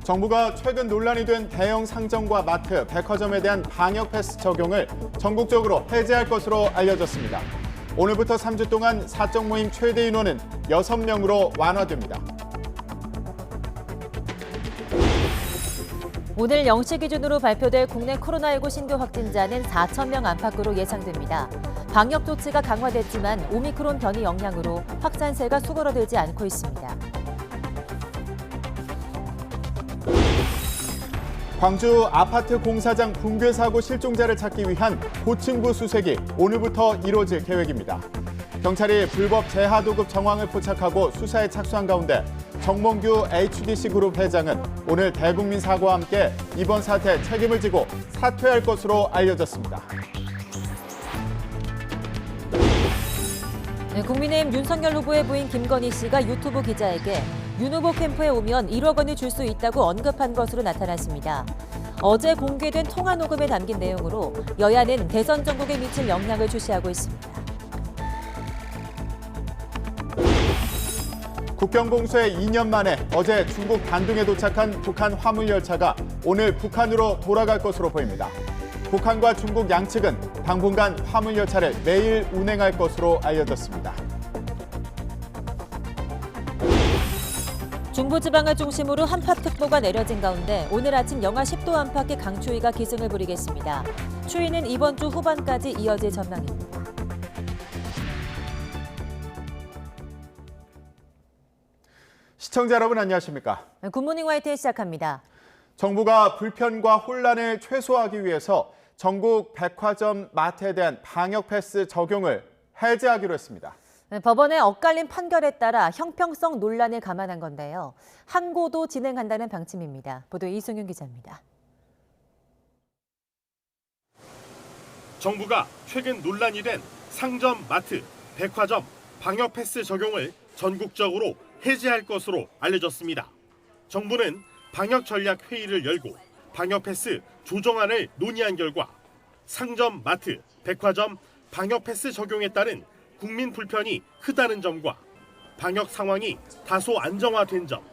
정부가 최근 논란이 된 대형 상점과 마트, 백화점에 대한 방역 패스 적용을 전국적으로 해제할 것으로 알려졌습니다. 오늘부터 3주 동안 사적 모임 최대 인원은 6명으로 완화됩니다. 오늘 0시 기준으로 발표될 국내 코로나19 신규 확진자는 4,000명 안팎으로 예상됩니다. 방역 조치가 강화됐지만 오미크론 변이 영향으로 확산세가 수그러들지 않고 있습니다. 광주 아파트 공사장 붕괴 사고 실종자를 찾기 위한 고층부 수색이 오늘부터 이루어질 계획입니다. 경찰이 불법 재하 도급 정황을 포착하고 수사에 착수한 가운데 정몽규 HDC 그룹 회장은 오늘 대국민 사과와 함께 이번 사태에 책임을 지고 사퇴할 것으로 알려졌습니다. 국민의힘 윤석열 후보의 부인 김건희 씨가 유튜브 기자에게 윤 후보 캠프에 오면 1억 원을 줄 수 있다고 언급한 것으로 나타났습니다. 어제 공개된 통화 녹음에 담긴 내용으로 여야는 대선 전국에 미칠 영향을 주시하고 있습니다. 국경 봉쇄 2년 만에 어제 중국 단둥에 도착한 북한 화물열차가 오늘 북한으로 돌아갈 것으로 보입니다. 북한과 중국 양측은 당분간 화물열차를 매일 운행할 것으로 알려졌습니다. 중부지방을 중심으로 한파특보가 내려진 가운데 오늘 아침 영하 10도 안팎의 강추위가 기승을 부리겠습니다. 추위는 이번 주 후반까지 이어질 전망입니다. 시청자 여러분 안녕하십니까? 굿모닝 화이트 시작합니다. 정부가 불편과 혼란을 최소화하기 위해서 전국 백화점, 마트에 대한 방역 패스 적용을 해제하기로 했습니다. 법원의 엇갈린 판결에 따라 형평성 논란을 감안한 건데요. 항고도 진행한다는 방침입니다. 보도 이승윤 기자입니다. 정부가 최근 논란이 된 상점, 마트, 백화점 방역 패스 적용을 전국적으로 해제할 것으로 알려졌습니다. 정부는 방역 전략 회의를 열고 방역 패스 조정안을 논의한 결과 상점, 마트, 백화점 방역 패스 적용에 따른 국민 불편이 크다는 점과 방역 상황이 다소 안정화된 점,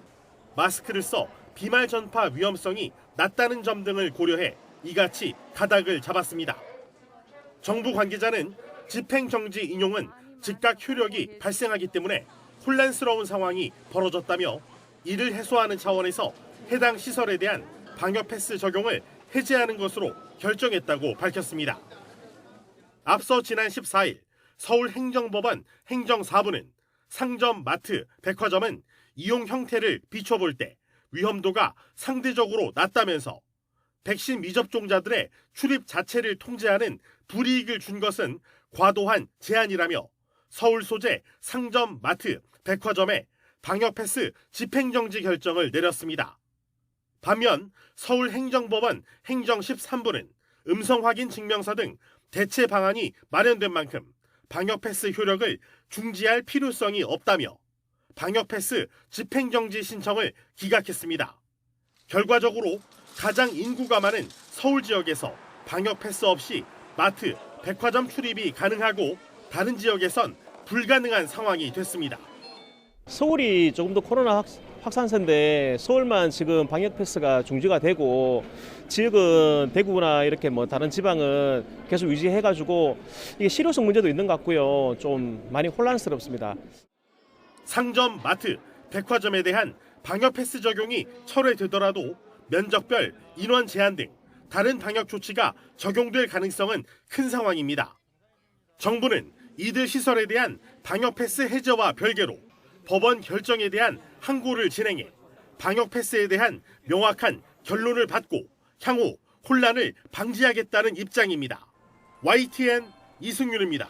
마스크를 써 비말 전파 위험성이 낮다는 점 등을 고려해 이같이 가닥을 잡았습니다. 정부 관계자는 집행정지 인용은 즉각 효력이 발생하기 때문에 혼란스러운 상황이 벌어졌다며 이를 해소하는 차원에서 해당 시설에 대한 방역 패스 적용을 해제하는 것으로 결정했다고 밝혔습니다. 앞서 지난 14일 서울행정법원 행정사부는 상점, 마트, 백화점은 이용 형태를 비춰볼 때 위험도가 상대적으로 낮다면서 백신 미접종자들의 출입 자체를 통제하는 불이익을 준 것은 과도한 제한이라며 서울 소재 상점, 마트, 백화점에 방역패스 집행정지 결정을 내렸습니다. 반면 서울행정법원 행정 13부는 음성 확인 증명서 등 대체 방안이 마련된 만큼 방역패스 효력을 중지할 필요성이 없다며 방역패스 집행정지 신청을 기각했습니다. 결과적으로 가장 인구가 많은 서울 지역에서 방역패스 없이 마트, 백화점 출입이 가능하고 다른 지역에선 불가능한 상황이 됐습니다. 서울이 조금 더 코로나 확산세인데 서울만 지금 방역 패스가 중지가 되고 지역은 대구나 이렇게 뭐 다른 지방은 계속 유지해가지고 이게 실효성 문제도 있는 것 같고요. 좀 많이 혼란스럽습니다. 상점, 마트, 백화점에 대한 방역 패스 적용이 철회되더라도 면적별 인원 제한 등 다른 방역 조치가 적용될 가능성은 큰 상황입니다. 정부는 이들 시설에 대한 방역 패스 해제와 별개로 법원 결정에 대한 항고를 진행해 방역 패스에 대한 명확한 결론을 받고 향후 혼란을 방지하겠다는 입장입니다. YTN 이승윤입니다.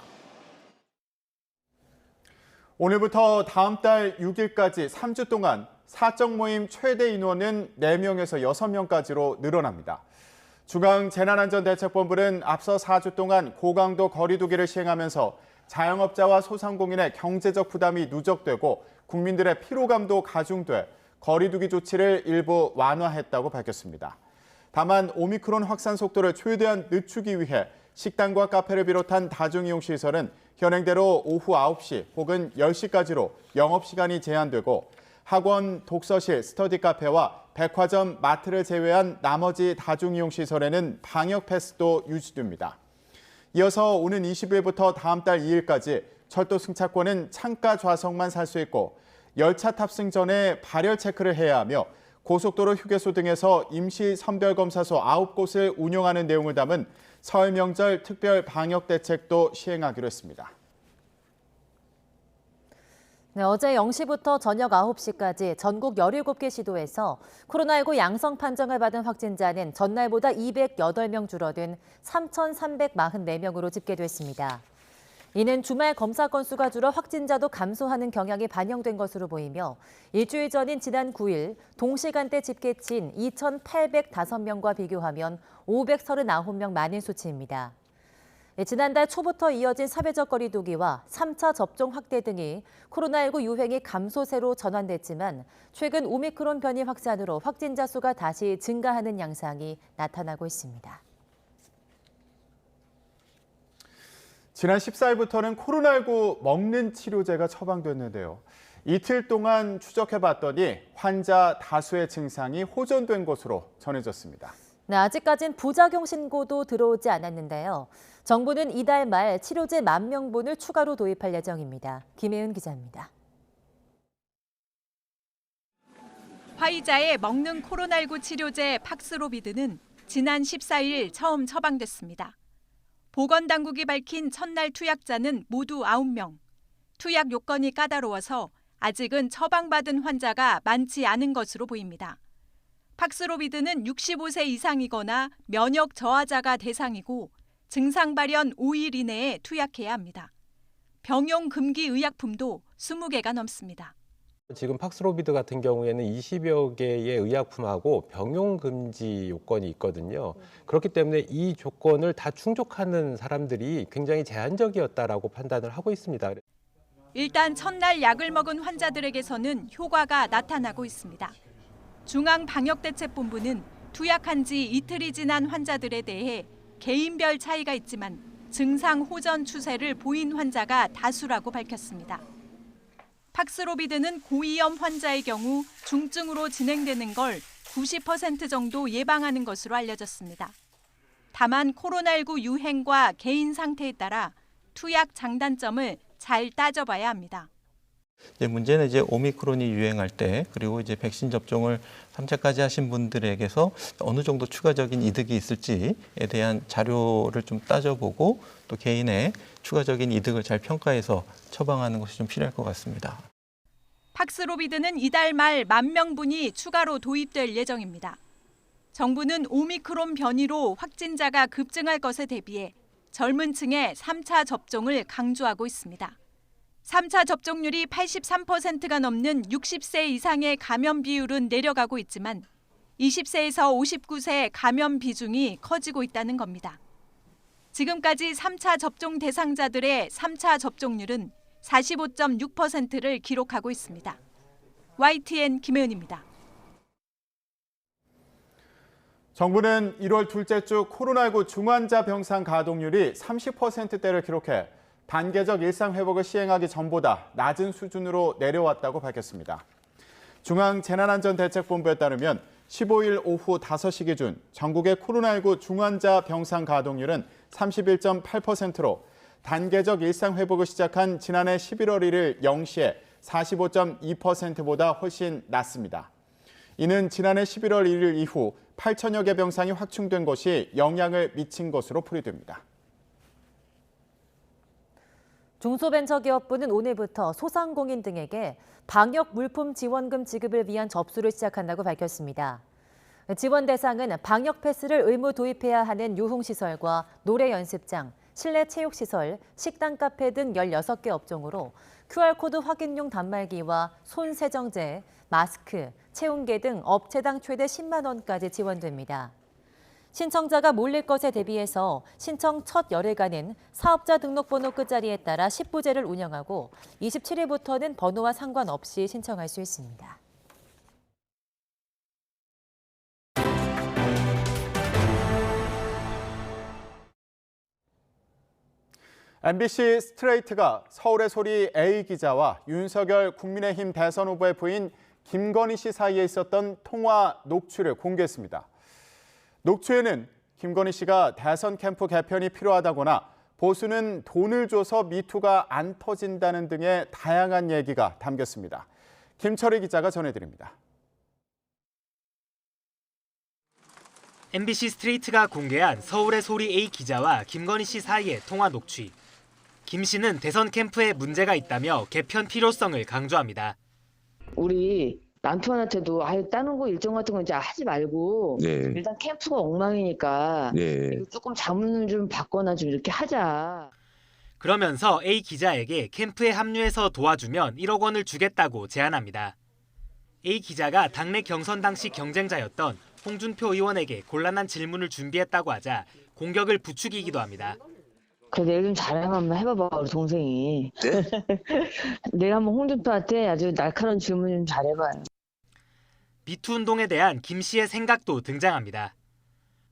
오늘부터 다음 달 6일까지 3주 동안 사적 모임 최대 인원은 4명에서 6명까지로 늘어납니다. 중앙재난안전대책본부는 앞서 4주 동안 고강도 거리 두기를 시행하면서 자영업자와 소상공인의 경제적 부담이 누적되고 국민들의 피로감도 가중돼 거리 두기 조치를 일부 완화했다고 밝혔습니다. 다만 오미크론 확산 속도를 최대한 늦추기 위해 식당과 카페를 비롯한 다중이용시설은 현행대로 오후 9시 혹은 10시까지로 영업시간이 제한되고 학원, 독서실, 스터디 카페와 백화점, 마트를 제외한 나머지 다중이용시설에는 방역 패스도 유지됩니다. 이어서 오는 20일부터 다음 달 2일까지 철도 승차권은 창가 좌석만 살 수 있고 열차 탑승 전에 발열 체크를 해야 하며 고속도로 휴게소 등에서 임시 선별검사소 9곳을 운영하는 내용을 담은 설 명절 특별 방역 대책도 시행하기로 했습니다. 네, 어제 0시부터 저녁 9시까지 전국 17개 시도에서 코로나19 양성 판정을 받은 확진자는 전날보다 208명 줄어든 3,344명으로 집계됐습니다. 이는 주말 검사 건수가 줄어 확진자도 감소하는 경향이 반영된 것으로 보이며 일주일 전인 지난 9일 동시간대 집계치인 2,805명과 비교하면 539명 많은 수치입니다. 지난달 초부터 이어진 사회적 거리 두기와 3차 접종 확대 등이 코로나19 유행이 감소세로 전환됐지만 최근 오미크론 변이 확산으로 확진자 수가 다시 증가하는 양상이 나타나고 있습니다. 지난 14일부터는 코로나19 먹는 치료제가 처방됐는데요. 이틀 동안 추적해봤더니 환자 다수의 증상이 호전된 것으로 전해졌습니다. 네, 아직까진 부작용 신고도 들어오지 않았는데요. 정부는 이달 말 치료제 10,000명분을 추가로 도입할 예정입니다. 김혜은 기자입니다. 화이자의 먹는 코로나19 치료제 팍스로비드는 지난 14일 처음 처방됐습니다. 보건당국이 밝힌 첫날 투약자는 모두 9명. 투약 요건이 까다로워서 아직은 처방받은 환자가 많지 않은 것으로 보입니다. 팍스로비드는 65세 이상이거나 면역 저하자가 대상이고 증상 발현 5일 이내에 투약해야 합니다. 병용 금기 의약품도 20개가 넘습니다. 지금 팍스로비드 같은 경우에는 20여 개의 의약품하고 병용 금지 요건이 있거든요. 그렇기 때문에 이 조건을 다 충족하는 사람들이 굉장히 제한적이었다라고 판단을 하고 있습니다. 일단 첫날 약을 먹은 환자들에게서는 효과가 나타나고 있습니다. 중앙방역대책본부는 투약한 지 이틀이 지난 환자들에 대해 개인별 차이가 있지만 증상 호전 추세를 보인 환자가 다수라고 밝혔습니다. 팍스로비드는 고위험 환자의 경우 중증으로 진행되는 걸 90% 정도 예방하는 것으로 알려졌습니다. 다만 코로나19 유행과 개인 상태에 따라 투약 장단점을 잘 따져봐야 합니다. 문제는 오미크론이 유행할 때 그리고 백신 접종을 3차까지 하신 분들에게서 어느 정도 추가적인 이득이 있을지에 대한 자료를 좀 따져보고 또 개인의 추가적인 이득을 잘 평가해서 처방하는 것이 좀 필요할 것 같습니다. 팍스로비드는 이달 말 10,000명분이 추가로 도입될 예정입니다. 정부는 오미크론 변이로 확진자가 급증할 것에 대비해 젊은 층의 3차 접종을 강조하고 있습니다. 3차 접종률이 83%가 넘는 60세 이상의 감염 비율은 내려가고 있지만 20세에서 59세의 감염 비중이 커지고 있다는 겁니다. 지금까지 3차 접종 대상자들의 3차 접종률은 45.6%를 기록하고 있습니다. YTN 김혜은입니다. 정부는 1월 둘째 주 코로나19 중환자 병상 가동률이 30%대를 기록해 단계적 일상 회복을 시행하기 전보다 낮은 수준으로 내려왔다고 밝혔습니다. 중앙재난안전대책본부에 따르면 15일 오후 5시 기준 전국의 코로나19 중환자 병상 가동률은 31.8%로 단계적 일상 회복을 시작한 지난해 11월 1일 0시에 45.2%보다 훨씬 낮습니다. 이는 지난해 11월 1일 이후 8천여 개 병상이 확충된 것이 영향을 미친 것으로 풀이됩니다. 중소벤처기업부는 오늘부터 소상공인 등에게 방역 물품 지원금 지급을 위한 접수를 시작한다고 밝혔습니다. 지원 대상은 방역 패스를 의무 도입해야 하는 유흥시설과 노래 연습장, 실내 체육시설, 식당, 카페 등 16개 업종으로 QR코드 확인용 단말기와 손 세정제, 마스크, 체온계 등 업체당 최대 10만 원까지 지원됩니다. 신청자가 몰릴 것에 대비해서 신청 첫 열흘간은 사업자 등록번호 끝자리에 따라 10부제를 운영하고 27일부터는 번호와 상관없이 신청할 수 있습니다. MBC 스트레이트가 서울의 소리 A 기자와 윤석열 국민의힘 대선 후보의 부인 김건희 씨 사이에 있었던 통화 녹취를 공개했습니다. 녹취에는 김건희 씨가 대선 캠프 개편이 필요하다거나 보수는 돈을 줘서 미투가 안 터진다는 등의 다양한 얘기가 담겼습니다. 김철희 기자가 전해드립니다. MBC 스트레이트가 공개한 서울의 소리 A 기자와 김건희 씨 사이의 통화 녹취. 김 씨는 대선 캠프에 문제가 있다며 개편 필요성을 강조합니다. 우리 남편한테도 다른 거 일정 같은 거 이제 하지 말고 일단 캠프가 엉망이니까 이거 조금 자문을 좀 받거나 좀 이렇게 하자. 그러면서 A 기자에게 캠프에 합류해서 도와주면 1억 원을 주겠다고 제안합니다. A 기자가 당내 경선 당시 경쟁자였던 홍준표 의원에게 곤란한 질문을 준비했다고 하자 공격을 부추기기도 합니다. 그래 내일 좀 자랑 한번 해봐봐 우리 동생이. 네? 내일 한번 홍준표한테 아주 날카로운 질문 좀 잘해봐요. 미투 운동에 대한 김 씨의 생각도 등장합니다.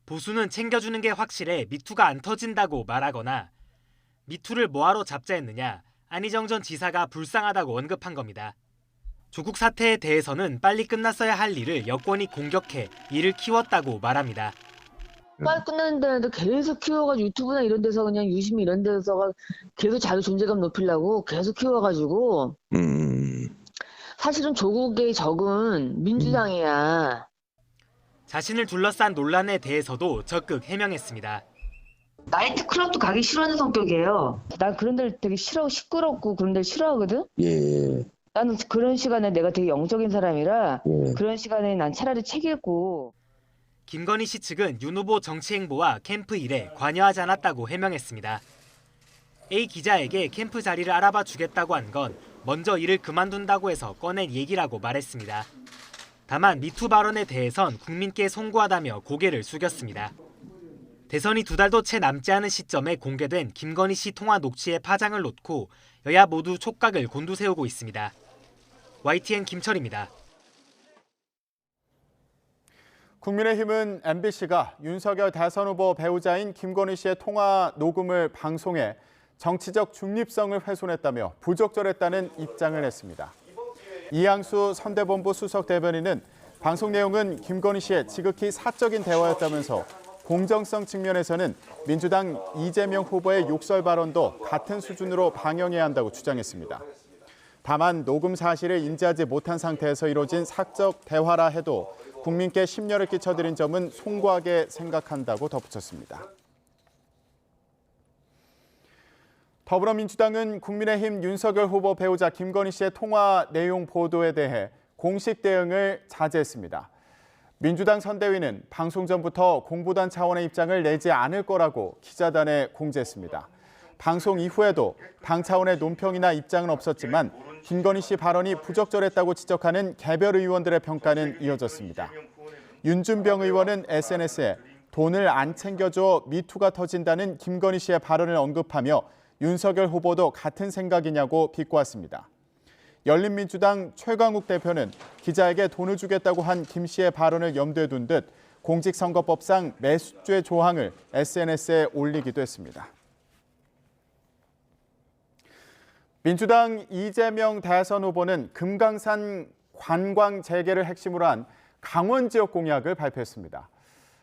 보수는 챙겨주는 게 확실해 미투가 안 터진다고 말하거나 미투를 뭐하러 잡자했느냐 안희정 전 지사가 불쌍하다고 언급한 겁니다. 조국 사태에 대해서는 빨리 끝났어야 할 일을 여권이 공격해 일을 키웠다고 말합니다. 빨리 끝났는데 계속 키워가지고 유튜브나 이런 데서 그냥 유심히 이런 데서 계속 자기 존재감 높이려고 계속 키워가지고 사실은 조국의 적은 민주당이야. 자신을 둘러싼 논란에 대해서도 적극 해명했습니다. 나이트 클럽도 가기 싫어하는 성격이에요. 난 그런 데를 되게 싫어하고 시끄럽고 그런 데를 싫어하거든. 나는 그런 시간에 내가 되게 영적인 사람이라 그런 시간에 난 차라리 책 읽고. 김건희 씨 측은 윤 후보 정치 행보와 캠프 일에 관여하지 않았다고 해명했습니다. A 기자에게 캠프 자리를 알아봐 주겠다고 한 건 먼저 일을 그만둔다고 해서 꺼낸 얘기라고 말했습니다. 다만 미투 발언에 대해선 국민께 송구하다며 고개를 숙였습니다. 대선이 2달도 채 남지 않은 시점에 공개된 김건희 씨 통화 녹취의 파장을 놓고 여야 모두 촉각을 곤두세우고 있습니다. YTN 김철입니다. 국민의힘은 MBC가 윤석열 대선 후보 배우자인 김건희 씨의 통화 녹음을 방송해 정치적 중립성을 훼손했다며 부적절했다는 입장을 냈습니다. 이양수 선대본부 수석 대변인은 방송 내용은 김건희 씨의 지극히 사적인 대화였다면서 공정성 측면에서는 민주당 이재명 후보의 욕설 발언도 같은 수준으로 방영해야 한다고 주장했습니다. 다만 녹음 사실을 인지하지 못한 상태에서 이뤄진 사적 대화라 해도 국민께 심려를 끼쳐드린 점은 송구하게 생각한다고 덧붙였습니다. 더불어민주당은 국민의힘 윤석열 후보 배우자 김건희 씨의 통화 내용 보도에 대해 공식 대응을 자제했습니다. 민주당 선대위는 방송 전부터 공보단 차원의 입장을 내지 않을 거라고 기자단에 공지했습니다. 방송 이후에도 당 차원의 논평이나 입장은 없었지만 김건희 씨 발언이 부적절했다고 지적하는 개별 의원들의 평가는 이어졌습니다. 윤준병 의원은 SNS에 돈을 안 챙겨줘 미투가 터진다는 김건희 씨의 발언을 언급하며 윤석열 후보도 같은 생각이냐고 비꼬았습니다. 열린민주당 최강욱 대표는 기자에게 돈을 주겠다고 한 김 씨의 발언을 염두에 둔 듯 공직선거법상 매수죄 조항을 SNS에 올리기도 했습니다. 민주당 이재명 대선 후보는 금강산 관광 재개를 핵심으로 한 강원 지역 공약을 발표했습니다.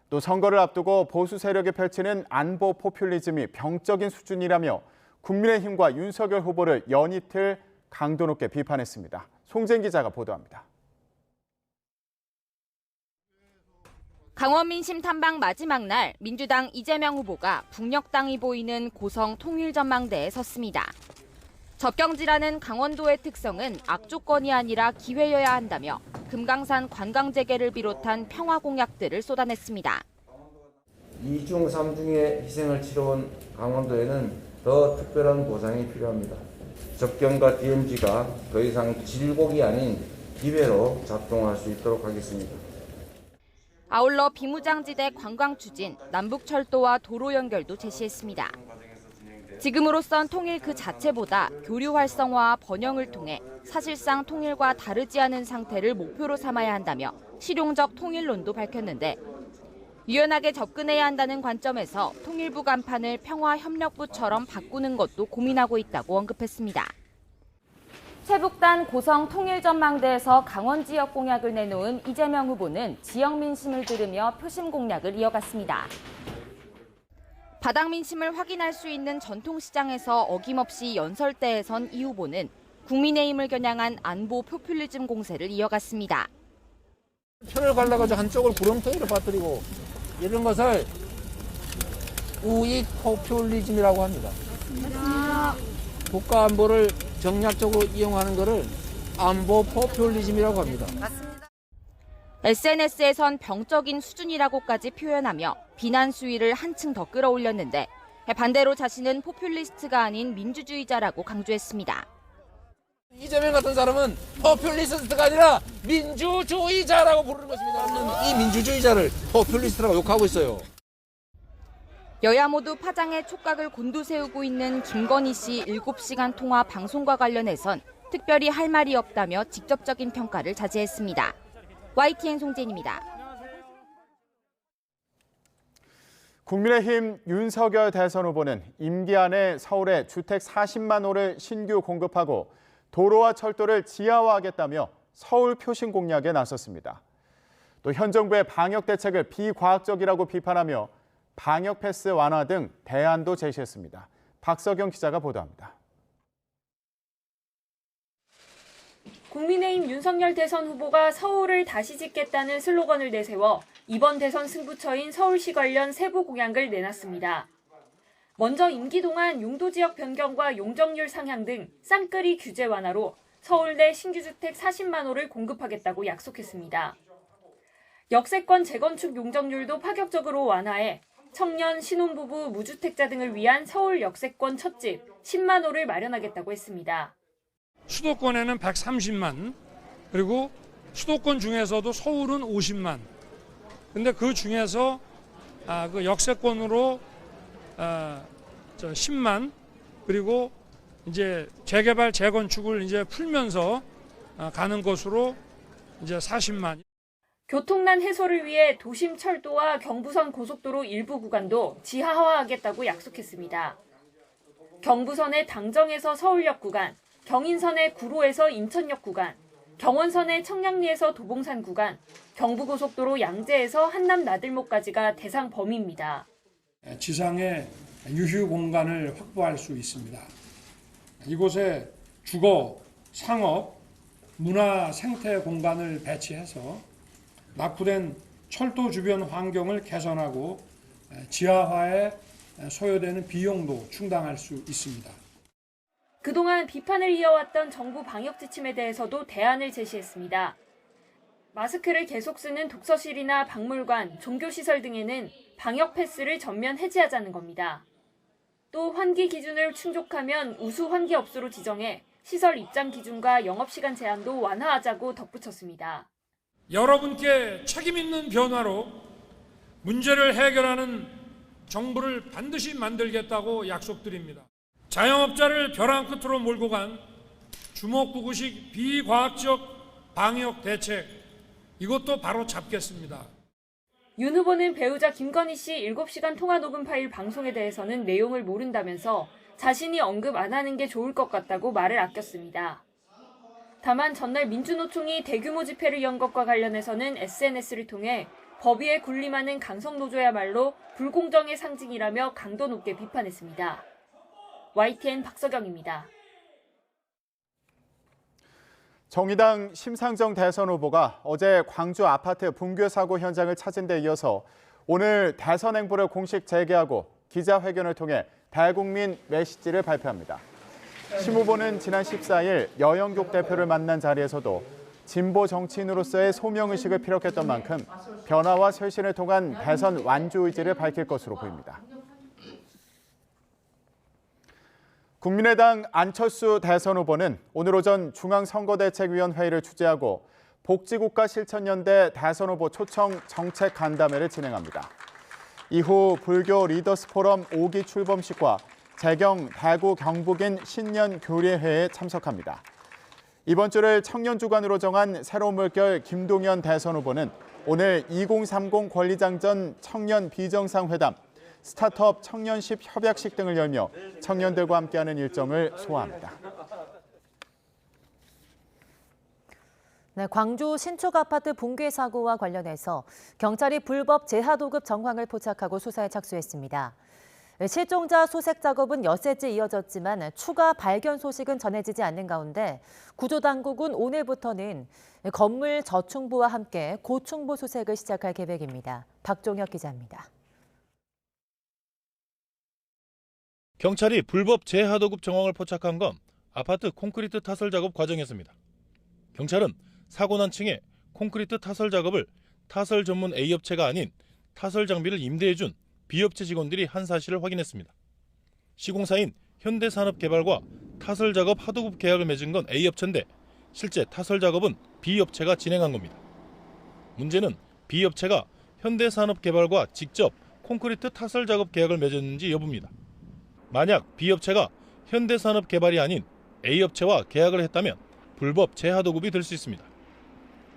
또 선거를 앞두고 보수 세력이 펼치는 안보 포퓰리즘이 병적인 수준이라며 국민의힘과 윤석열 후보를 연이틀 강도 높게 비판했습니다. 송재인 기자가 보도합니다. 강원 민심 탐방 마지막 날 민주당 이재명 후보가 북녘땅이 보이는 고성 통일전망대에 섰습니다. 접경지라는 강원도의 특성은 악조건이 아니라 기회여야 한다며 금강산 관광 재개를 비롯한 평화 공약들을 쏟아냈습니다. 2중 3중의 희생을 치러온 강원도에는 더 특별한 보상이 필요합니다. 접경과 DMZ가 더 이상 질곡이 아닌 기회로 작동할 수 있도록 하겠습니다. 아울러 비무장지대 관광 추진, 남북철도와 도로 연결도 제시했습니다. 지금으로선 통일 그 자체보다 교류 활성화와 번영을 통해 사실상 통일과 다르지 않은 상태를 목표로 삼아야 한다며 실용적 통일론도 밝혔는데 유연하게 접근해야 한다는 관점에서 통일부 간판을 평화협력부처럼 바꾸는 것도 고민하고 있다고 언급했습니다. 세북단 고성 통일전망대에서 강원 지역 공약을 내놓은 이재명 후보는 지역 민심을 들으며 표심 공략을 이어갔습니다. 바닥 민심을 확인할 수 있는 전통시장에서 어김없이 연설대에 선 이 후보는 국민의힘을 겨냥한 안보 포퓰리즘 공세를 이어갔습니다. 표를 갈라가지고 한쪽을 구렁텅이로 빠뜨리고 이런 것을 우익 포퓰리즘이라고 합니다. 국가 안보를 정략적으로 이용하는 것을 안보 포퓰리즘이라고 합니다. SNS에선 병적인 수준이라고까지 표현하며 비난 수위를 한층 더 끌어올렸는데 반대로 자신은 포퓰리스트가 아닌 민주주의자라고 강조했습니다. 이재명 같은 사람은 포퓰리스트가 아니라 민주주의자라고 부르는 것입니다. 이 민주주의자를 포퓰리스트라고 욕하고 있어요. 여야 모두 파장의 촉각을 곤두세우고 있는 김건희 씨 7시간 통화 방송과 관련해선 특별히 할 말이 없다며 직접적인 평가를 자제했습니다. YTN 송재인입니다. 국민의힘 윤석열 대선 후보는 임기 안에 서울에 주택 40만 호를 신규 공급하고 도로와 철도를 지하화하겠다며 서울 표심 공략에 나섰습니다. 또 현 정부의 방역 대책을 비과학적이라고 비판하며 방역 패스 완화 등 대안도 제시했습니다. 박석영 기자가 보도합니다. 국민의힘 윤석열 대선 후보가 서울을 다시 짓겠다는 슬로건을 내세워 이번 대선 승부처인 서울시 관련 세부 공약을 내놨습니다. 먼저 임기 동안 용도 지역 변경과 용적률 상향 등 쌍끌이 규제 완화로 서울 내 신규 주택 40만 호를 공급하겠다고 약속했습니다. 역세권 재건축 용적률도 파격적으로 완화해 청년, 신혼부부, 무주택자 등을 위한 서울 역세권 첫집 10만 호를 마련하겠다고 했습니다. 수도권에는 130만, 그리고 수도권 중에서도 서울은 50만. 근데 그 중에서 그 역세권으로 10만, 그리고 이제 재개발, 재건축을 이제 풀면서 가는 것으로 이제 40만. 교통난 해소를 위해 도심 철도와 경부선 고속도로 일부 구간도 지하화하겠다고 약속했습니다. 경부선의 당정에서 서울역 구간, 경인선의 구로에서 인천역 구간, 경원선의 청량리에서 도봉산 구간, 경부고속도로 양재에서 한남 나들목까지가 대상 범위입니다. 지상의 유휴 공간을 확보할 수 있습니다. 이곳에 주거, 상업, 문화 생태 공간을 배치해서 낙후된 철도 주변 환경을 개선하고 지하화에 소요되는 비용도 충당할 수 있습니다. 그동안 비판을 이어왔던 정부 방역 지침에 대해서도 대안을 제시했습니다. 마스크를 계속 쓰는 독서실이나 박물관, 종교시설 등에는 방역 패스를 전면 해지하자는 겁니다. 또 환기 기준을 충족하면 우수 환기 업소로 지정해 시설 입장 기준과 영업시간 제한도 완화하자고 덧붙였습니다. 여러분께 책임 있는 변화로 문제를 해결하는 정부를 반드시 만들겠다고 약속드립니다. 자영업자를 벼랑 끝으로 몰고 간 주먹구구식 비과학적 방역 대책, 이것도 바로 잡겠습니다. 윤 후보는 배우자 김건희 씨 7시간 통화 녹음 파일 방송에 대해서는 내용을 모른다면서 자신이 언급 안 하는 게 좋을 것 같다고 말을 아꼈습니다. 다만 전날 민주노총이 대규모 집회를 연 것과 관련해서는 SNS를 통해 법위에 군림하는 강성노조야말로 불공정의 상징이라며 강도 높게 비판했습니다. YTN 박석영입니다. 정의당 심상정 대선 후보가 어제 광주 아파트 붕괴 사고 현장을 찾은 데 이어서 오늘 대선 행보를 공식 재개하고 기자회견을 통해 대국민 메시지를 발표합니다. 심 후보는 지난 14일 여영국 대표를 만난 자리에서도 진보 정치인으로서의 소명의식을 피력했던 만큼 변화와 쇄신을 통한 대선 완주 의지를 밝힐 것으로 보입니다. 국민의당 안철수 대선 후보는 오늘 오전 중앙선거대책위원회의를 주재하고 복지국가실천연대 대선 후보 초청 정책 간담회를 진행합니다. 이후 불교 리더스 포럼 5기 출범식과 재경 대구 경북인 신년 교례회에 참석합니다. 이번 주를 청년 주간으로 정한 새로운 물결 김동연 대선 후보는 오늘 2030 권리장전 청년 비정상회담, 스타트업 청년십 협약식 등을 열며 청년들과 함께하는 일정을 소화합니다. 네, 광주 신축 아파트 붕괴 사고와 관련해서 경찰이 불법 재하도급 정황을 포착하고 수사에 착수했습니다. 실종자 수색 작업은 엿새째 이어졌지만 추가 발견 소식은 전해지지 않는 가운데 구조당국은 오늘부터는 건물 저층부와 함께 고층부 수색을 시작할 계획입니다. 박종혁 기자입니다. 경찰이 불법 재하도급 정황을 포착한 건 아파트 콘크리트 타설 작업 과정이었습니다. 경찰은 사고 난 층에 콘크리트 타설 작업을 타설 전문 A업체가 아닌 타설 장비를 임대해준 B업체 직원들이 한 사실을 확인했습니다. 시공사인 현대산업개발과 타설 작업 하도급 계약을 맺은 건 A업체인데 실제 타설 작업은 B업체가 진행한 겁니다. 문제는 B업체가 현대산업개발과 직접 콘크리트 타설 작업 계약을 맺었는지 여부입니다. 만약 B업체가 현대산업개발이 아닌 A업체와 계약을 했다면 불법 재하도급이 될 수 있습니다.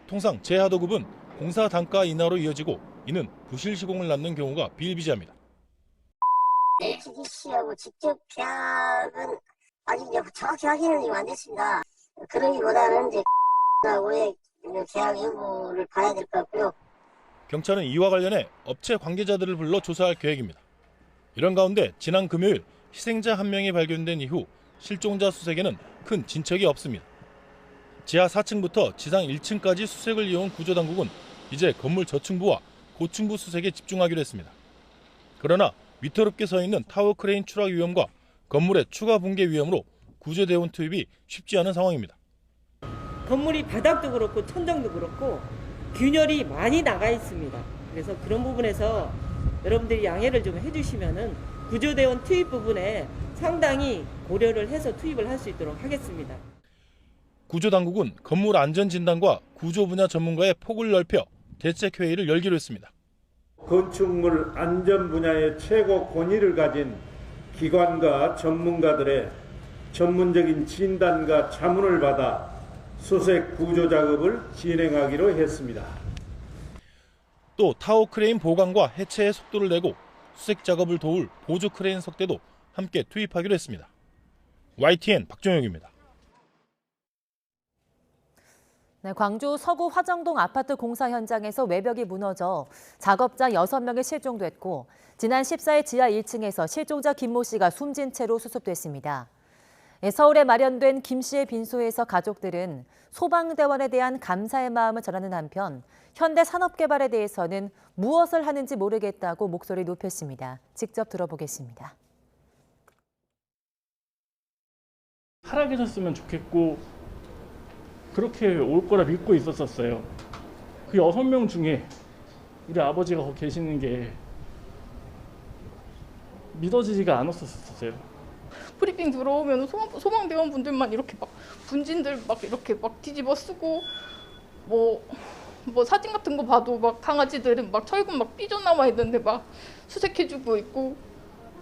통상 재하도급은 공사 단가 인하로 이어지고 이는 부실 시공을 낳는 경우가 비일비재합니다. HDC하고 직접 계약은 아직 정확히 확인은 안 됐습니다. 그러기보다는 이제 하고의 계약 여부를 봐야 될 것 같고요. 경찰은 이와 관련해 업체 관계자들을 불러 조사할 계획입니다. 이런 가운데 지난 금요일 희생자 한 명이 발견된 이후 실종자 수색에는 큰 진척이 없습니다. 지하 4층부터 지상 1층까지 수색을 이어온 구조당국은 이제 건물 저층부와 고층부 수색에 집중하기로 했습니다. 그러나 위태롭게 서 있는 타워 크레인 추락 위험과 건물의 추가 붕괴 위험으로 구조대원 투입이 쉽지 않은 상황입니다. 건물이 바닥도 그렇고 천장도 그렇고 균열이 많이 나가 있습니다. 그래서 그런 부분에서 여러분들이 양해를 좀 해주시면은 구조대원 투입 부분에 상당히 고려를 해서 투입을 할 수 있도록 하겠습니다. 구조당국은 건물 안전진단과 구조 분야 전문가의 폭을 넓혀 대책회의를 열기로 했습니다. 건축물 안전 분야의 최고 권위를 가진 기관과 전문가들의 전문적인 진단과 자문을 받아 수색 구조 작업을 진행하기로 했습니다. 또 타워 크레인 보강과 해체의 속도를 내고 수색 작업을 도울 보조 크레인 석대도 함께 투입하기로 했습니다. YTN 박종혁입니다. 네, 광주 서구 화정동 아파트 공사 현장에서 외벽이 무너져 작업자 6명이 실종됐고 지난 14일 지하 1층에서 실종자 김모 씨가 숨진 채로 수습됐습니다. 서울에 마련된 김 씨의 빈소에서 가족들은 소방대원에 대한 감사의 마음을 전하는 한편 현대산업개발에 대해서는 무엇을 하는지 모르겠다고 목소리 높였습니다. 직접 들어보겠습니다. 살아계셨으면 좋겠고 그렇게 올 거라 믿고 있었어요. 그 6명 중에 우리 아버지가 거기 계시는 게 믿어지지가 않았었어요. 브리핑 들어오면 소방대원분들만 이렇게 막 분진들 막 이렇게 막 뒤집어 쓰고 뭐 사진 같은 거 봐도 막 강아지들은 막 철근 막 삐져나와 있는데 막 수색해주고 있고.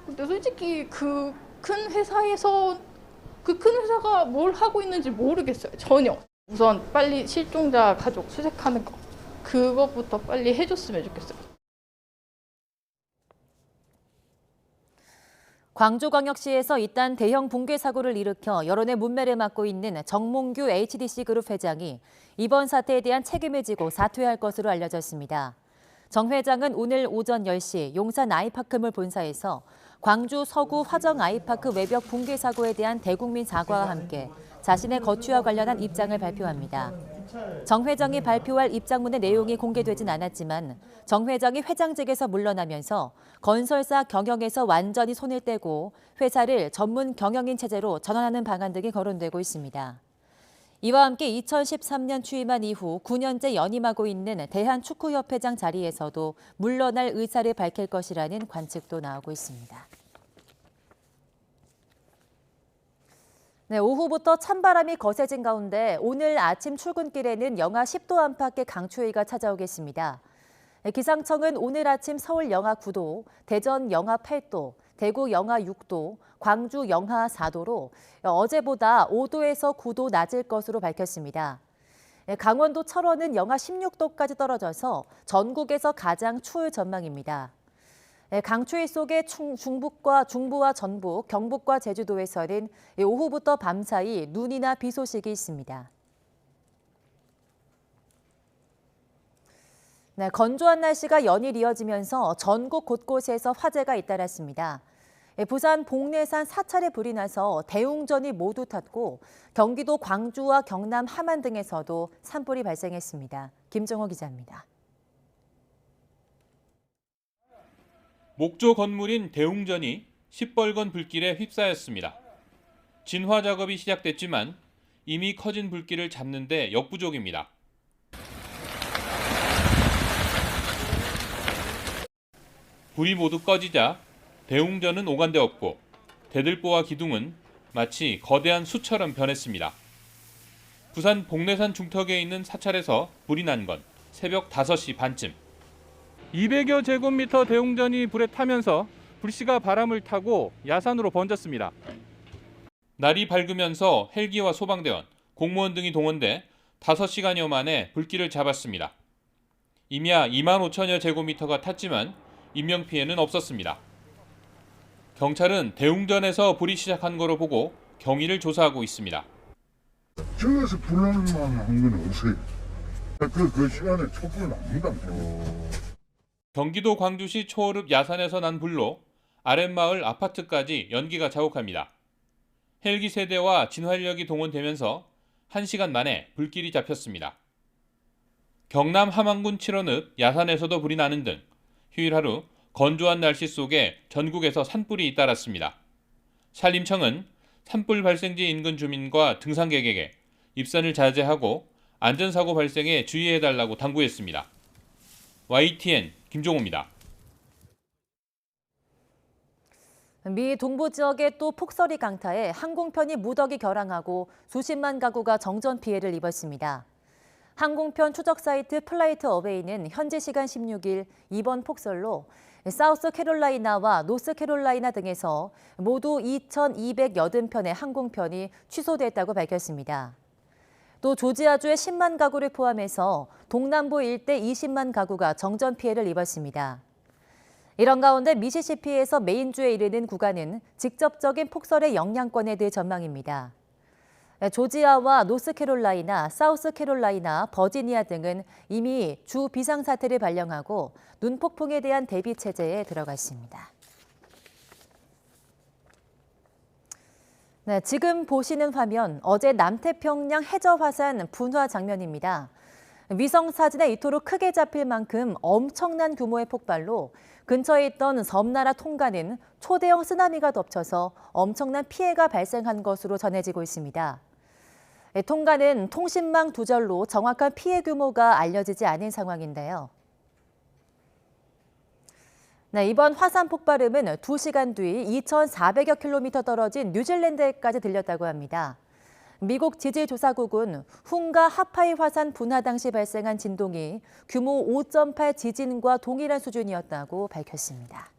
근데 솔직히 그 큰 회사에서 그 큰 회사가 뭘 하고 있는지 모르겠어요. 전혀. 우선 빨리 실종자 가족 수색하는 거 그것부터 빨리 해줬으면 좋겠어요. 광주광역시에서 잇단 대형 붕괴 사고를 일으켜 여론의 문매를 맡고 있는 정몽규 HDC 그룹 회장이 이번 사태에 대한 책임을 지고 사퇴할 것으로 알려졌습니다. 정 회장은 오늘 오전 10시 용산 아이파크몰 본사에서 광주 서구 화정 아이파크 외벽 붕괴 사고에 대한 대국민 사과와 함께 자신의 거취와 관련한 입장을 발표합니다. 정 회장이 발표할 입장문의 내용이 공개되진 않았지만 정 회장이 회장직에서 물러나면서 건설사 경영에서 완전히 손을 떼고 회사를 전문 경영인 체제로 전환하는 방안 등이 거론되고 있습니다. 이와 함께 2013년 취임한 이후 9년째 연임하고 있는 대한축구협회장 자리에서도 물러날 의사를 밝힐 것이라는 관측도 나오고 있습니다. 네, 오후부터 찬바람이 거세진 가운데 오늘 아침 출근길에는 영하 10도 안팎의 강추위가 찾아오겠습니다. 기상청은 오늘 아침 서울 영하 9도, 대전 영하 8도, 대구 영하 6도, 광주 영하 4도로 어제보다 5도에서 9도 낮을 것으로 밝혔습니다. 강원도 철원은 영하 16도까지 떨어져서 전국에서 가장 추울 전망입니다. 강추위 속에 중부와 전북, 경북과 제주도에서는 오후부터 밤사이 눈이나 비 소식이 있습니다. 네, 건조한 날씨가 연일 이어지면서 전국 곳곳에서 화재가 잇따랐습니다. 부산 복내산 사찰에 불이 나서 대웅전이 모두 탔고 경기도 광주와 경남 함안 등에서도 산불이 발생했습니다. 김정호 기자입니다. 목조 건물인 대웅전이 시뻘건 불길에 휩싸였습니다. 진화 작업이 시작됐지만 이미 커진 불길을 잡는 데 역부족입니다. 불이 모두 꺼지자 대웅전은 오간 데 없고 대들보와 기둥은 마치 거대한 숯처럼 변했습니다. 부산 복내산 중턱에 있는 사찰에서 불이 난 건 새벽 5시 반쯤. 200여 제곱미터 대웅전이 불에 타면서 불씨가 바람을 타고 야산으로 번졌습니다. 날이 밝으면서 헬기와 소방대원, 공무원 등이 동원돼 5시간여 만에 불길을 잡았습니다. 임야 2만 5천여 제곱미터가 탔지만 인명피해는 없었습니다. 경찰은 대웅전에서 불이 시작한 거로 보고 경위를 조사하고 있습니다. 저에서 불나는 만한 건 없어요. 그 시간에 촛불 납니다. 경기도 광주시 초월읍 야산에서 난 불로 아랫마을 아파트까지 연기가 자욱합니다. 헬기 세대와 진화인력이 동원되면서 1시간 만에 불길이 잡혔습니다. 경남 함안군 칠원읍 야산에서도 불이 나는 등 휴일 하루 건조한 날씨 속에 전국에서 산불이 잇따랐습니다. 산림청은 산불 발생지 인근 주민과 등산객에게 입산을 자제하고 안전사고 발생에 주의해달라고 당부했습니다. YTN 김종호입니다. 미 동부 지역에 또 폭설이 강타해 항공편이 무더기 결항하고 수십만 가구가 정전 피해를 입었습니다. 항공편 추적 사이트 플라이트 어웨이는 현지 시간 16일 이번 폭설로 사우스캐롤라이나와 노스캐롤라이나 등에서 모두 2,280편의 항공편이 취소됐다고 밝혔습니다. 또 조지아주의 10만 가구를 포함해서 동남부 일대 20만 가구가 정전 피해를 입었습니다. 이런 가운데 미시시피에서 메인주에 이르는 구간은 직접적인 폭설의 영향권에 대해 전망입니다. 조지아와 노스캐롤라이나, 사우스캐롤라이나, 버지니아 등은 이미 주 비상사태를 발령하고 눈폭풍에 대한 대비 체제에 들어갔습니다. 네, 지금 보시는 화면, 어제 남태평양 해저 화산 분화 장면입니다. 위성 사진에 이토록 크게 잡힐 만큼 엄청난 규모의 폭발로 근처에 있던 섬나라 통가는 초대형 쓰나미가 덮쳐서 엄청난 피해가 발생한 것으로 전해지고 있습니다. 통가는 통신망 두절로 정확한 피해 규모가 알려지지 않은 상황인데요. 네, 이번 화산 폭발음은 2시간 뒤 2,400여 킬로미터 떨어진 뉴질랜드까지 들렸다고 합니다. 미국 지질조사국은 훈가 하파이 화산 분화 당시 발생한 진동이 규모 5.8 지진과 동일한 수준이었다고 밝혔습니다.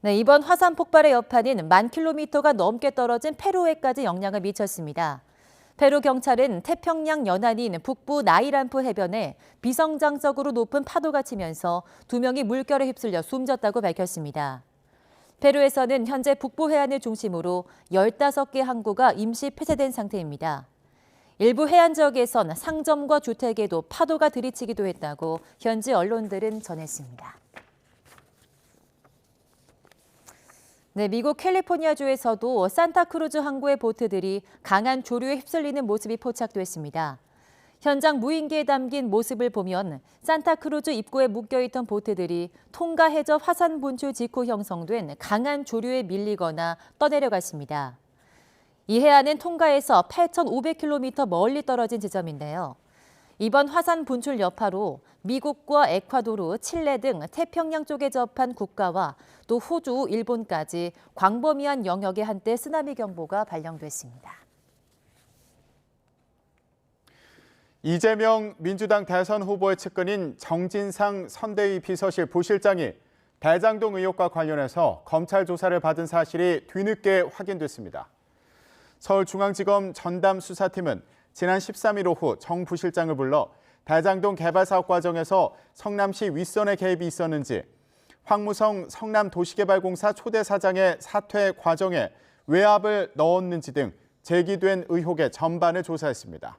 네, 이번 화산 폭발의 여파는 10,000킬로미터가 넘게 떨어진 페루에까지 영향을 미쳤습니다. 페루 경찰은 태평양 연안인 북부 나이람프 해변에 비정상적으로 높은 파도가 치면서 2명이 물결에 휩쓸려 숨졌다고 밝혔습니다. 페루에서는 현재 북부 해안을 중심으로 15개 항구가 임시 폐쇄된 상태입니다. 일부 해안 지역에선 상점과 주택에도 파도가 들이치기도 했다고 현지 언론들은 전했습니다. 네, 미국 캘리포니아주에서도 산타크루즈 항구의 보트들이 강한 조류에 휩쓸리는 모습이 포착됐습니다. 현장 무인기에 담긴 모습을 보면 산타크루즈 입구에 묶여있던 보트들이 통가 해저 화산 분출 직후 형성된 강한 조류에 밀리거나 떠내려갔습니다. 이 해안은 통가에서 8,500킬로미터 멀리 떨어진 지점인데요. 이번 화산 분출 여파로 미국과 에콰도르, 칠레 등 태평양 쪽에 접한 국가와 또 호주, 일본까지 광범위한 영역에 한때 쓰나미 경보가 발령됐습니다. 이재명 민주당 대선 후보의 측근인 정진상 선대위 비서실 부실장이 대장동 의혹과 관련해서 검찰 조사를 받은 사실이 뒤늦게 확인됐습니다. 서울중앙지검 전담수사팀은 지난 13일 오후 정 부실장을 불러 대장동 개발 사업 과정에서 성남시 윗선의 개입이 있었는지, 황무성 성남도시개발공사 초대 사장의 사퇴 과정에 외압을 넣었는지 등 제기된 의혹의 전반을 조사했습니다.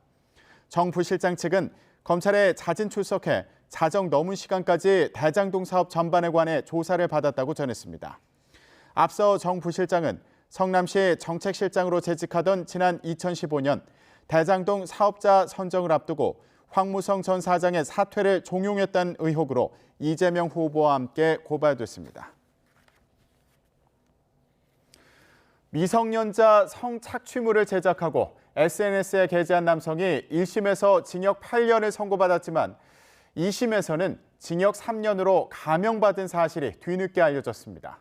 정 부실장 측은 검찰에 자진 출석해 자정 넘은 시간까지 대장동 사업 전반에 관해 조사를 받았다고 전했습니다. 앞서 정 부실장은 성남시 정책실장으로 재직하던 지난 2015년 대장동 사업자 선정을 앞두고 황무성 전 사장의 사퇴를 종용했다는 의혹으로 이재명 후보와 함께 고발됐습니다. 미성년자 성착취물을 제작하고 SNS에 게재한 남성이 1심에서 징역 8년을 선고받았지만 2심에서는 징역 3년으로 감형받은 사실이 뒤늦게 알려졌습니다.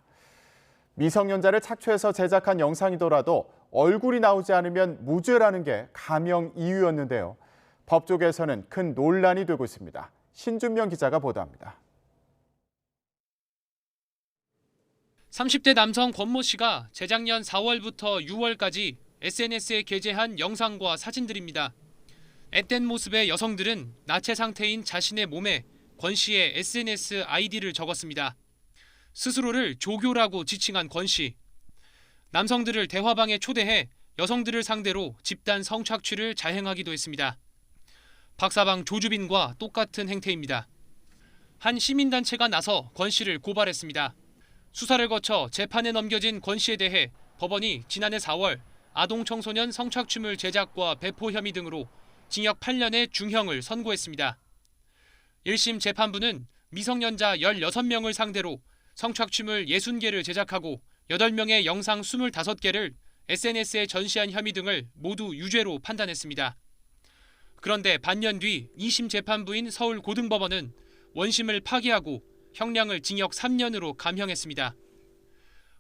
미성년자를 착취해서 제작한 영상이더라도 얼굴이 나오지 않으면 무죄라는 게 감형 이유였는데요. 법조계에서는 큰 논란이 되고 있습니다. 신준명 기자가 보도합니다. 30대 남성 권모 씨가 재작년 4월부터 6월까지 SNS에 게재한 영상과 사진들입니다. 앳된 모습의 여성들은 나체 상태인 자신의 몸에 권 씨의 SNS 아이디를 적었습니다. 스스로를 조교라고 지칭한 권 씨. 남성들을 대화방에 초대해 여성들을 상대로 집단 성착취를 자행하기도 했습니다. 박사방 조주빈과 똑같은 행태입니다. 한 시민단체가 나서 권 씨를 고발했습니다. 수사를 거쳐 재판에 넘겨진 권 씨에 대해 법원이 지난해 4월 아동 청소년 성착취물 제작과 배포 혐의 등으로 징역 8년의 중형을 선고했습니다. 1심 재판부는 미성년자 16명을 상대로 성착취물 60개를 제작하고 8명의 영상 25개를 SNS에 전시한 혐의 등을 모두 유죄로 판단했습니다. 그런데 반년 뒤 2심 재판부인 서울고등법원은 원심을 파기하고 형량을 징역 3년으로 감형했습니다.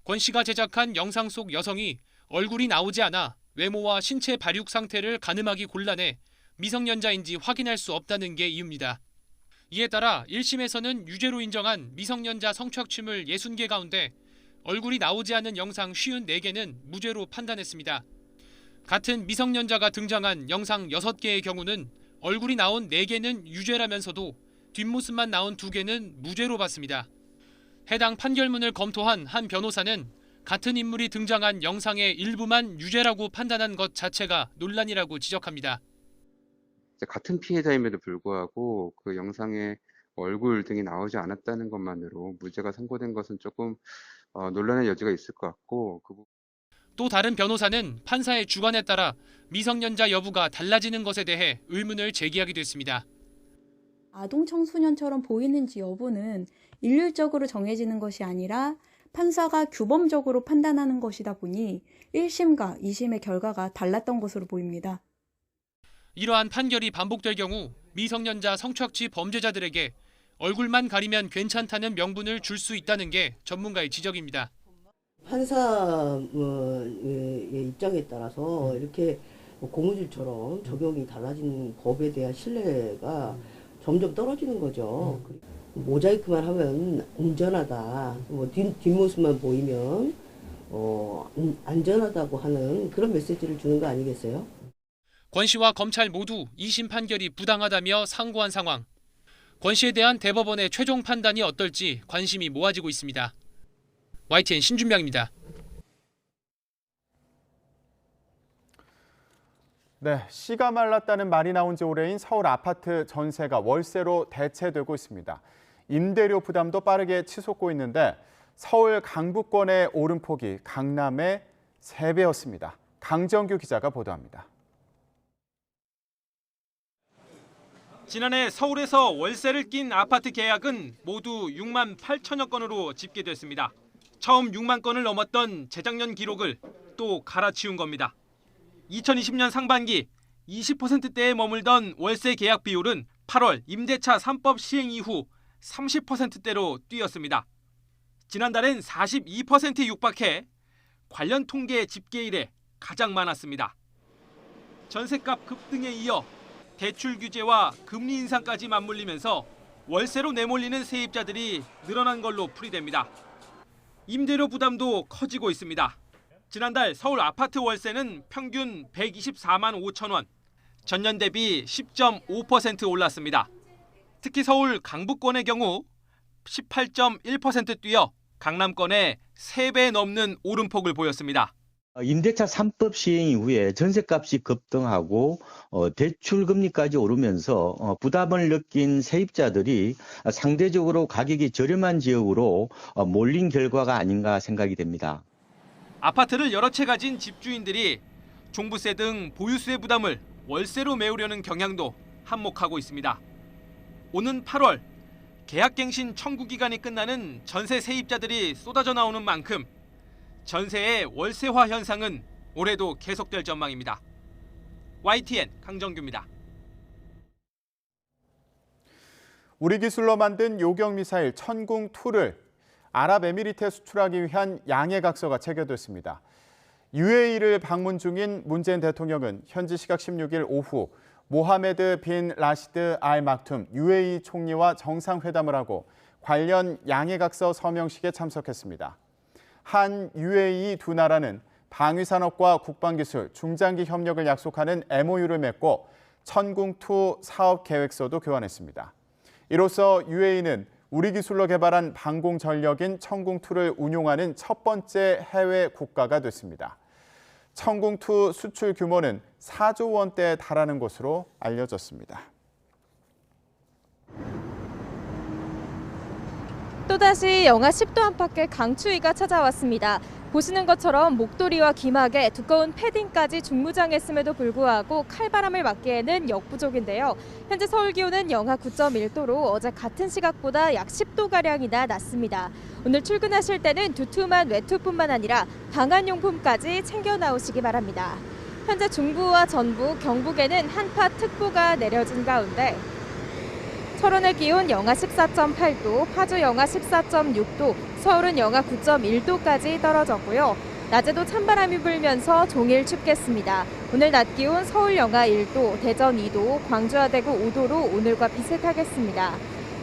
권 씨가 제작한 영상 속 여성이 얼굴이 나오지 않아 외모와 신체 발육 상태를 가늠하기 곤란해 미성년자인지 확인할 수 없다는 게 이유입니다. 이에 따라 1심에서는 유죄로 인정한 미성년자 성착취물 60개 가운데 얼굴이 나오지 않은 영상 54개는 무죄로 판단했습니다. 같은 미성년자가 등장한 영상 6개의 경우는 얼굴이 나온 4개는 유죄라면서도 뒷모습만 나온 2개는 무죄로 봤습니다. 해당 판결문을 검토한 한 변호사는 같은 인물이 등장한 영상의 일부만 유죄라고 판단한 것 자체가 논란이라고 지적합니다. 같은 피해자임에도 불구하고 그 영상에 얼굴 등이 나오지 않았다는 것만으로 무죄가 선고된 것은 조금 논란의 여지가 있을 것 같고 또 다른 변호사는 판사의 주관에 따라 미성년자 여부가 달라지는 것에 대해 의문을 제기하기도 했습니다. 아동 청소년처럼 보이는지 여부는 일률적으로 정해지는 것이 아니라 판사가 규범적으로 판단하는 것이다 보니 1심과 2심의 결과가 달랐던 것으로 보입니다. 이러한 판결이 반복될 경우 미성년자 성착취 범죄자들에게 얼굴만 가리면 괜찮다는 명분을 줄 수 있다는 게 전문가의 지적입니다. 판사의 입장에 따라서 이렇게 고무줄처럼 적용이 달라지는 법에 대한 신뢰가 점점 떨어지는 거죠. 모자이크만 하면 안전하다, 뒷모습만 보이면 안전하다고 하는 그런 메시지를 주는 거 아니겠어요? 권 씨와 검찰 모두 2심 판결이 부당하다며 상고한 상황. 권 씨에 대한 대법원의 최종 판단이 어떨지 관심이 모아지고 있습니다. YTN 신준명입니다. 네, 씨가 말랐다는 말이 나온 지 오래인 서울 아파트 전세가 월세로 대체되고 있습니다. 임대료 부담도 빠르게 치솟고 있는데 서울 강북권의 오름폭이 강남의 3배였습니다. 강정규 기자가 보도합니다. 지난해 서울에서 월세를 낀 아파트 계약은 모두 6만 8천여 건으로 집계됐습니다. 처음 6만 건을 넘었던 재작년 기록을 또 갈아치운 겁니다. 2020년 상반기 20%대에 머물던 월세 계약 비율은 8월 임대차 3법 시행 이후 30%대로 뛰었습니다. 지난달엔 42%에 육박해 관련 통계 집계 이래 가장 많았습니다. 전셋값 급등에 이어 대출 규제와 금리 인상까지 맞물리면서 월세로 내몰리는 세입자들이 늘어난 걸로 풀이됩니다. 임대료 부담도 커지고 있습니다. 지난달 서울 아파트 월세는 평균 124만 5천 원, 전년 대비 10.5% 올랐습니다. 특히 서울 강북권의 경우 18.1% 뛰어 강남권의 3배 넘는 오름폭을 보였습니다. 임대차 3법 시행 이후에 전셋값이 급등하고 대출 금리까지 오르면서 부담을 느낀 세입자들이 상대적으로 가격이 저렴한 지역으로 몰린 결과가 아닌가 생각이 됩니다. 아파트를 여러 채 가진 집주인들이 종부세 등 보유세 부담을 월세로 메우려는 경향도 한몫하고 있습니다. 오는 8월 계약갱신 청구 기간이 끝나는 전세 세입자들이 쏟아져 나오는 만큼 전세의 월세화 현상은 올해도 계속될 전망입니다. YTN 강정규입니다. 우리 기술로 만든 요격 미사일 천궁2를 아랍에미리트에 수출하기 위한 양해각서가 체결됐습니다. UAE를 방문 중인 문재인 대통령은 현지 시각 16일 오후 모하메드 빈 라시드 알 막툼 UAE 총리와 정상회담을 하고 관련 양해각서 서명식에 참석했습니다. 한 UAE 두 나라는 방위산업과 국방기술, 중장기 협력을 약속하는 MOU를 맺고 천궁2 사업 계획서도 교환했습니다. 이로써 UAE는 우리 기술로 개발한 방공 전력인 천궁2를 운용하는 첫 번째 해외 국가가 됐습니다. 천궁2 수출 규모는 4조 원대에 달하는 것으로 알려졌습니다. 또다시 영하 10도 안팎의 강추위가 찾아왔습니다. 보시는 것처럼 목도리와 기막에 두꺼운 패딩까지 중무장했음에도 불구하고 칼바람을 맞기에는 역부족인데요. 현재 서울 기온은 영하 9.1도로 어제 같은 시각보다 약 10도가량이나 낮습니다. 오늘 출근하실 때는 두툼한 외투뿐만 아니라 방한용품까지 챙겨 나오시기 바랍니다. 현재 중부와 전북, 경북에는 한파특보가 내려진 가운데 철원의 기온 영하 14.8도, 파주 영하 14.6도, 서울은 영하 9.1도까지 떨어졌고요. 낮에도 찬바람이 불면서 종일 춥겠습니다. 오늘 낮 기온 서울 영하 1도, 대전 2도, 광주와 대구 5도로 오늘과 비슷하겠습니다.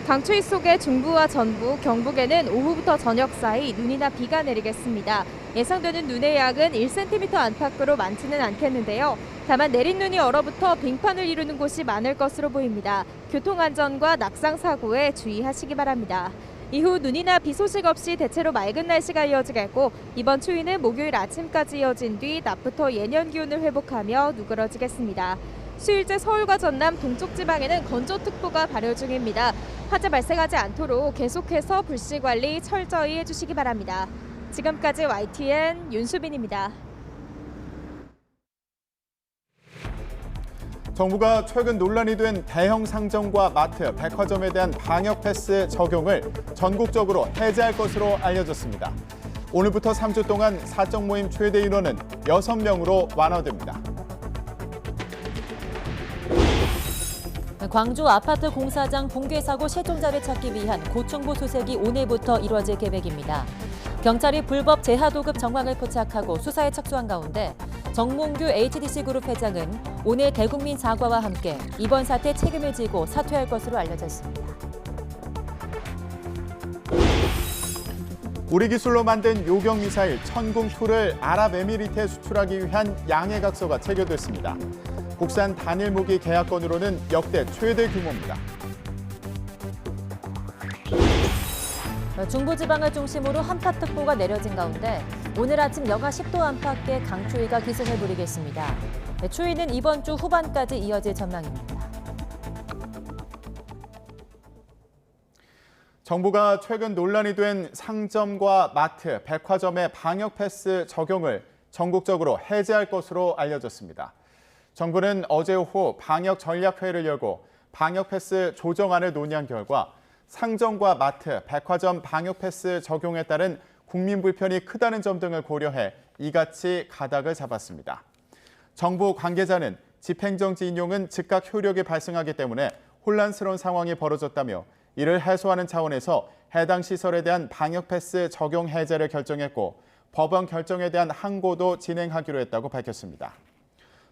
강추위 속에 중부와 전북, 경북에는 오후부터 저녁 사이 눈이나 비가 내리겠습니다. 예상되는 눈의 양은 1cm 안팎으로 많지는 않겠는데요. 다만 내린 눈이 얼어붙어 빙판을 이루는 곳이 많을 것으로 보입니다. 교통안전과 낙상사고에 주의하시기 바랍니다. 이후 눈이나 비 소식 없이 대체로 맑은 날씨가 이어지겠고 이번 추위는 목요일 아침까지 이어진 뒤 낮부터 예년 기온을 회복하며 누그러지겠습니다. 수일째 서울과 전남 동쪽 지방에는 건조특보가 발효 중입니다. 화재 발생하지 않도록 계속해서 불씨 관리 철저히 해주시기 바랍니다. 지금까지 YTN 윤수빈입니다. 정부가 최근 논란이 된 대형 상점과 마트, 백화점에 대한 방역 패스 적용을 전국적으로 해제할 것으로 알려졌습니다. 오늘부터 3주 동안 사적 모임 최대 인원은 6명으로 완화됩니다. 광주 아파트 공사장 붕괴 사고 실종자를 찾기 위한 고충부 수색이 오늘부터 이뤄질 계획입니다. 경찰이 불법 재하도급 정황을 포착하고 수사에 착수한 가운데 정몽규 HDC그룹 회장은 오늘 대국민 사과와 함께 이번 사태 책임을 지고 사퇴할 것으로 알려졌습니다. 우리 기술로 만든 요격 미사일 천궁2를 아랍에미리트에 수출하기 위한 양해각서가 체결됐습니다. 국산 단일 무기 계약건으로는 역대 최대 규모입니다. 중부지방을 중심으로 한파특보가 내려진 가운데 오늘 아침 영하 10도 안팎의 강추위가 기승을 부리겠습니다. 추위는 이번 주 후반까지 이어질 전망입니다. 정부가 최근 논란이 된 상점과 마트, 백화점의 방역 패스 적용을 전국적으로 해제할 것으로 알려졌습니다. 정부는 어제 오후 방역 전략회의를 열고 방역 패스 조정안을 논의한 결과 상점과 마트, 백화점 방역 패스 적용에 따른 국민 불편이 크다는 점 등을 고려해 이같이 가닥을 잡았습니다. 정부 관계자는 집행정지 인용은 즉각 효력이 발생하기 때문에 혼란스러운 상황이 벌어졌다며 이를 해소하는 차원에서 해당 시설에 대한 방역 패스 적용 해제를 결정했고 법원 결정에 대한 항고도 진행하기로 했다고 밝혔습니다.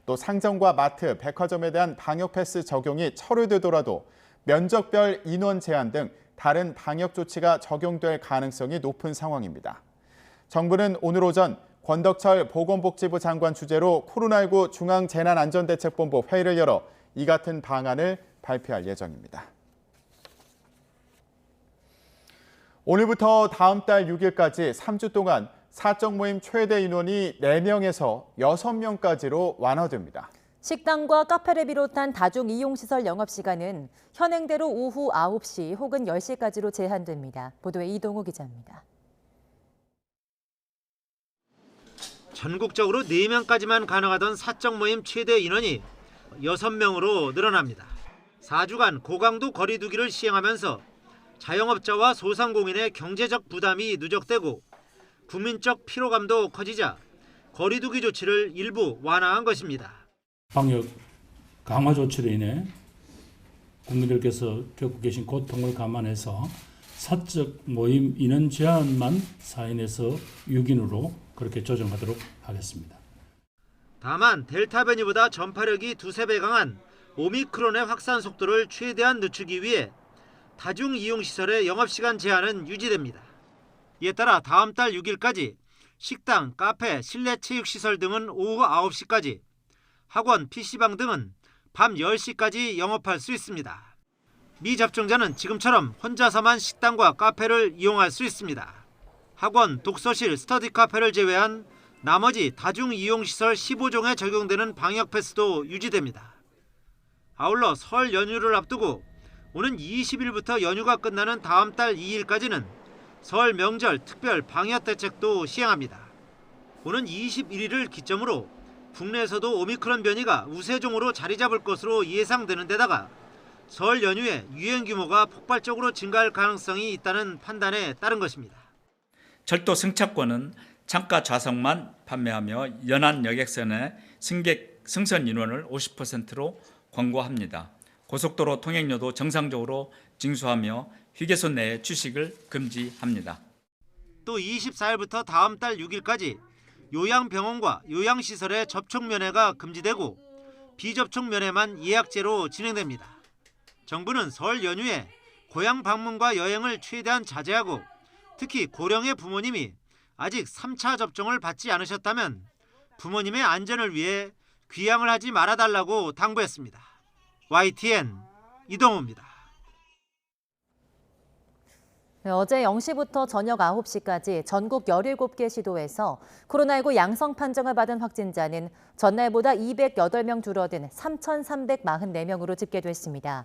또 상점과 마트, 백화점에 대한 방역 패스 적용이 철회되더라도 면적별 인원 제한 등 다른 방역 조치가 적용될 가능성이 높은 상황입니다. 정부는 오늘 오전 권덕철 보건복지부 장관 주재로 코로나19 중앙재난안전대책본부 회의를 열어 이 같은 방안을 발표할 예정입니다. 오늘부터 다음 달 6일까지 3주 동안 사적 모임 최대 인원이 4명에서 6명까지로 완화됩니다. 식당과 카페를 비롯한 다중 이용시설 영업시간은 현행대로 오후 9시 혹은 10시까지로 제한됩니다. 보도에 이동우 기자입니다. 전국적으로 4명까지만 가능하던 사적 모임 최대 인원이 6명으로 늘어납니다. 4주간 고강도 거리 두기를 시행하면서 자영업자와 소상공인의 경제적 부담이 누적되고 국민적 피로감도 커지자 거리 두기 조치를 일부 완화한 것입니다. 방역 강화 조치로 인해 국민들께서 겪고 계신 고통을 감안해서 사적 모임 인원 제한만 4인에서 6인으로 그렇게 조정하도록 하겠습니다. 다만 델타 변이보다 전파력이 2~3배 강한 오미크론의 확산 속도를 최대한 늦추기 위해 다중 이용시설의 영업시간 제한은 유지됩니다. 이에 따라 다음 달 6일까지 식당, 카페, 실내 체육시설 등은 오후 9시까지, 학원, PC방 등은 밤 10시까지 영업할 수 있습니다. 미접종자는 지금처럼 혼자서만 식당과 카페를 이용할 수 있습니다. 학원, 독서실, 스터디 카페를 제외한 나머지 다중 이용시설 15종에 적용되는 방역 패스도 유지됩니다. 아울러 설 연휴를 앞두고 오는 20일부터 연휴가 끝나는 다음 달 2일까지는 설 명절 특별 방역 대책도 시행합니다. 오는 21일을 기점으로 국내에서도 오미크론 변이가 우세종으로 자리 잡을 것으로 예상되는 데다가 설 연휴에 유행 규모가 폭발적으로 증가할 가능성이 있다는 판단에 따른 것입니다. 철도 승차권은 창가 좌석만 판매하며 연안 여객선의 승객 승선 인원을 50%로 권고합니다. 고속도로 통행료도 정상적으로 징수하며 휴게소 내 취식을 금지합니다. 또 24일부터 다음 달 6일까지 요양병원과 요양시설의 접촉 면회가 금지되고 비접촉 면회만 예약제로 진행됩니다. 정부는 설 연휴에 고향 방문과 여행을 최대한 자제하고 특히 고령의 부모님이 아직 3차 접종을 받지 않으셨다면 부모님의 안전을 위해 귀향을 하지 말아달라고 당부했습니다. YTN 이동호입니다. 어제 0시부터 저녁 9시까지 전국 17개 시도에서 코로나19 양성 판정을 받은 확진자는 전날보다 208명 줄어든 3,344명으로 집계됐습니다.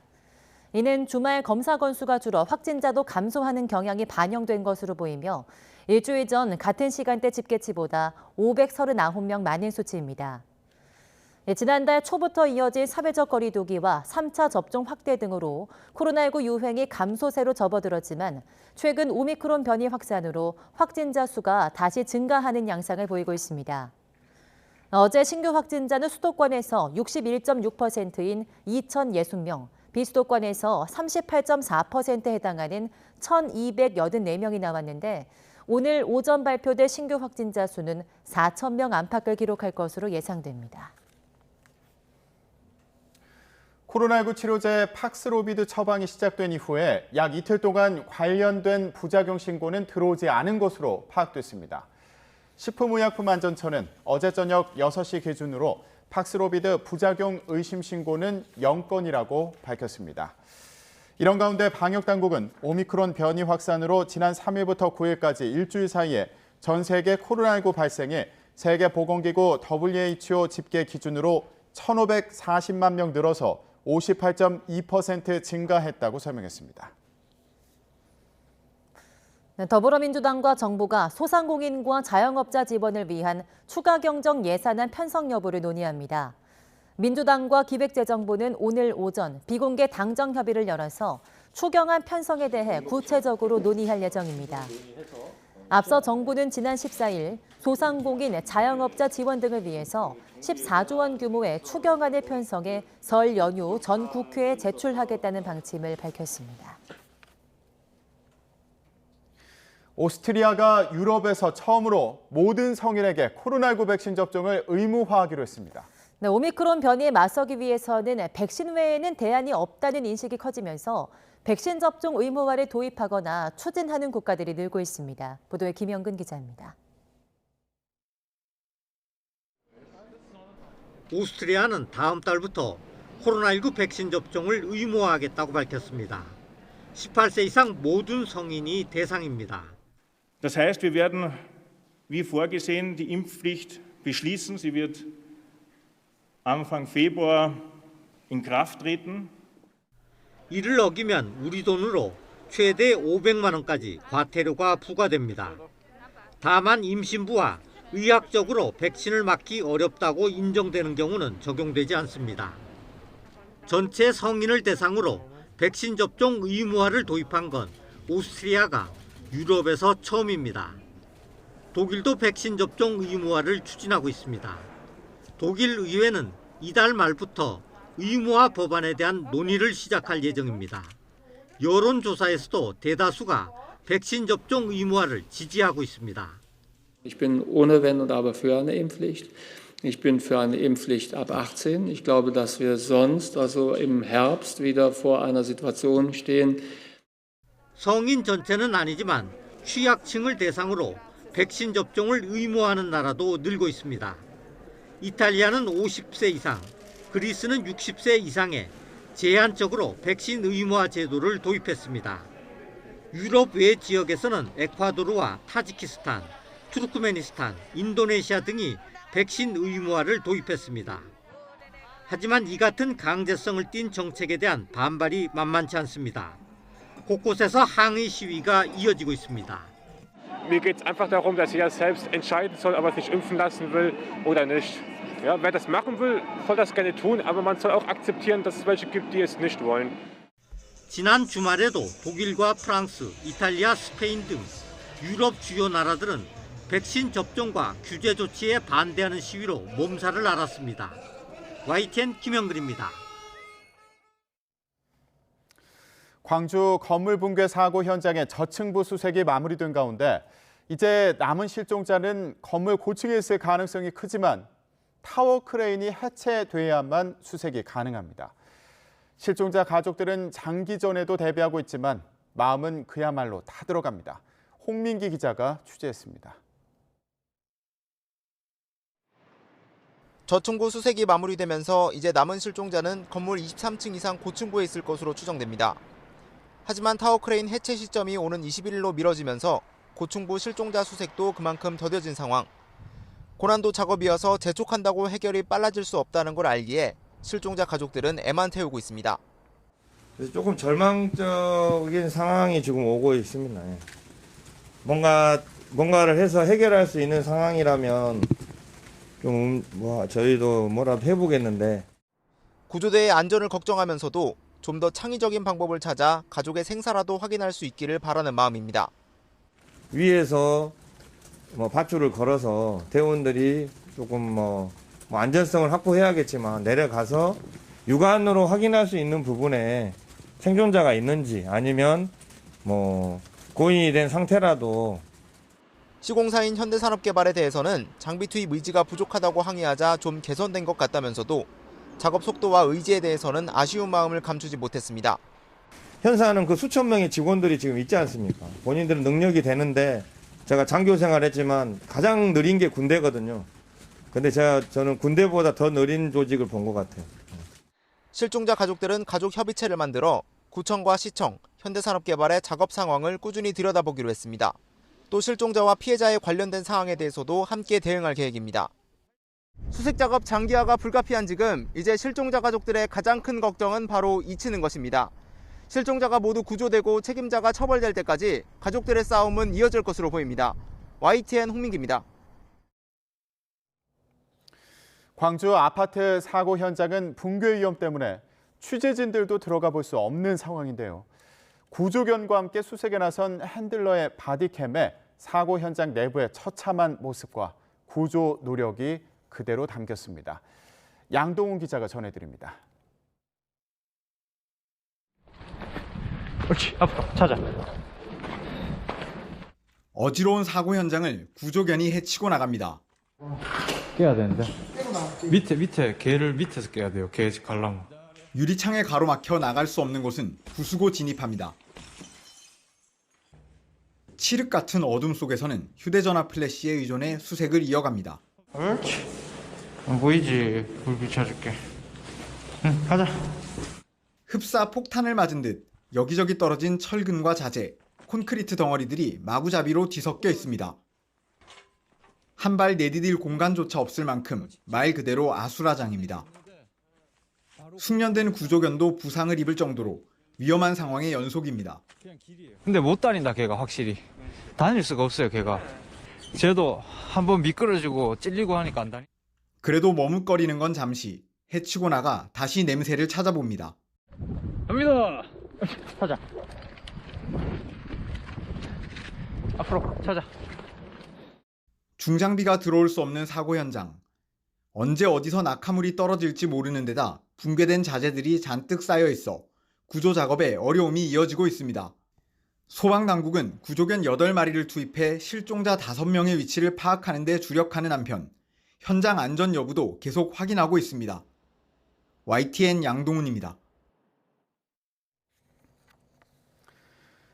이는 주말 검사 건수가 줄어 확진자도 감소하는 경향이 반영된 것으로 보이며 일주일 전 같은 시간대 집계치보다 539명 많은 수치입니다. 지난달 초부터 이어진 사회적 거리 두기와 3차 접종 확대 등으로 코로나19 유행이 감소세로 접어들었지만 최근 오미크론 변이 확산으로 확진자 수가 다시 증가하는 양상을 보이고 있습니다. 어제 신규 확진자는 수도권에서 61.6%인 2,060명, 비수도권에서 38.4%에 해당하는 1,284명이 나왔는데 오늘 오전 발표될 신규 확진자 수는 4,000명 안팎을 기록할 것으로 예상됩니다. 코로나19 치료제 팍스로비드 처방이 시작된 이후에 약 이틀 동안 관련된 부작용 신고는 들어오지 않은 것으로 파악됐습니다. 식품의약품안전처는 어제 저녁 6시 기준으로 팍스로비드 부작용 의심 신고는 0건이라고 밝혔습니다. 이런 가운데 방역당국은 오미크론 변이 확산으로 지난 3일부터 9일까지 일주일 사이에 전 세계 코로나19 발생이 세계보건기구 WHO 집계 기준으로 1,540만 명 늘어서 58.2% 증가했다고 설명했습니다. 더불어민주당과 정부가 소상공인과 자영업자 지원을 위한 추가 경정 예산안 편성 여부를 논의합니다. 민주당과 기획재정부는 오늘 오전 비공개 당정 협의를 열어서 추경안 편성에 대해 구체적으로 논의할 예정입니다. 앞서 정부는 지난 14일 소상공인, 자영업자 지원 등을 위해서 14조 원 규모의 추경안을 편성해 설 연휴 전 국회에 제출하겠다는 방침을 밝혔습니다. 오스트리아가 유럽에서 처음으로 모든 성인에게 코로나19 백신 접종을 의무화하기로 했습니다. 오미크론 변이에 맞서기 위해서는 백신 외에는 대안이 없다는 인식이 커지면서 백신 접종 의무화를 도입하거나 추진하는 국가들이 늘고 있습니다. 보도에 김영근 기자입니다. 오스트리아는 다음 달부터 코로나19 백신 접종을 의무화하겠다고 밝혔습니다. 18세 이상 모든 성인이 대상입니다. Das heißt, wir werden wie vorgesehen die Impfpflicht beschließen. Sie wird Anfang Februar in Kraft treten. 이를 어기면 우리 돈으로 최대 500만 원까지 과태료가 부과됩니다. 다만 임신부와 의학적으로 백신을 맞기 어렵다고 인정되는 경우는 적용되지 않습니다. 전체 성인을 대상으로 백신 접종 의무화를 도입한 건 오스트리아가 유럽에서 처음입니다. 독일도 백신 접종 의무화를 추진하고 있습니다. 독일 의회는 이달 말부터 의무화 법안에 대한 논의를 시작할 예정입니다. 여론조사에서도 대다수가 백신 접종 의무화를 지지하고 있습니다. Ich bin ohne Wenn und Aber für eine Impfpflicht. Ich bin für eine Impfpflicht ab 18. Ich glaube, dass wir sonst, also im Herbst, wieder vor einer Situation stehen. 성인 전체는 아니지만 취약층을 대상으로 백신 접종을 의무화하는 나라도 늘고 있습니다. 이탈리아는 50세 이상, 그리스는 60세 이상에 제한적으로 백신 의무화 제도를 도입했습니다. 유럽 외 지역에서는 에콰도르와 타지키스탄, 투르크메니스탄, 인도네시아 등이 백신 의무화를 도입했습니다. 하지만 이 같은 강제성을 띤 정책에 대한 반발이 만만치 않습니다. 곳곳에서 항의 시위가 이어지고 있습니다. Mir geht es einfach darum, dass jeder selbst entscheiden soll, ob er sich impfen lassen will oder nicht. Ja, wer das machen will, soll das gerne tun, aber man soll auch akzeptieren, dass es welche gibt, die es nicht wollen. 지난 주말에도 독일과 프랑스, 이탈리아, 스페인 등 유럽 주요 나라들은 백신 접종과 규제 조치에 반대하는 시위로 몸살을 앓았습니다. YTN 김영근입니다. 광주 건물 붕괴 사고 현장의 저층부 수색이 마무리된 가운데 이제 남은 실종자는 건물 고층에 있을 가능성이 크지만 타워 크레인이 해체돼야만 수색이 가능합니다. 실종자 가족들은 장기전에도 대비하고 있지만 마음은 그야말로 타들어갑니다. 홍민기 기자가 취재했습니다. 저층부 수색이 마무리되면서 이제 남은 실종자는 건물 23층 이상 고층부에 있을 것으로 추정됩니다. 하지만 타워 크레인 해체 시점이 오는 21일로 미뤄지면서 고층부 실종자 수색도 그만큼 더뎌진 상황. 고난도 작업이어서 재촉한다고 해결이 빨라질 수 없다는 걸 알기에 실종자 가족들은 애만 태우고 있습니다. 그래서 조금 절망적인 상황이 지금 오고 있습니다. 뭔가를 해서 해결할 수 있는 상황이라면 좀 저희도 뭐라도 해보겠는데. 구조대의 안전을 걱정하면서도 좀 더 창의적인 방법을 찾아 가족의 생사라도 확인할 수 있기를 바라는 마음입니다. 위에서 밧줄을 걸어서 대원들이 조금 안전성을 확보해야겠지만 내려가서 육안으로 확인할 수 있는 부분에 생존자가 있는지 아니면 고인이 된 상태라도. 시공사인 현대산업개발에 대해서는 장비 투입 의지가 부족하다고 항의하자 좀 개선된 것 같다면서도 작업 속도와 의지에 대해서는 아쉬운 마음을 감추지 못했습니다. 현사는 그 수천 명의 직원들이 지금 있지 않습니까? 본인들은 능력이 되는데 제가 장교 생활했지만 가장 느린 게 군대거든요. 근데 저는 군대보다 더 느린 조직을 본 것 같아요. 실종자 가족들은 가족 협의체를 만들어 구청과 시청, 현대산업개발의 작업 상황을 꾸준히 들여다보기로 했습니다. 또 실종자와 피해자에 관련된 사항에 대해서도 함께 대응할 계획입니다. 수색 작업 장기화가 불가피한 지금 이제 실종자 가족들의 가장 큰 걱정은 바로 잊히는 것입니다. 실종자가 모두 구조되고 책임자가 처벌될 때까지 가족들의 싸움은 이어질 것으로 보입니다. YTN 홍민기입니다. 광주 아파트 사고 현장은 붕괴 위험 때문에 취재진들도 들어가 볼 수 없는 상황인데요. 구조견과 함께 수색에 나선 핸들러의 바디캠에 사고 현장 내부의 처참한 모습과 구조 노력이 그대로 담겼습니다. 양동훈 기자가 전해드립니다. 옳지, 앞으로 찾아. 어지러운 사고 현장을 구조견이 헤치고 나갑니다. 깨야 되는데. 밑에 개를 밑에서 깨야 돼요. 개 가려면. 유리창에 가로막혀 나갈 수 없는 곳은 부수고 진입합니다. 칠흑 같은 어둠 속에서는 휴대전화 플래시에 의존해 수색을 이어갑니다. 옳지. 안 보이지? 불 비춰줄게. 응, 가자. 흡사 폭탄을 맞은 듯 여기저기 떨어진 철근과 자재, 콘크리트 덩어리들이 마구잡이로 뒤섞여 있습니다. 한 발 내디딜 공간조차 없을 만큼 말 그대로 아수라장입니다. 숙련된 구조견도 부상을 입을 정도로 위험한 상황의 연속입니다. 근데 못 다닌다 걔가 확실히. 다닐 수가 없어요 걔가. 쟤도 한번 미끄러지고 찔리고 하니까 안 다니. 그래도 머뭇거리는 건 잠시. 해치고 나가 다시 냄새를 찾아봅니다. 갑니다. 찾아. 앞으로 찾아. 중장비가 들어올 수 없는 사고 현장. 언제 어디서 낙하물이 떨어질지 모르는 데다 붕괴된 자재들이 잔뜩 쌓여 있어 구조 작업에 어려움이 이어지고 있습니다. 소방당국은 구조견 8마리를 투입해 실종자 5명의 위치를 파악하는 데 주력하는 한편 현장 안전 여부도 계속 확인하고 있습니다. YTN 양동훈입니다.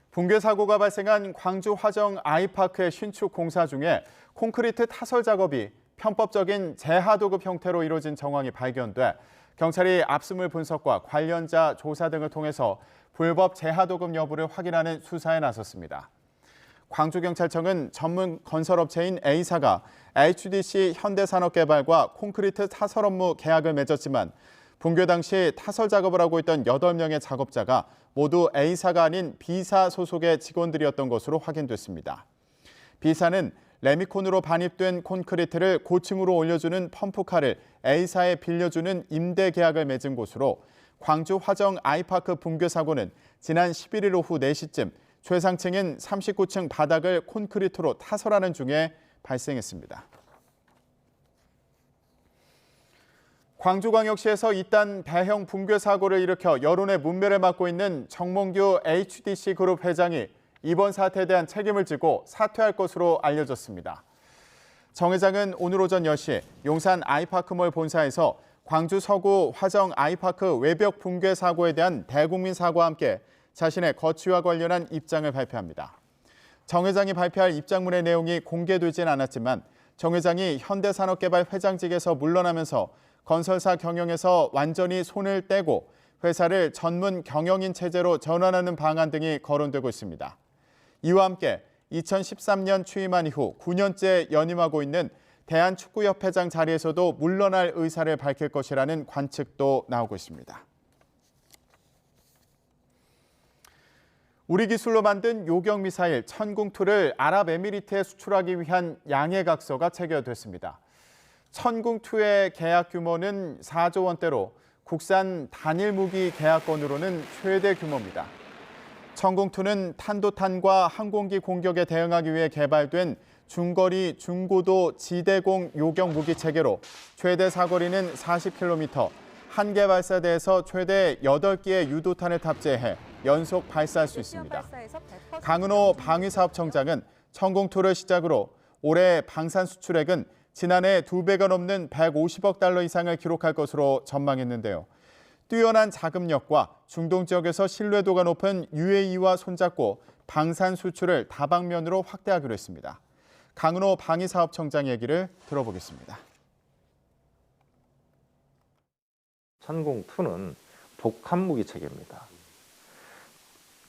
붕괴 사고가 발생한 광주 화정 아이파크의 신축 공사 중에 콘크리트 타설 작업이 편법적인 재하도급 형태로 이루어진 정황이 발견돼 경찰이 압수물 분석과 관련자 조사 등을 통해서 불법 재하도급 여부를 확인하는 수사에 나섰습니다. 광주경찰청은 전문 건설업체인 A사가 HDC 현대산업개발과 콘크리트 타설 업무 계약을 맺었지만 붕괴 당시 타설 작업을 하고 있던 8명의 작업자가 모두 A사가 아닌 B사 소속의 직원들이었던 것으로 확인됐습니다. B사는 레미콘으로 반입된 콘크리트를 고층으로 올려주는 펌프카를 A사에 빌려주는 임대 계약을 맺은 곳으로 광주 화정 아이파크 붕괴 사고는 지난 11일 오후 4시쯤 최상층인 39층 바닥을 콘크리트로 타설하는 중에 발생했습니다. 광주광역시에서 이딴 대형 붕괴 사고를 일으켜 여론의 문매를 맡고 있는 정몽규 HDC 그룹 회장이 이번 사태에 대한 책임을 지고 사퇴할 것으로 알려졌습니다. 정 회장은 오늘 오전 10시 용산 아이파크몰 본사에서 광주 서구 화정 아이파크 외벽 붕괴 사고에 대한 대국민 사과와 함께 자신의 거취와 관련한 입장을 발표합니다. 정 회장이 발표할 입장문의 내용이 공개되진 않았지만 정 회장이 현대산업개발 회장직에서 물러나면서 건설사 경영에서 완전히 손을 떼고 회사를 전문 경영인 체제로 전환하는 방안 등이 거론되고 있습니다. 이와 함께 2013년 취임한 이후 9년째 연임하고 있는 대한축구협회장 자리에서도 물러날 의사를 밝힐 것이라는 관측도 나오고 있습니다. 우리 기술로 만든 요격 미사일 천궁2를 아랍에미리트에 수출하기 위한 양해각서가 체결됐습니다. 천궁2의 계약 규모는 4조 원대로 국산 단일 무기 계약건으로는 최대 규모입니다. 천궁2는 탄도탄과 항공기 공격에 대응하기 위해 개발된 중거리 중고도 지대공 요격 무기 체계로 최대 사거리는 40km, 한 개 발사대에서 최대 8개의 유도탄을 탑재해 연속 발사할 수 있습니다. 강은호 방위사업청장은 천궁2를 시작으로 올해 방산 수출액은 지난해 2배가 넘는 150억 달러 이상을 기록할 것으로 전망했는데요. 뛰어난 자금력과 중동 지역에서 신뢰도가 높은 UAE와 손잡고 방산 수출을 다방면으로 확대하기로 했습니다. 강은호 방위사업청장 얘기를 들어보겠습니다. 천궁2는 복합 무기 체계입니다.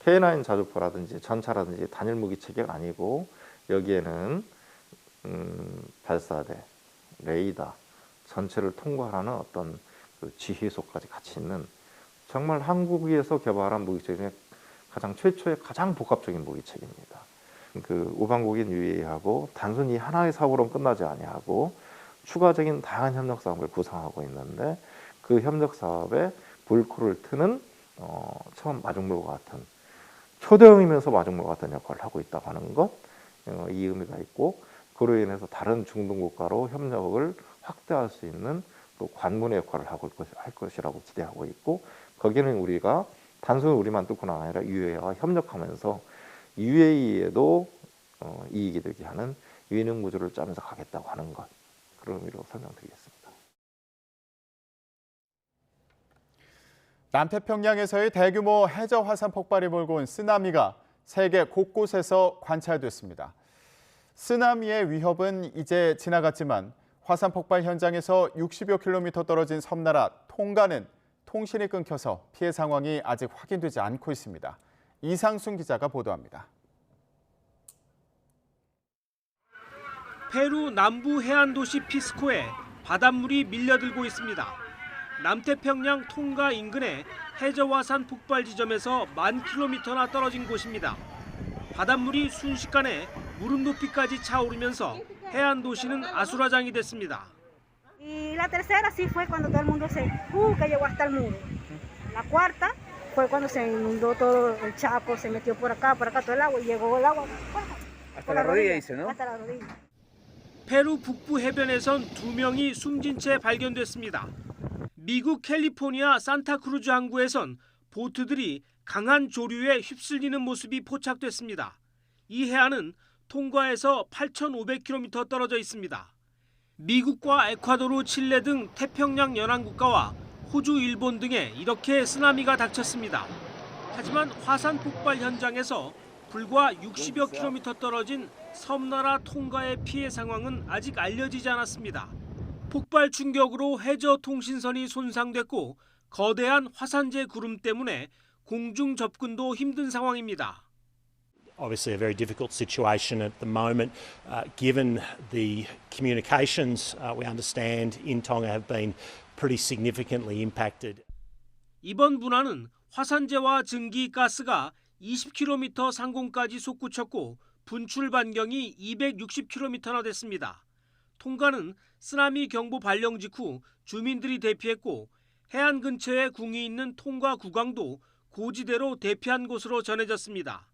K9 자주포라든지 전차라든지 단일 무기 체계가 아니고 여기에는 발사대, 레이더 전체를 통과하는 어떤 그 지휘소까지 같이 있는 정말 한국에서 개발한 무기체계 중에 가장 최초의 가장 복합적인 무기체계입니다. 그 우방국인 UAE하고 단순히 하나의 사고로 끝나지 아니하고 추가적인 다양한 협력 사업을 구상하고 있는데 그 협력 사업에 불꽃을 트는 처음 마중물과 같은 초대형이면서 마중물과 같은 역할을 하고 있다고 하는 것, 이 의미가 있고 그로 인해서 다른 중동 국가로 협력을 확대할 수 있는 또 관문의 역할을 할 것이라고 기대하고 있고 거기는 우리가 단순히 우리만 뚫고는 아니라 UAE와 협력하면서 UAE에도 이익이 되게 하는 위능 구조를 짜면서 가겠다고 하는 것 그런 의미로 설명드리겠습니다. 남태평양에서의 대규모 해저 화산 폭발이 몰고 온 쓰나미가 세계 곳곳에서 관찰됐습니다. 쓰나미의 위협은 이제 지나갔지만 화산 폭발 현장에서 60여 킬로미터 떨어진 섬나라 통가는 통신이 끊겨서 피해 상황이 아직 확인되지 않고 있습니다. 이상순 기자가 보도합니다. 페루 남부 해안 도시 피스코에 바닷물이 밀려들고 있습니다. 남태평양 통가 인근의 해저화산 폭발 지점에서 10,000km나 떨어진 곳입니다. 바닷물이 순식간에 무릎 높이까지 차오르면서 해안 도시는 아수라장이 됐습니다. Y la tercera sí fue cuando todo el mundo que llegó hasta el muro. La cuarta fue cuando se inundó todo el Chaco, se metió por acá todo el agua y llegó el agua hasta la rodilla, dice, ¿no? Hasta la rodilla. 페루 북부 해변에선 2명이 숨진 채 발견됐습니다. 미국 캘리포니아 산타크루즈 항구에선 보트들이 강한 조류에 휩쓸리는 모습이 포착됐습니다. 이 해안은 통가에서 8,500km 떨어져 있습니다. 미국과 에콰도르, 칠레 등 태평양 연안 국가와 호주, 일본 등에 이렇게 쓰나미가 닥쳤습니다. 하지만 화산 폭발 현장에서 불과 60여 킬로미터 떨어진 섬나라 통가의 피해 상황은 아직 알려지지 않았습니다. 폭발 충격으로 해저 통신선이 손상됐고 거대한 화산재 구름 때문에 공중 접근도 힘든 상황입니다. Obviously a very difficult situation at the moment, given the communications we understand in Tonga have been pretty significantly impacted. 이번 분화는 화산재와 증기 가스가 20km 상공까지 솟구쳤고 분출 반경이 260km나 됐습니다. 통가는 쓰나미 경보 발령 직후 주민들이 대피했고 해안 근처에 궁이 있는 통가 국왕도 고지대로 대피한 곳으로 전해졌습니다.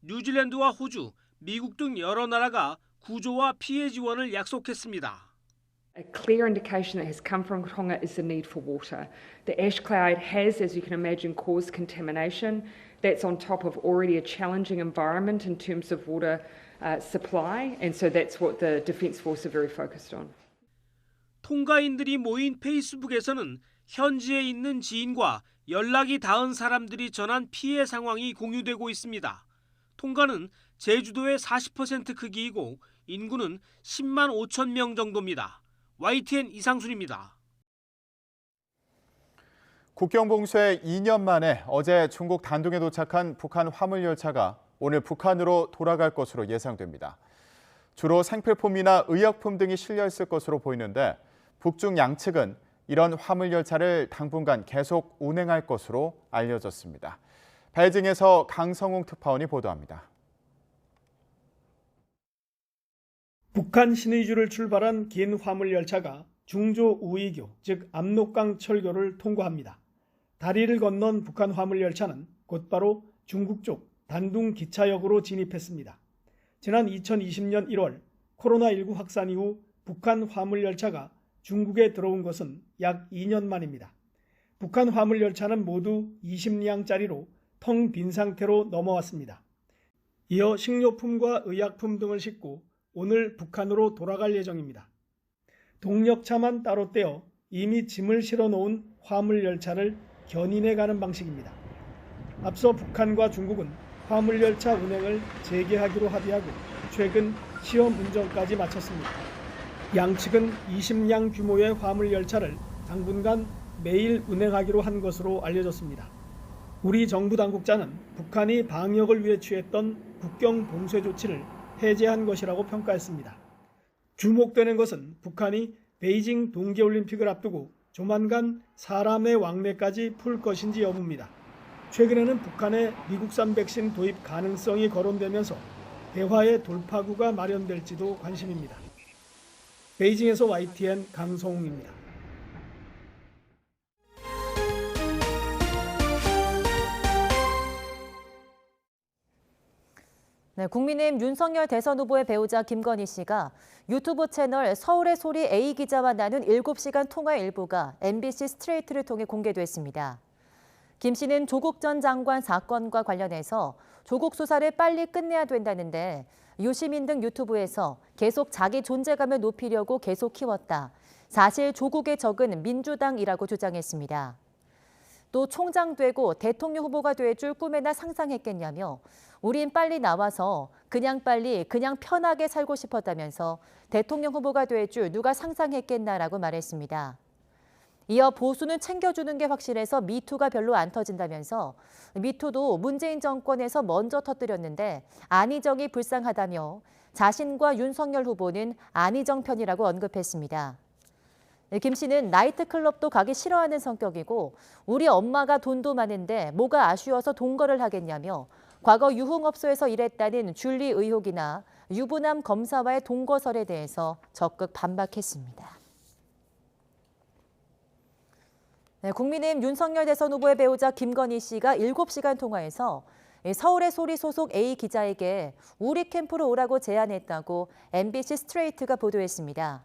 뉴질랜드와 호주, 미국 등 여러 나라가 구조와 피해 지원을 약속했습니다. A clear indication that has come from Tonga is the need for water. The ash cloud has, as you can imagine, caused contamination. That's on top of already a challenging environment in terms of water supply, and so that's what the Defence Force are very focused on. 통가인들이 모인 페이스북에서는 현지에 있는 지인과 연락이 닿은 사람들이 전한 피해 상황이 공유되고 있습니다. 통가는 제주도의 40% 크기이고 인구는 10만 5천 명 정도입니다. YTN 이상순입니다. 국경 봉쇄 2년 만에 어제 중국 단둥에 도착한 북한 화물열차가 오늘 북한으로 돌아갈 것으로 예상됩니다. 주로 생필품이나 의약품 등이 실려 있을 것으로 보이는데 북중 양측은 이런 화물열차를 당분간 계속 운행할 것으로 알려졌습니다. 베이징에서 강성웅 특파원이 보도합니다. 북한 신의주를 출발한 긴 화물열차가 중조 우이교, 즉 압록강 철교를 통과합니다. 다리를 건넌 북한 화물열차는 곧바로 중국 쪽 단둥 기차역으로 진입했습니다. 지난 2020년 1월 코로나19 확산 이후 북한 화물열차가 중국에 들어온 것은 약 2년 만입니다. 북한 화물열차는 모두 20량짜리로 텅 빈 상태로 넘어왔습니다. 이어 식료품과 의약품 등을 싣고 오늘 북한으로 돌아갈 예정입니다. 동력차만 따로 떼어 이미 짐을 실어 놓은 화물열차를 견인해 가는 방식입니다. 앞서 북한과 중국은 화물열차 운행을 재개하기로 합의하고 최근 시험 운전까지 마쳤습니다. 양측은 20량 규모의 화물열차를 당분간 매일 운행하기로 한 것으로 알려졌습니다. 우리 정부 당국자는 북한이 방역을 위해 취했던 국경 봉쇄 조치를 해제한 것이라고 평가했습니다. 주목되는 것은 북한이 베이징 동계올림픽을 앞두고 조만간 사람의 왕래까지 풀 것인지 여부입니다. 최근에는 북한의 미국산 백신 도입 가능성이 거론되면서 대화의 돌파구가 마련될지도 관심입니다. 베이징에서 YTN 강성웅입니다. 네, 국민의힘 윤석열 대선 후보의 배우자 김건희 씨가 유튜브 채널 서울의 소리 A 기자와 나눈 7시간 통화 일부가 MBC 스트레이트를 통해 공개됐습니다. 김 씨는 조국 전 장관 사건과 관련해서 조국 수사를 빨리 끝내야 된다는데 유시민 등 유튜브에서 계속 자기 존재감을 높이려고 계속 키웠다. 사실 조국의 적은 민주당이라고 주장했습니다. 또 총장 되고 대통령 후보가 될 줄 꿈에나 상상했겠냐며 우린 빨리 나와서 그냥 편하게 살고 싶었다면서 대통령 후보가 될 줄 누가 상상했겠나라고 말했습니다. 이어 보수는 챙겨주는 게 확실해서 미투가 별로 안 터진다면서 미투도 문재인 정권에서 먼저 터뜨렸는데 안희정이 불쌍하다며 자신과 윤석열 후보는 안희정 편이라고 언급했습니다. 김 씨는 나이트클럽도 가기 싫어하는 성격이고 우리 엄마가 돈도 많은데 뭐가 아쉬워서 동거를 하겠냐며 과거 유흥업소에서 일했다는 줄리 의혹이나 유부남 검사와의 동거설에 대해서 적극 반박했습니다. 국민의힘 윤석열 대선 후보의 배우자 김건희 씨가 7시간 통화에서 서울의 소리 소속 A 기자에게 우리 캠프로 오라고 제안했다고 MBC 스트레이트가 보도했습니다.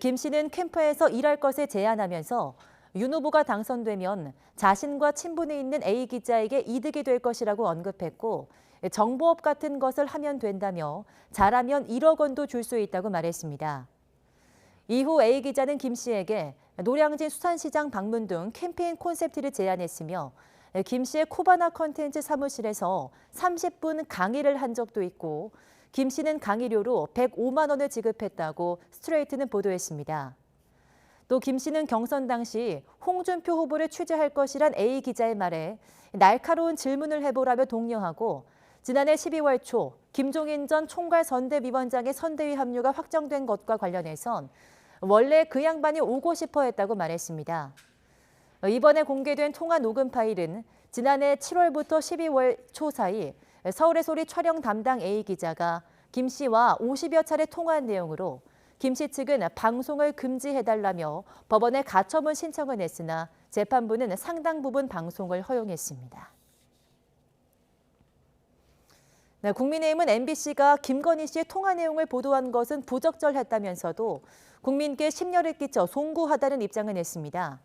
김 씨는 캠프에서 일할 것을 제안하면서 윤 후보가 당선되면 자신과 친분이 있는 A 기자에게 이득이 될 것이라고 언급했고 정보업 같은 것을 하면 된다며 잘하면 1억 원도 줄 수 있다고 말했습니다. 이후 A 기자는 김 씨에게 노량진 수산시장 방문 등 캠페인 콘셉트를 제안했으며 김 씨의 코바나 컨텐츠 사무실에서 30분 강의를 한 적도 있고 김 씨는 강의료로 105만 원을 지급했다고 스트레이트는 보도했습니다. 또 김 씨는 경선 당시 홍준표 후보를 취재할 것이란 A 기자의 말에 날카로운 질문을 해보라며 독려하고 지난해 12월 초 김종인 전 총괄 선대위원장의 선대위 합류가 확정된 것과 관련해선 원래 그 양반이 오고 싶어 했다고 말했습니다. 이번에 공개된 통화 녹음 파일은 지난해 7월부터 12월 초 사이 서울의 소리 촬영 담당 A 기자가 김 씨와 50여 차례 통화한 내용으로 김 씨 측은 방송을 금지해달라며 법원에 가처분 신청을 했으나 재판부는 상당 부분 방송을 허용했습니다. 국민의힘은 MBC가 김건희 씨의 통화 내용을 보도한 것은 부적절했다면서도 국민께 심려를 끼쳐 송구하다는 입장을 냈습니다.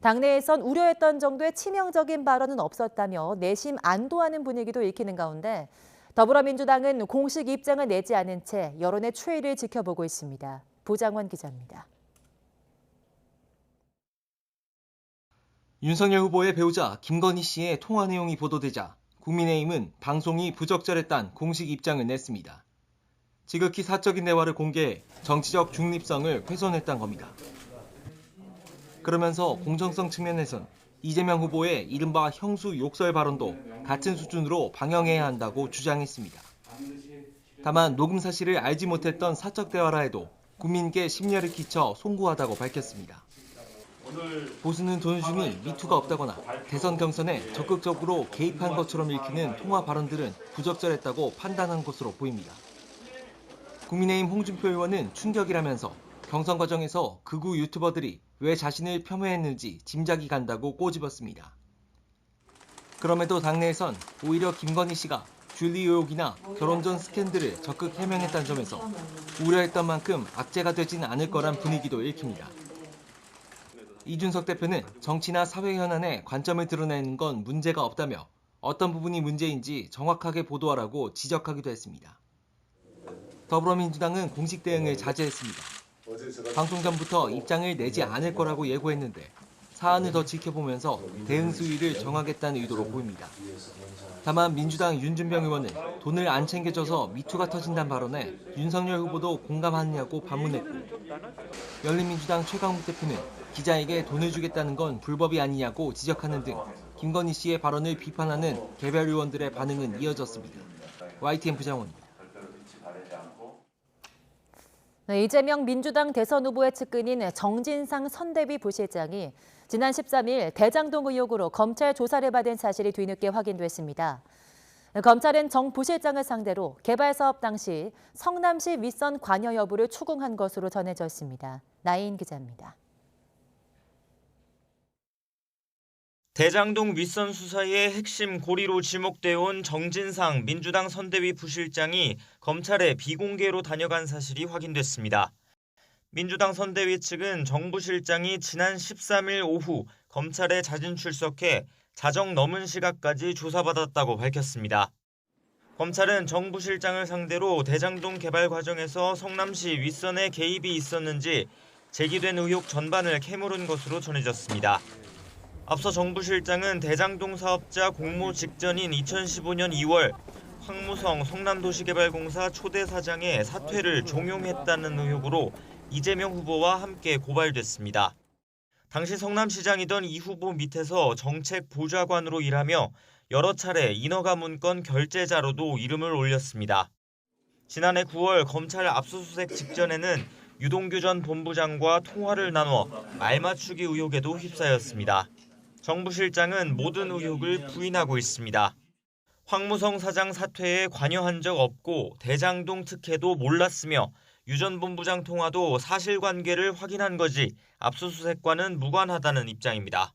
당내에선 우려했던 정도의 치명적인 발언은 없었다며 내심 안도하는 분위기도 읽히는 가운데 더불어민주당은 공식 입장을 내지 않은 채 여론의 추이를 지켜보고 있습니다. 보장원 기자입니다. 윤석열 후보의 배우자 김건희 씨의 통화 내용이 보도되자 국민의힘은 방송이 부적절했다는 공식 입장을 냈습니다. 지극히 사적인 대화를 공개해 정치적 중립성을 훼손했다는 겁니다. 그러면서 공정성 측면에선 이재명 후보의 이른바 형수 욕설 발언도 같은 수준으로 방영해야 한다고 주장했습니다. 다만 녹음 사실을 알지 못했던 사적 대화라 해도 국민께 심려를 끼쳐 송구하다고 밝혔습니다. 보수는 돈주미 미투가 없다거나 대선 경선에 적극적으로 개입한 것처럼 읽히는 통화 발언들은 부적절했다고 판단한 것으로 보입니다. 국민의힘 홍준표 의원은 충격이라면서 경선 과정에서 극우 유튜버들이 왜 자신을 폄훼했는지 짐작이 간다고 꼬집었습니다. 그럼에도 당내에선 오히려 김건희 씨가 줄리 의혹이나 결혼 전 스캔들을 적극 해명했다는 점에서 우려했던 만큼 악재가 되진 않을 거란 분위기도 읽힙니다. 이준석 대표는 정치나 사회 현안에 관점을 드러내는 건 문제가 없다며 어떤 부분이 문제인지 정확하게 보도하라고 지적하기도 했습니다. 더불어민주당은 공식 대응을 자제했습니다. 방송 전부터 입장을 내지 않을 거라고 예고했는데 사안을 더 지켜보면서 대응 수위를 정하겠다는 의도로 보입니다. 다만 민주당 윤준병 의원은 돈을 안 챙겨줘서 미투가 터진다는 발언에 윤석열 후보도 공감하느냐고 반문했고 열린민주당 최강욱 대표는 기자에게 돈을 주겠다는 건 불법이 아니냐고 지적하는 등 김건희 씨의 발언을 비판하는 개별 의원들의 반응은 이어졌습니다. YTN 부장원입니다. 이재명 민주당 대선 후보의 측근인 정진상 선대위 부실장이 지난 13일 대장동 의혹으로 검찰 조사를 받은 사실이 뒤늦게 확인됐습니다. 검찰은 정 부실장을 상대로 개발 사업 당시 성남시 윗선 관여 여부를 추궁한 것으로 전해졌습니다. 나인 기자입니다. 대장동 윗선 수사의 핵심 고리로 지목되어 온 정진상 민주당 선대위 부실장이 검찰에 비공개로 다녀간 사실이 확인됐습니다. 민주당 선대위 측은 정 부실장이 지난 13일 오후 검찰에 자진 출석해 자정 넘은 시각까지 조사받았다고 밝혔습니다. 검찰은 정 부실장을 상대로 대장동 개발 과정에서 성남시 윗선에 개입이 있었는지 제기된 의혹 전반을 캐물은 것으로 전해졌습니다. 앞서 정 부실장은 대장동 사업자 공모 직전인 2015년 2월 황무성 성남도시개발공사 초대 사장의 사퇴를 종용했다는 의혹으로 이재명 후보와 함께 고발됐습니다. 당시 성남시장이던 이 후보 밑에서 정책 보좌관으로 일하며 여러 차례 인허가 문건 결제 자료도 이름을 올렸습니다. 지난해 9월 검찰 압수수색 직전에는 유동규 전 본부장과 통화를 나누어 말맞추기 의혹에도 휩싸였습니다. 정부 실장은 모든 의혹을 부인하고 있습니다. 황무성 사장 사퇴에 관여한 적 없고 대장동 특혜도 몰랐으며 유 전 본부장 통화도 사실관계를 확인한 거지 압수수색과는 무관하다는 입장입니다.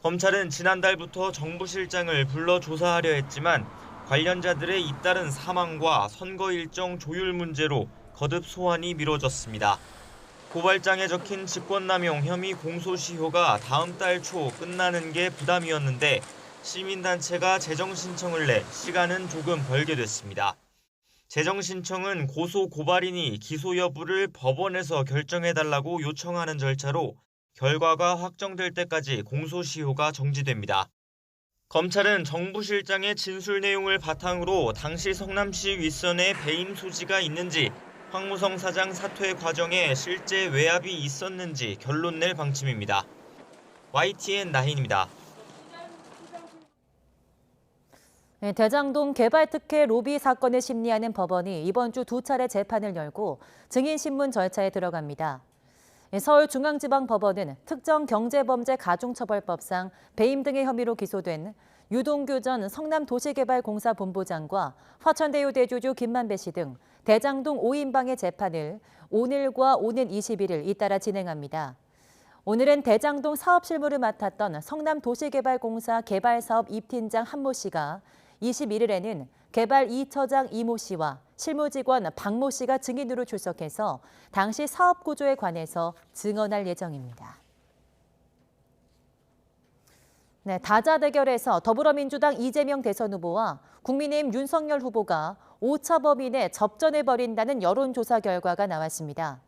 검찰은 지난달부터 정부 실장을 불러 조사하려 했지만 관련자들의 잇따른 사망과 선거 일정 조율 문제로 거듭 소환이 미뤄졌습니다. 고발장에 적힌 직권남용 혐의 공소시효가 다음 달 초 끝나는 게 부담이었는데 시민단체가 재정신청을 내 시간은 조금 벌게 됐습니다. 재정신청은 고소 고발인이 기소 여부를 법원에서 결정해달라고 요청하는 절차로 결과가 확정될 때까지 공소시효가 정지됩니다. 검찰은 정부 실장의 진술 내용을 바탕으로 당시 성남시 윗선에 배임 소지가 있는지 황무성 사장 사퇴 과정에 실제 외압이 있었는지 결론 낼 방침입니다. YTN 나힌입니다. 대장동 개발특혜 로비 사건을 심리하는 법원이 이번 주 2차례 재판을 열고 증인신문 절차에 들어갑니다. 서울중앙지방법원은 특정 경제범죄 가중처벌법상 배임 등의 혐의로 기소된 유동규 전 성남도시개발공사 본부장과 화천대유 대주주 김만배 씨 등 대장동 5인방의 재판을 오늘과 오는 21일 잇따라 진행합니다. 오늘은 대장동 사업 실무를 맡았던 성남도시개발공사 개발사업 입팀장 한모 씨가 21일에는 개발 2처장 이모 씨와 실무직원 박모 씨가 증인으로 출석해서 당시 사업 구조에 관해서 증언할 예정입니다. 네, 다자 대결에서 더불어민주당 이재명 대선 후보와 국민의힘 윤석열 후보가 오차 범위 내 접전을 벌인다는 여론조사 결과가 나왔습니다.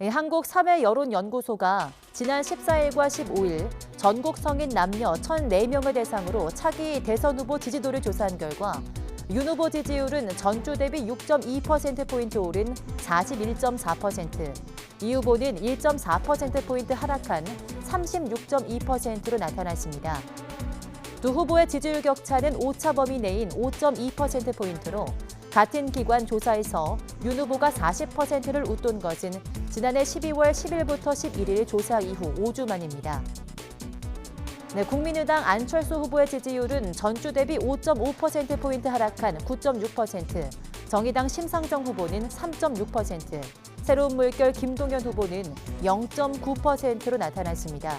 한국사회여론연구소가 지난 14일과 15일 전국 성인 남녀 1,004명을 대상으로 차기 대선 후보 지지도를 조사한 결과 윤 후보 지지율은 전주 대비 6.2%포인트 오른 41.4%, 이 후보는 1.4%포인트 하락한 36.2%로 나타났습니다. 두 후보의 지지율 격차는 오차 범위 내인 5.2%포인트로 같은 기관 조사에서 윤 후보가 40%를 웃돈 것은 지난해 12월 10일부터 11일 조사 이후 5주 만입니다. 네, 국민의당 안철수 후보의 지지율은 전주 대비 5.5%포인트 하락한 9.6%, 정의당 심상정 후보는 3.6%, 새로운 물결 김동연 후보는 0.9%로 나타났습니다.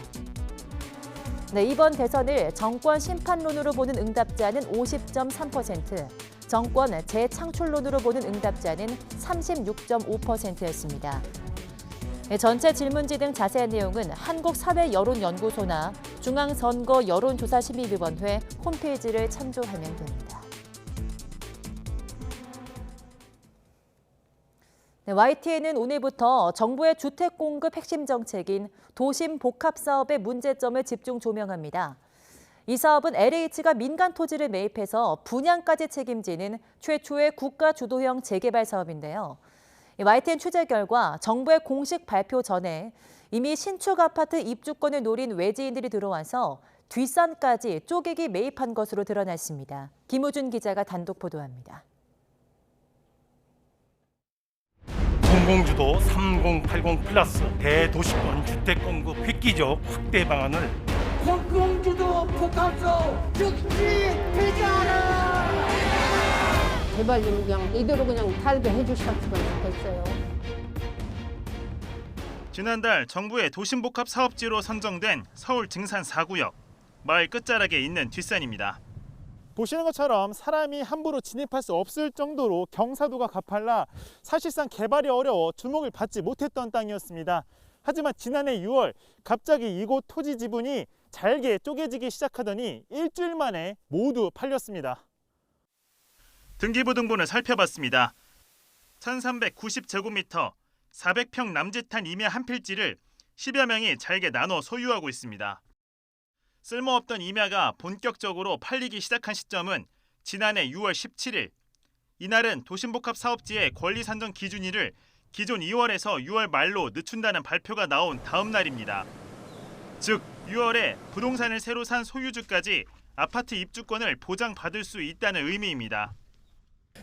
네, 이번 대선을 정권 심판론으로 보는 응답자는 50.3%, 정권 재창출론으로 보는 응답자는 36.5%였습니다. 전체 질문지 등 자세한 내용은 한국사회여론연구소나 중앙선거여론조사심의위원회 홈페이지를 참조하면 됩니다. 네, YTN은 오늘부터 정부의 주택 공급 핵심 정책인 도심 복합 사업의 문제점을 집중 조명합니다. 이 사업은 LH가 민간 토지를 매입해서 분양까지 책임지는 최초의 국가 주도형 재개발 사업인데요. YTN 취재 결과 정부의 공식 발표 전에 이미 신축 아파트 입주권을 노린 외지인들이 들어와서 뒷산까지 쪼개기 매입한 것으로 드러났습니다. 김우준 기자가 단독 보도합니다. 공공주도 3080 플러스 대도시권 주택 공급 획기적 확대 방안을 공공주도 복합사업 즉시 폐지하라! 제발 좀 그냥 이대로 그냥 탈배해 주셨으면 좋겠어요. 지난달 정부의 도심복합 사업지로 선정된 서울 증산 4구역 마을 끝자락에 있는 뒷산입니다. 보시는 것처럼 사람이 함부로 진입할 수 없을 정도로 경사도가 가팔라 사실상 개발이 어려워 주목을 받지 못했던 땅이었습니다. 하지만 지난해 6월 갑자기 이곳 토지 지분이 잘게 쪼개지기 시작하더니 일주일 만에 모두 팔렸습니다. 등기부등본을 살펴봤습니다. 1390제곱미터 400평 남짓한 임야 한 필지를 10여 명이 잘게 나눠 소유하고 있습니다. 쓸모없던 임야가 본격적으로 팔리기 시작한 시점은 지난해 6월 17일. 이날은 도심복합 사업지의 권리 산정 기준일을 기존 2월에서 6월 말로 늦춘다는 발표가 나온 다음 날입니다. 즉 6월에 부동산을 새로 산 소유주까지 아파트 입주권을 보장받을 수 있다는 의미입니다.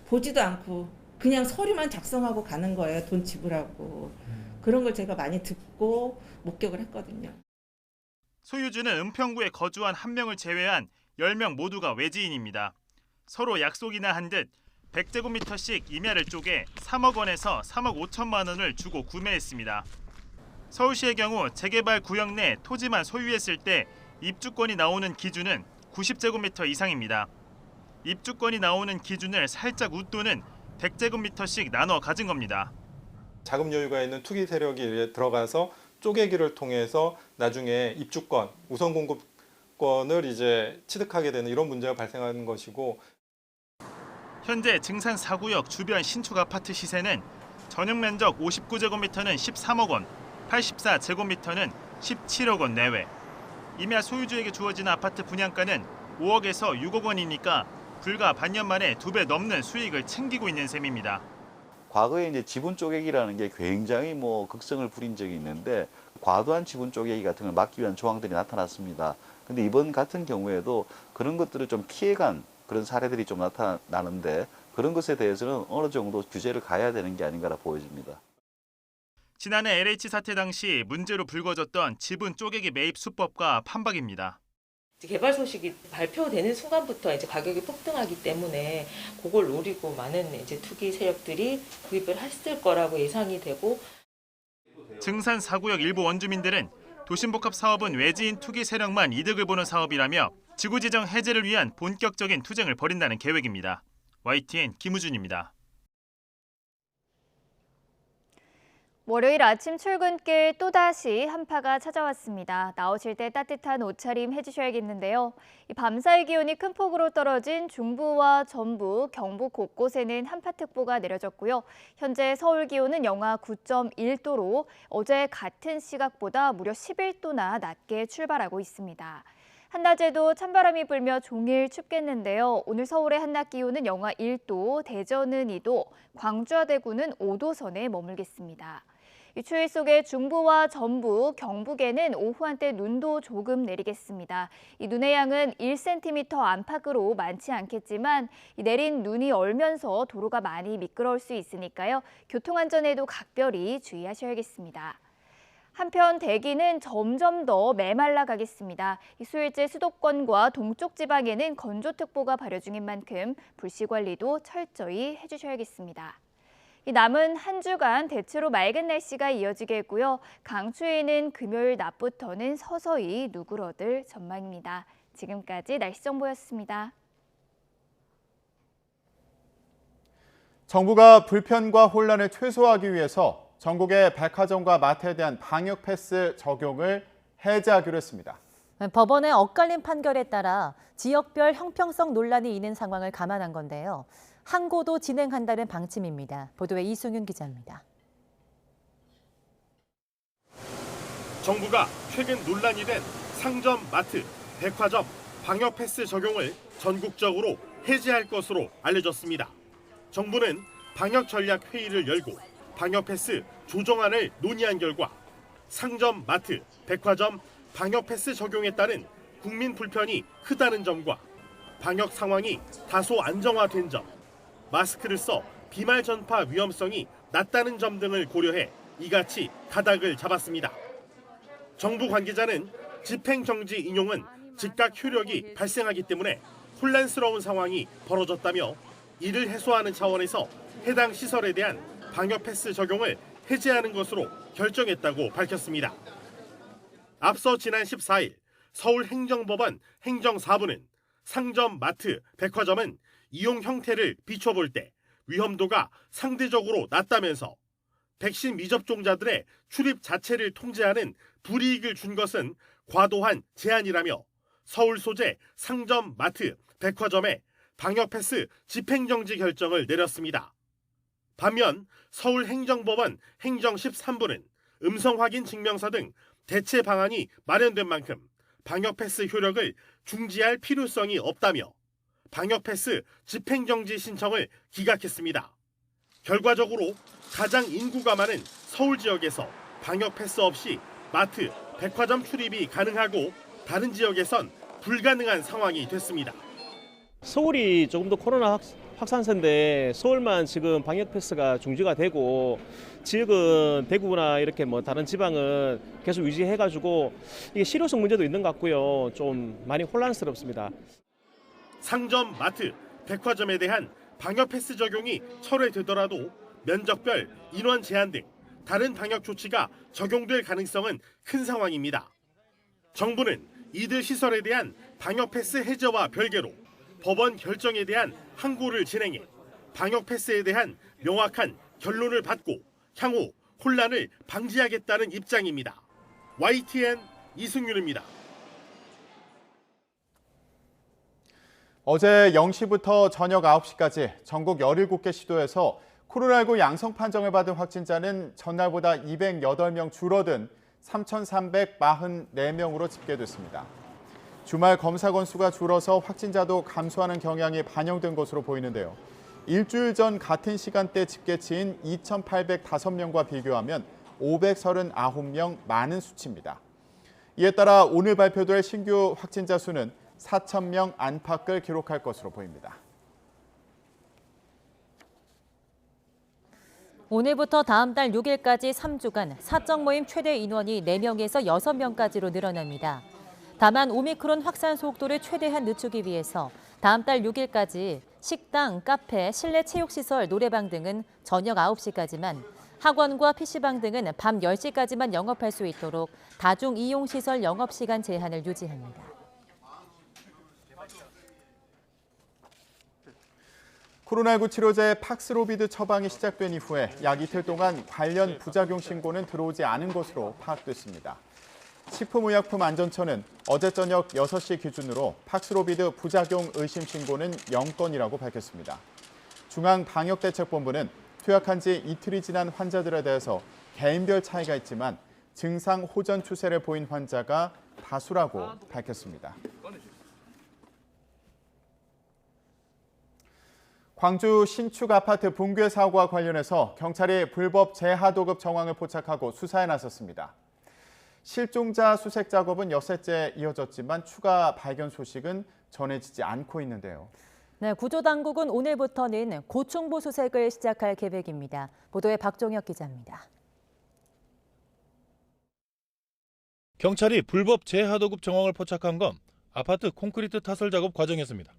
보지도 않고 그냥 서류만 작성하고 가는 거예요. 돈 지불하고. 그런 걸 제가 많이 듣고 목격을 했거든요. 소유주는 은평구에 거주한 1명을 제외한 10명 모두가 외지인입니다. 서로 약속이나 한 듯 100제곱미터씩 임야를 쪼개 3억 원에서 3억 5천만 원을 주고 구매했습니다. 서울시의 경우 재개발 구역 내 토지만 소유했을 때 입주권이 나오는 기준은 90제곱미터 이상입니다. 입주권이 나오는 기준을 살짝 웃도는 100제곱미터씩 나눠 가진 겁니다. 자금 여유가 있는 투기 세력이 들어가서 쪼개기를 통해서 나중에 입주권, 우선 공급권을 이제 취득하게 되는 이런 문제가 발생하는 것이고, 현재 증산 4구역 주변 신축 아파트 시세는 전용 면적 59제곱미터는 13억 원, 84제곱미터는 17억 원 내외. 임야 소유주에게 주어지는 아파트 분양가는 5억에서 6억 원이니까 불과 반년 만에 2배 넘는 수익을 챙기고 있는 셈입니다. 과거에 이제 지분 쪼개기라는 게 굉장히 극성을 부린 적이 있는데 과도한 지분 쪼개기 같은 걸 막기 위한 조항들이 나타났습니다. 근데 이번 같은 경우에도 그런 것들을 좀 피해간 그런 사례들이 좀 나타나는데 그런 것에 대해서는 어느 정도 규제를 가야 되는 게 아닌가라 보여집니다. 지난해 LH 사태 당시 문제로 불거졌던 지분 쪼개기 매입 수법과 판박입니다. 개발 소식이 발표되는 순간부터 이제 가격이 폭등하기 때문에 그걸 노리고 많은 이제 투기 세력들이 구입을 했을 거라고 예상이 되고, 증산 4구역 일부 원주민들은 도심복합 사업은 외지인 투기 세력만 이득을 보는 사업이라며 지구지정 해제를 위한 본격적인 투쟁을 벌인다는 계획입니다. YTN 김우준입니다. 월요일 아침 출근길 또다시 한파가 찾아왔습니다. 나오실 때 따뜻한 옷차림 해주셔야겠는데요. 밤사이 기온이 큰 폭으로 떨어진 중부와 전북, 경북 곳곳에는 한파특보가 내려졌고요. 현재 서울 기온은 영하 9.1도로 어제 같은 시각보다 무려 11도나 낮게 출발하고 있습니다. 한낮에도 찬바람이 불며 종일 춥겠는데요. 오늘 서울의 한낮 기온은 영하 1도, 대전은 2도, 광주와 대구는 5도 선에 머물겠습니다. 이 추위 속에 중부와 전북, 경북에는 오후 한때 눈도 조금 내리겠습니다. 이 눈의 양은 1cm 안팎으로 많지 않겠지만 내린 눈이 얼면서 도로가 많이 미끄러울 수 있으니까요. 교통안전에도 각별히 주의하셔야겠습니다. 한편 대기는 점점 더 메말라 가겠습니다. 수요일째 수도권과 동쪽 지방에는 건조특보가 발효 중인 만큼 불씨 관리도 철저히 해주셔야겠습니다. 남은 한 주간 대체로 맑은 날씨가 이어지겠고요. 강추위는 금요일 낮부터는 서서히 누그러들 전망입니다. 지금까지 날씨 정보였습니다. 정부가 불편과 혼란을 최소화하기 위해서 전국의 백화점과 마트에 대한 방역 패스 적용을 해제하기로 했습니다. 법원의 엇갈린 판결에 따라 지역별 형평성 논란이 있는 상황을 감안한 건데요. 항고도 진행한다는 방침입니다. 보도에 이승윤 기자입니다. 정부가 최근 논란이 된 상점, 마트, 백화점 방역 패스 적용을 전국적으로 해제할 것으로 알려졌습니다. 정부는 방역 전략 회의를 열고 방역 패스 조정안을 논의한 결과 상점, 마트, 백화점 방역 패스 적용에 따른 국민 불편이 크다는 점과 방역 상황이 다소 안정화된 점, 마스크를 써 비말 전파 위험성이 낮다는 점 등을 고려해 이같이 가닥을 잡았습니다. 정부 관계자는 집행정지 인용은 즉각 효력이 발생하기 때문에 혼란스러운 상황이 벌어졌다며 이를 해소하는 차원에서 해당 시설에 대한 방역 패스 적용을 해제하는 것으로 결정했다고 밝혔습니다. 앞서 지난 14일 서울행정법원 행정사부는 상점, 마트, 백화점은 이용 형태를 비춰볼 때 위험도가 상대적으로 낮다면서 백신 미접종자들의 출입 자체를 통제하는 불이익을 준 것은 과도한 제한이라며 서울 소재 상점, 마트, 백화점에 방역패스 집행정지 결정을 내렸습니다. 반면 서울행정법원 행정 13부는 음성 확인 증명서 등 대체 방안이 마련된 만큼 방역패스 효력을 중지할 필요성이 없다며 방역패스 집행정지 신청을 기각했습니다. 결과적으로 가장 인구가 많은 서울 지역에서 방역패스 없이 마트, 백화점 출입이 가능하고 다른 지역에선 불가능한 상황이 됐습니다. 서울이 조금 더 코로나 확산세인데 서울만 지금 방역 패스가 중지가 되고 지역은 대구나 이렇게 뭐 다른 지방은 계속 유지해가지고 이게 실효성 문제도 있는 것 같고요. 좀 많이 혼란스럽습니다. 상점, 마트, 백화점에 대한 방역 패스 적용이 철회되더라도 면적별, 인원 제한 등 다른 방역 조치가 적용될 가능성은 큰 상황입니다. 정부는 이들 시설에 대한 방역 패스 해제와 별개로 법원 결정에 대한 항고를 진행해 방역 패스에 대한 명확한 결론을 받고 향후 혼란을 방지하겠다는 입장입니다. YTN 이승윤입니다. 어제 0시부터 저녁 9시까지 전국 17개 시도에서 코로나19 양성 판정을 받은 확진자는 전날보다 208명 줄어든 3,344명으로 집계됐습니다. 주말 검사 건수가 줄어서 확진자도 감소하는 경향이 반영된 것으로 보이는데요. 일주일 전 같은 시간대 집계치인 2,805명과 비교하면 539명 많은 수치입니다. 이에 따라 오늘 발표될 신규 확진자 수는 4,000명 안팎을 기록할 것으로 보입니다. 오늘부터 다음 달 6일까지 3주간 사적 모임 최대 인원이 4명에서 6명까지로 늘어납니다. 다만 오미크론 확산 속도를 최대한 늦추기 위해서 다음 달 6일까지 식당, 카페, 실내 체육시설, 노래방 등은 저녁 9시까지만, 학원과 PC방 등은 밤 10시까지만 영업할 수 있도록 다중 이용시설 영업시간 제한을 유지합니다. 코로나19 치료제 팍스로비드 처방이 시작된 이후에 약 이틀 동안 관련 부작용 신고는 들어오지 않은 것으로 파악됐습니다. 식품의약품안전처는 어제 저녁 6시 기준으로 팍스로비드 부작용 의심 신고는 0건이라고 밝혔습니다. 중앙방역대책본부는 투약한 지 이틀이 지난 환자들에 대해서 개인별 차이가 있지만 증상 호전 추세를 보인 환자가 다수라고 밝혔습니다. 광주 신축 아파트 붕괴 사고와 관련해서 경찰이 불법 재하도급 정황을 포착하고 수사에 나섰습니다. 실종자 수색 작업은 엿새째 이어졌지만 추가 발견 소식은 전해지지 않고 있는데요. 네, 구조당국은 오늘부터는 고충부 수색을 시작할 계획입니다. 보도에 박종혁 기자입니다. 경찰이 불법 재하도급 정황을 포착한 건 아파트 콘크리트 타설 작업 과정이었습니다.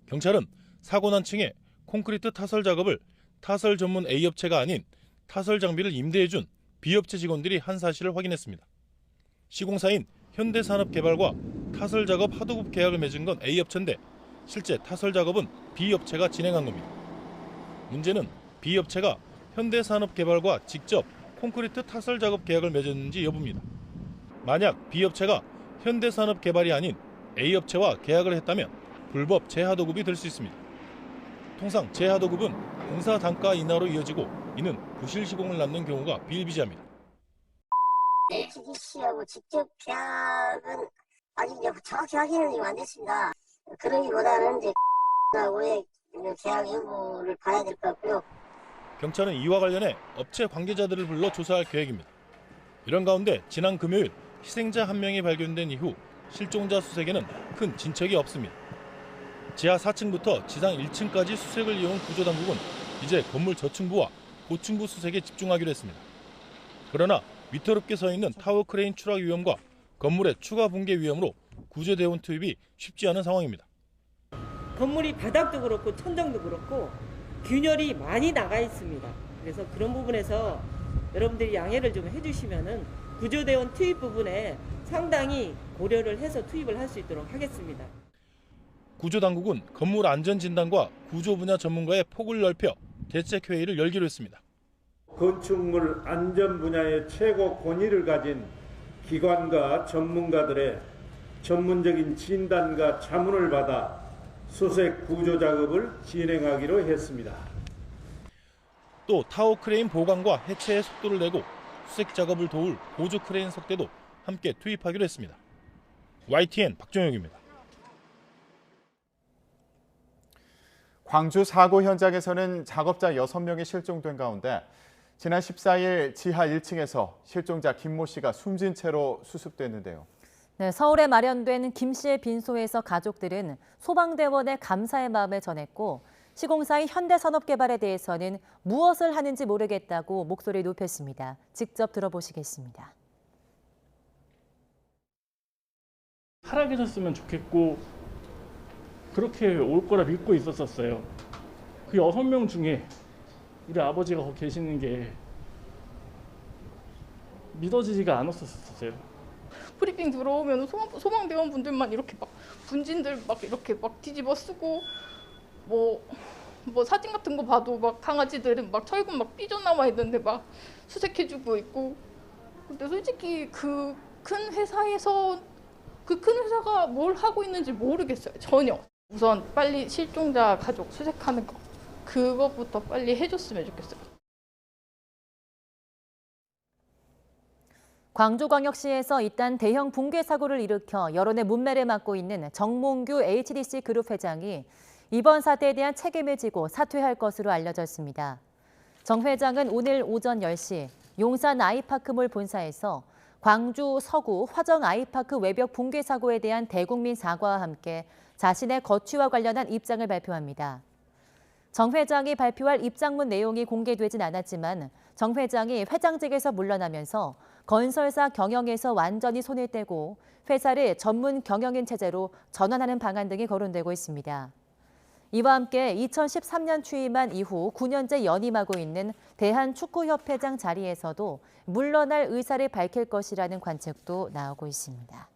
경찰은 사고 난 층에 콘크리트 타설 작업을 타설 전문 A업체가 아닌 타설 장비를 임대해준 B업체 직원들이 한 사실을 확인했습니다. 시공사인 현대산업개발과 타설 작업 하도급 계약을 맺은 건 A업체인데 실제 타설 작업은 B업체가 진행한 겁니다. 문제는 B업체가 현대산업개발과 직접 콘크리트 타설 작업 계약을 맺었는지 여부입니다. 만약 B업체가 현대산업개발이 아닌 A업체와 계약을 했다면 불법 재하도급이 될 수 있습니다. 통상 재하도급은 공사 단가 인하로 이어지고 이는 부실 시공을 낳는 경우가 비일비재합니다. HDC하고 직접 계약은 아직 정확히 확인은 안 됐습니다. 그러기보다는 이제 하고의 계약 여부를 봐야 될 것 같고요. 경찰은 이와 관련해 업체 관계자들을 불러 조사할 계획입니다. 이런 가운데 지난 금요일 희생자 한 명이 발견된 이후 실종자 수색에는 큰 진척이 없습니다. 지하 4층부터 지상 1층까지 수색을 이어온 구조당국은 이제 건물 저층부와 고층부 수색에 집중하기로 했습니다. 그러나 위태롭게 서 있는 타워 크레인 추락 위험과 건물의 추가 붕괴 위험으로 구조대원 투입이 쉽지 않은 상황입니다. 건물이 바닥도 그렇고 천정도 그렇고 균열이 많이 나가 있습니다. 그래서 그런 부분에서 여러분들이 양해를 좀 해주시면은 구조대원 투입 부분에 상당히 고려를 해서 투입을 할 수 있도록 하겠습니다. 구조당국은 건물 안전진단과 구조 분야 전문가의 폭을 넓혀 대책회의를 열기로 했습니다. 건축물 안전 분야의 최고 권위를 가진 기관과 전문가들의 전문적인 진단과 자문을 받아 수색 구조 작업을 진행하기로 했습니다. 또 타워 크레인 보강과 해체의 속도를 내고 수색 작업을 도울 보조 크레인 석대도 함께 투입하기로 했습니다. YTN 박종혁입니다. 광주 사고 현장에서는 작업자 6명이 실종된 가운데 지난 14일 지하 1층에서 실종자 김모 씨가 숨진 채로 수습됐는데요. 네, 서울에 마련된 김 씨의 빈소에서 가족들은 소방대원의 감사의 마음을 전했고 시공사인 현대산업개발에 대해서는 무엇을 하는지 모르겠다고 목소리를 높였습니다. 직접 들어보시겠습니다. 살아계셨으면 좋겠고 그렇게 올 거라 믿고 있었어요. 그 6명 중에 우리 아버지가 거기 계시는 게 믿어지지가 않았었어요. 브리핑 들어오면 소방대원분들만 이렇게 막 분진들 막 이렇게 막 뒤집어 쓰고 뭐 사진 같은 거 봐도 막 강아지들은 막 철근 막 삐져나와 있는데 막 수색해주고 있고. 근데 솔직히 그 큰 회사에서 그 큰 회사가 뭘 하고 있는지 모르겠어요. 전혀. 우선 빨리 실종자 가족 수색하는 거 그것부터 빨리 해줬으면 좋겠어요. 광주광역시에서 잇단 대형 붕괴 사고를 일으켜 여론의 문매를 맡고 있는 정몽규 HDC 그룹 회장이 이번 사태에 대한 책임을 지고 사퇴할 것으로 알려졌습니다. 정 회장은 오늘 오전 10시 용산 아이파크몰 본사에서 광주 서구 화정 아이파크 외벽 붕괴 사고에 대한 대국민 사과와 함께 자신의 거취와 관련한 입장을 발표합니다. 정 회장이 발표할 입장문 내용이 공개되진 않았지만 정 회장이 회장직에서 물러나면서 건설사 경영에서 완전히 손을 떼고 회사를 전문 경영인 체제로 전환하는 방안 등이 거론되고 있습니다. 이와 함께 2013년 취임한 이후 9년째 연임하고 있는 대한축구협회장 자리에서도 물러날 의사를 밝힐 것이라는 관측도 나오고 있습니다.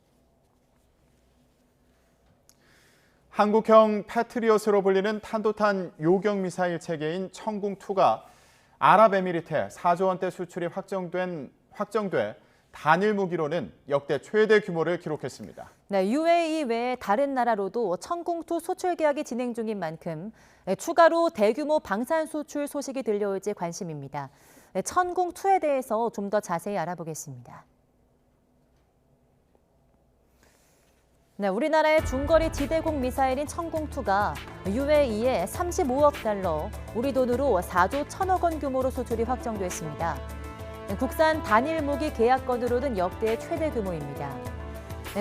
한국형 패트리엇으로 불리는 탄도탄 요격 미사일 체계인 천궁2가 아랍에미리트에 4조 원대 수출이 확정돼 단일 무기로는 역대 최대 규모를 기록했습니다. 네, UAE 외에 다른 나라로도 천궁2 수출 계약이 진행 중인 만큼 추가로 대규모 방산 수출 소식이 들려올지 관심입니다. 천궁2에 대해서 좀 더 자세히 알아보겠습니다. 네, 우리나라의 중거리 지대공 미사일인 천궁2가 UAE에 35억 달러, 우리 돈으로 4조 1천억 원 규모로 수출이 확정됐습니다. 국산 단일 무기 계약건으로는 역대 최대 규모입니다.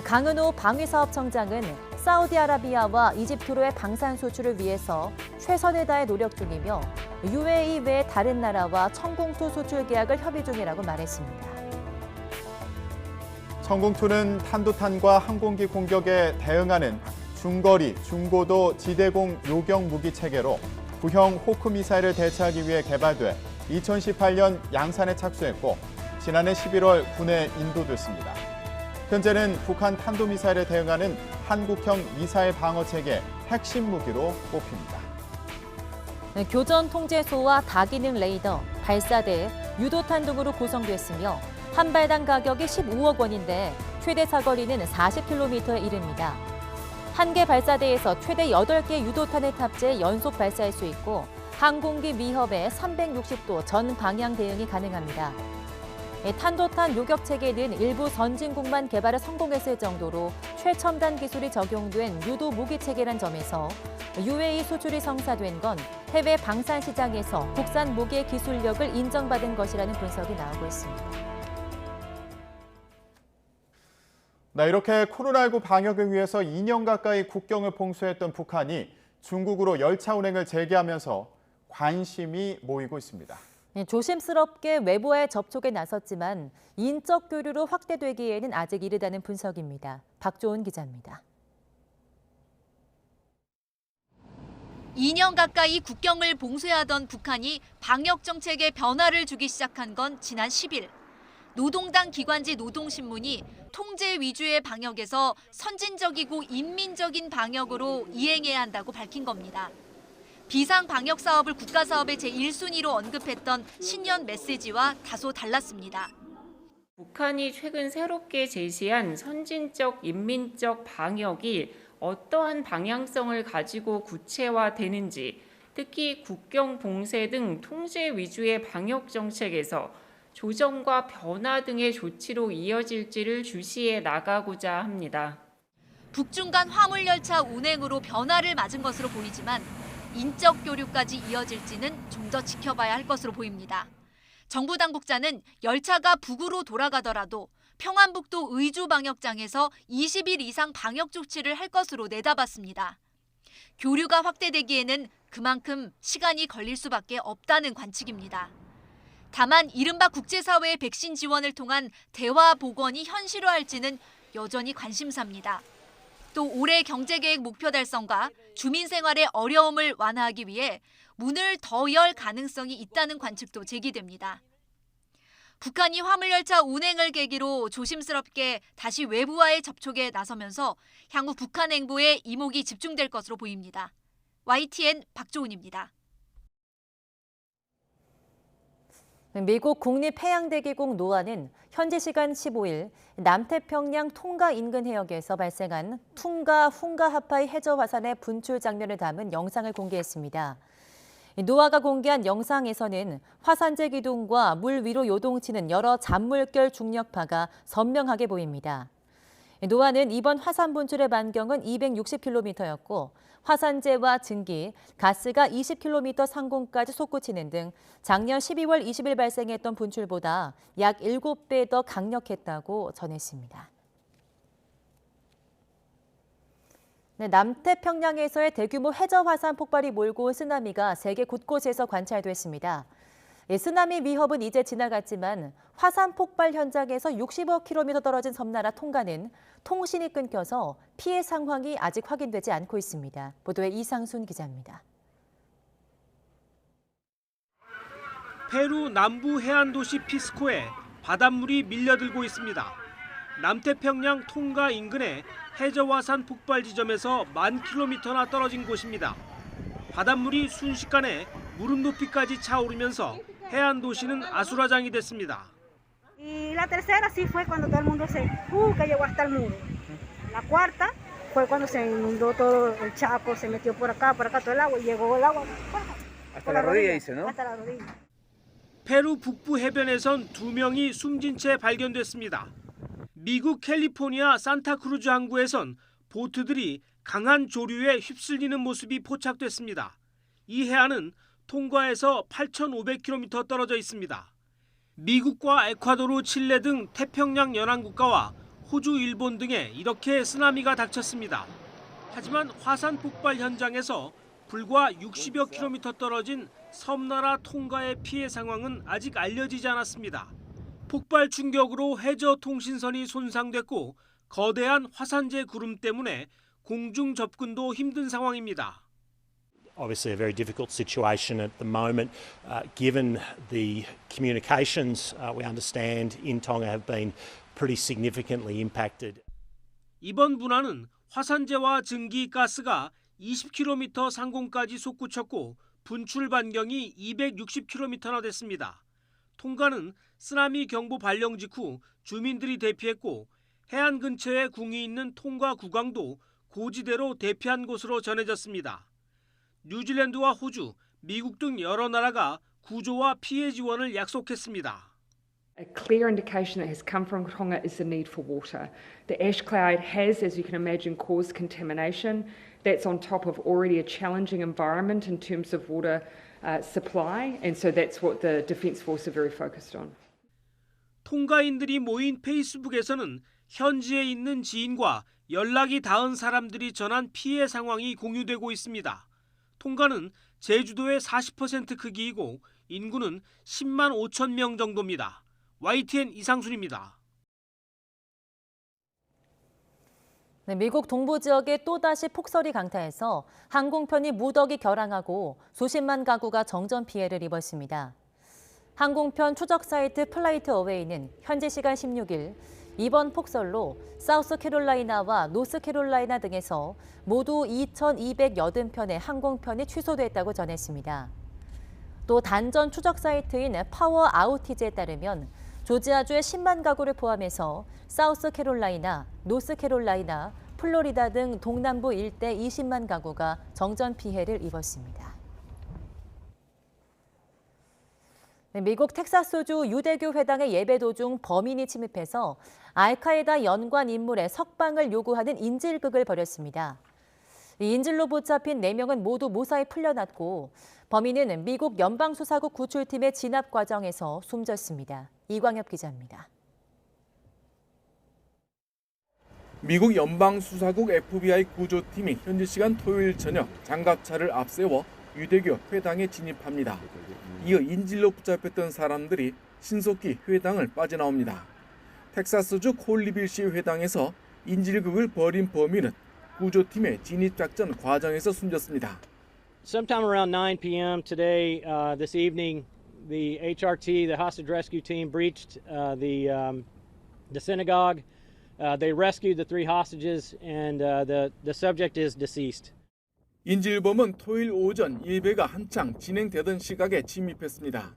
강은호 방위사업청장은 사우디아라비아와 이집트로의 방산 수출을 위해서 최선을 다해 노력 중이며 UAE 외 다른 나라와 천궁2 수출 계약을 협의 중이라고 말했습니다. 천궁2는 탄도탄과 항공기 공격에 대응하는 중거리, 중고도 지대공 요격 무기 체계로 구형 호크 미사일을 대체하기 위해 개발돼 2018년 양산에 착수했고 지난해 11월 군에 인도됐습니다. 현재는 북한 탄도미사일에 대응하는 한국형 미사일 방어 체계 핵심 무기로 꼽힙니다. 네, 교전 통제소와 다기능 레이더, 발사대, 유도탄 등으로 구성됐으며 한 발당 가격이 15억 원인데 최대 사거리는 40km에 이릅니다. 한 개 발사대에서 최대 8개 유도탄을 탑재해 연속 발사할 수 있고 항공기 위협에 360도 전 방향 대응이 가능합니다. 탄도탄 요격 체계는 일부 선진국만 개발에 성공했을 정도로 최첨단 기술이 적용된 유도 무기 체계란 점에서 UAE 수출이 성사된 건 해외 방산 시장에서 국산 무기의 기술력을 인정받은 것이라는 분석이 나오고 있습니다. 네, 이렇게 코로나19 방역을 위해서 2년 가까이 국경을 봉쇄했던 북한이 중국으로 열차 운행을 재개하면서 관심이 모이고 있습니다. 조심스럽게 외부와의 접촉에 나섰지만 인적 교류로 확대되기에는 아직 이르다는 분석입니다. 박조은 기자입니다. 2년 가까이 국경을 봉쇄하던 북한이 방역 정책에 변화를 주기 시작한 건 지난 10일. 노동당 기관지 노동신문이 통제 위주의 방역에서 선진적이고 인민적인 방역으로 이행해야 한다고 밝힌 겁니다. 비상 방역 사업을 국가 사업의 제1순위로 언급했던 신년 메시지와 다소 달랐습니다. 북한이 최근 새롭게 제시한 선진적, 인민적 방역이 어떠한 방향성을 가지고 구체화되는지, 특히 국경 봉쇄 등 통제 위주의 방역 정책에서 조정과 변화 등의 조치로 이어질지를 주시해 나가고자 합니다. 북중 간 화물열차 운행으로 변화를 맞은 것으로 보이지만 인적 교류까지 이어질지는 좀 더 지켜봐야 할 것으로 보입니다. 정부 당국자는 열차가 북으로 돌아가더라도 평안북도 의주 방역장에서 20일 이상 방역 조치를 할 것으로 내다봤습니다. 교류가 확대되기에는 그만큼 시간이 걸릴 수밖에 없다는 관측입니다. 다만 이른바 국제사회의 백신 지원을 통한 대화 복원이 현실화할지는 여전히 관심사입니다. 또 올해 경제계획 목표 달성과 주민 생활의 어려움을 완화하기 위해 문을 더 열 가능성이 있다는 관측도 제기됩니다. 북한이 화물열차 운행을 계기로 조심스럽게 다시 외부와의 접촉에 나서면서 향후 북한 행보에 이목이 집중될 것으로 보입니다. YTN 박조은입니다. 미국 국립해양대기국 노아는 현지 시간 15일 남태평양 퉁가 인근 해역에서 발생한 퉁가 훈가하파이 해저 화산의 분출 장면을 담은 영상을 공개했습니다. 노아가 공개한 영상에서는 화산재 기둥과 물 위로 요동치는 여러 잔물결 중력파가 선명하게 보입니다. 노아는 이번 화산 분출의 반경은 260km였고 화산재와 증기, 가스가 20km 상공까지 솟구치는 등 작년 12월 20일 발생했던 분출보다 약 7배 더 강력했다고 전했습니다. 남태평양에서의 대규모 해저 화산 폭발이 몰고 온 쓰나미가 세계 곳곳에서 관찰됐습니다. 쓰나미 위협은 이제 지나갔지만 화산 폭발 현장에서 65km 떨어진 섬나라 통가는 통신이 끊겨서 피해 상황이 아직 확인되지 않고 있습니다. 보도에 이상순 기자입니다. 페루 남부 해안 도시 피스코에 바닷물이 밀려들고 있습니다. 남태평양 통가 인근의 해저 화산 폭발 지점에서 10,000km나 떨어진 곳입니다. 바닷물이 순식간에 무릎 높이까지 차오르면서 해안 도시는 아수라장이 됐습니다. Y la tercera sí fue cuando todo el mundo se que llegó hasta el muro. La cuarta fue cuando se inundó todo el Chaco, se metió por acá todo el agua y llegó el agua hasta la rodilla dice, ¿no? Hasta la rodilla. 페루 북부 해변에선 2명이 숨진 채 발견됐습니다. 미국 캘리포니아 산타크루즈 항구에선 보트들이 강한 조류에 휩쓸리는 모습이 포착됐습니다. 이 해안은 통가에서 8,500km 떨어져 있습니다. 미국과 에콰도르, 칠레 등 태평양 연안 국가와 호주, 일본 등에 이렇게 쓰나미가 닥쳤습니다. 하지만 화산 폭발 현장에서 불과 60여 킬로미터 떨어진 섬나라 통가의 피해 상황은 아직 알려지지 않았습니다. 폭발 충격으로 해저 통신선이 손상됐고 거대한 화산재 구름 때문에 공중 접근도 힘든 상황입니다. Obviously a very difficult situation at the moment, given the communications we understand in Tonga have been pretty significantly impacted. 이번 분화는 화산재와 증기, 가스가 20km 상공까지 솟구쳤고 분출 반경이 260km나 됐습니다. 통가는 쓰나미 경보 발령 직후 주민들이 대피했고 해안 근처에 궁이 있는 통가 국왕도 고지대로 대피한 곳으로 전해졌습니다. 뉴질랜드와 호주, 미국 등 여러 나라가 구조와 피해 지원을 약속했습니다. A clear indication that has come from Tonga is the need for water. The ash cloud has, as you can imagine, caused contamination. That's on top of already a challenging environment in terms of water supply, and so that's what the Defence Force are very focused on. 통가인들이 모인 페이스북에서는 현지에 있는 지인과 연락이 닿은 사람들이 전한 피해 상황이 공유되고 있습니다. 통가는 제주도의 40% 크기이고 인구는 10만 5천 명 정도입니다. YTN 이상순입니다. 미국 동부 지역에 또다시 폭설이 강타해서 항공편이 무더기 결항하고 수십만 가구가 정전 피해를 입었습니다. 항공편 추적 사이트 플라이트 어웨이는 현지 시간 16일 이번 폭설로 사우스캐롤라이나와 노스캐롤라이나 등에서 모두 2,280편의 항공편이 취소됐다고 전했습니다. 또 단전 추적 사이트인 파워 아우티지에 따르면 조지아주의 10만 가구를 포함해서 사우스캐롤라이나, 노스캐롤라이나, 플로리다 등 동남부 일대 20만 가구가 정전 피해를 입었습니다. 미국 텍사스주 유대교 회당의 예배 도중 범인이 침입해서 알카에다 연관 인물의 석방을 요구하는 인질극을 벌였습니다. 이 인질로 붙잡힌 4명은 모두 무사히 풀려났고 범인은 미국 연방수사국 구출팀의 진압 과정에서 숨졌습니다. 이광엽 기자입니다. 미국 연방수사국 FBI 구조팀이 현지 시간 토요일 저녁 장갑차를 앞세워 유대교 회당에 진입합니다. 이어 인질로 붙잡혔던 사람들이 신속히 회당을 빠져나옵니다. 텍사스주 콜리빌시 회당에서 인질극을 벌인 범인은 구조팀의 진입작전 과정에서 숨졌습니다. Sometime around 9 p.m. today, this evening, the HRT, the hostage rescue team, breached the synagogue. They rescued the 3 hostages, and the subject is deceased. 인질범은 토요일 오전 예배가 한창 진행되던 시각에 침입했습니다.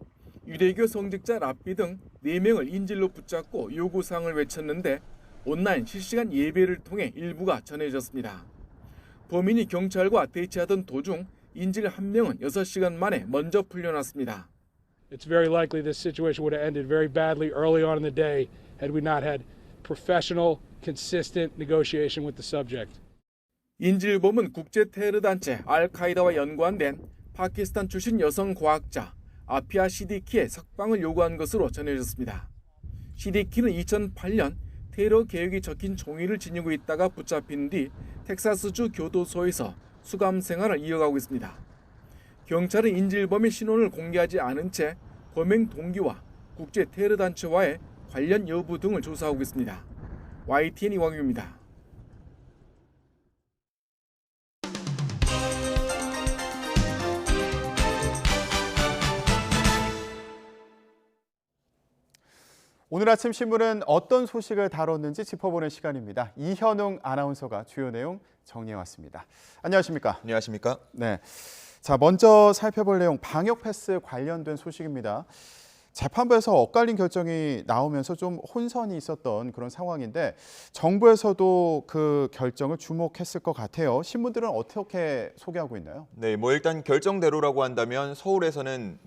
유대교 성직자 랍비 등 4명을 인질로 붙잡고 요구사항을 외쳤는데 온라인 실시간 예배를 통해 일부가 전해졌습니다. 범인이 경찰과 대치하던 도중 인질 1명은 6시간 만에 먼저 풀려났습니다. It's very likely this situation would have ended very badly early on in the day had we not had professional, consistent negotiation with the subject. 인질범은 국제 테러 단체 알카이다와 연관된 파키스탄 출신 여성 과학자 아피아 시디키의 석방을 요구한 것으로 전해졌습니다. 시디키는 2008년 테러 계획이 적힌 종이를 지니고 있다가 붙잡힌 뒤 텍사스주 교도소에서 수감 생활을 이어가고 있습니다. 경찰은 인질범의 신원을 공개하지 않은 채 범행 동기와 국제 테러 단체와의 관련 여부 등을 조사하고 있습니다. YTN 이광규입니다. 오늘 아침 신문은 어떤 소식을 다뤘는지 짚어보는 시간입니다. 이현웅 아나운서가 주요 내용 정리해왔습니다. 안녕하십니까? 안녕하십니까? 네. 자, 먼저 살펴볼 내용 방역 패스 관련된 소식입니다. 재판부에서 엇갈린 결정이 나오면서 좀 혼선이 있었던 그런 상황인데 정부에서도 그 결정을 주목했을 것 같아요. 신문들은 어떻게 소개하고 있나요? 네, 일단 결정대로라고 한다면 서울에서는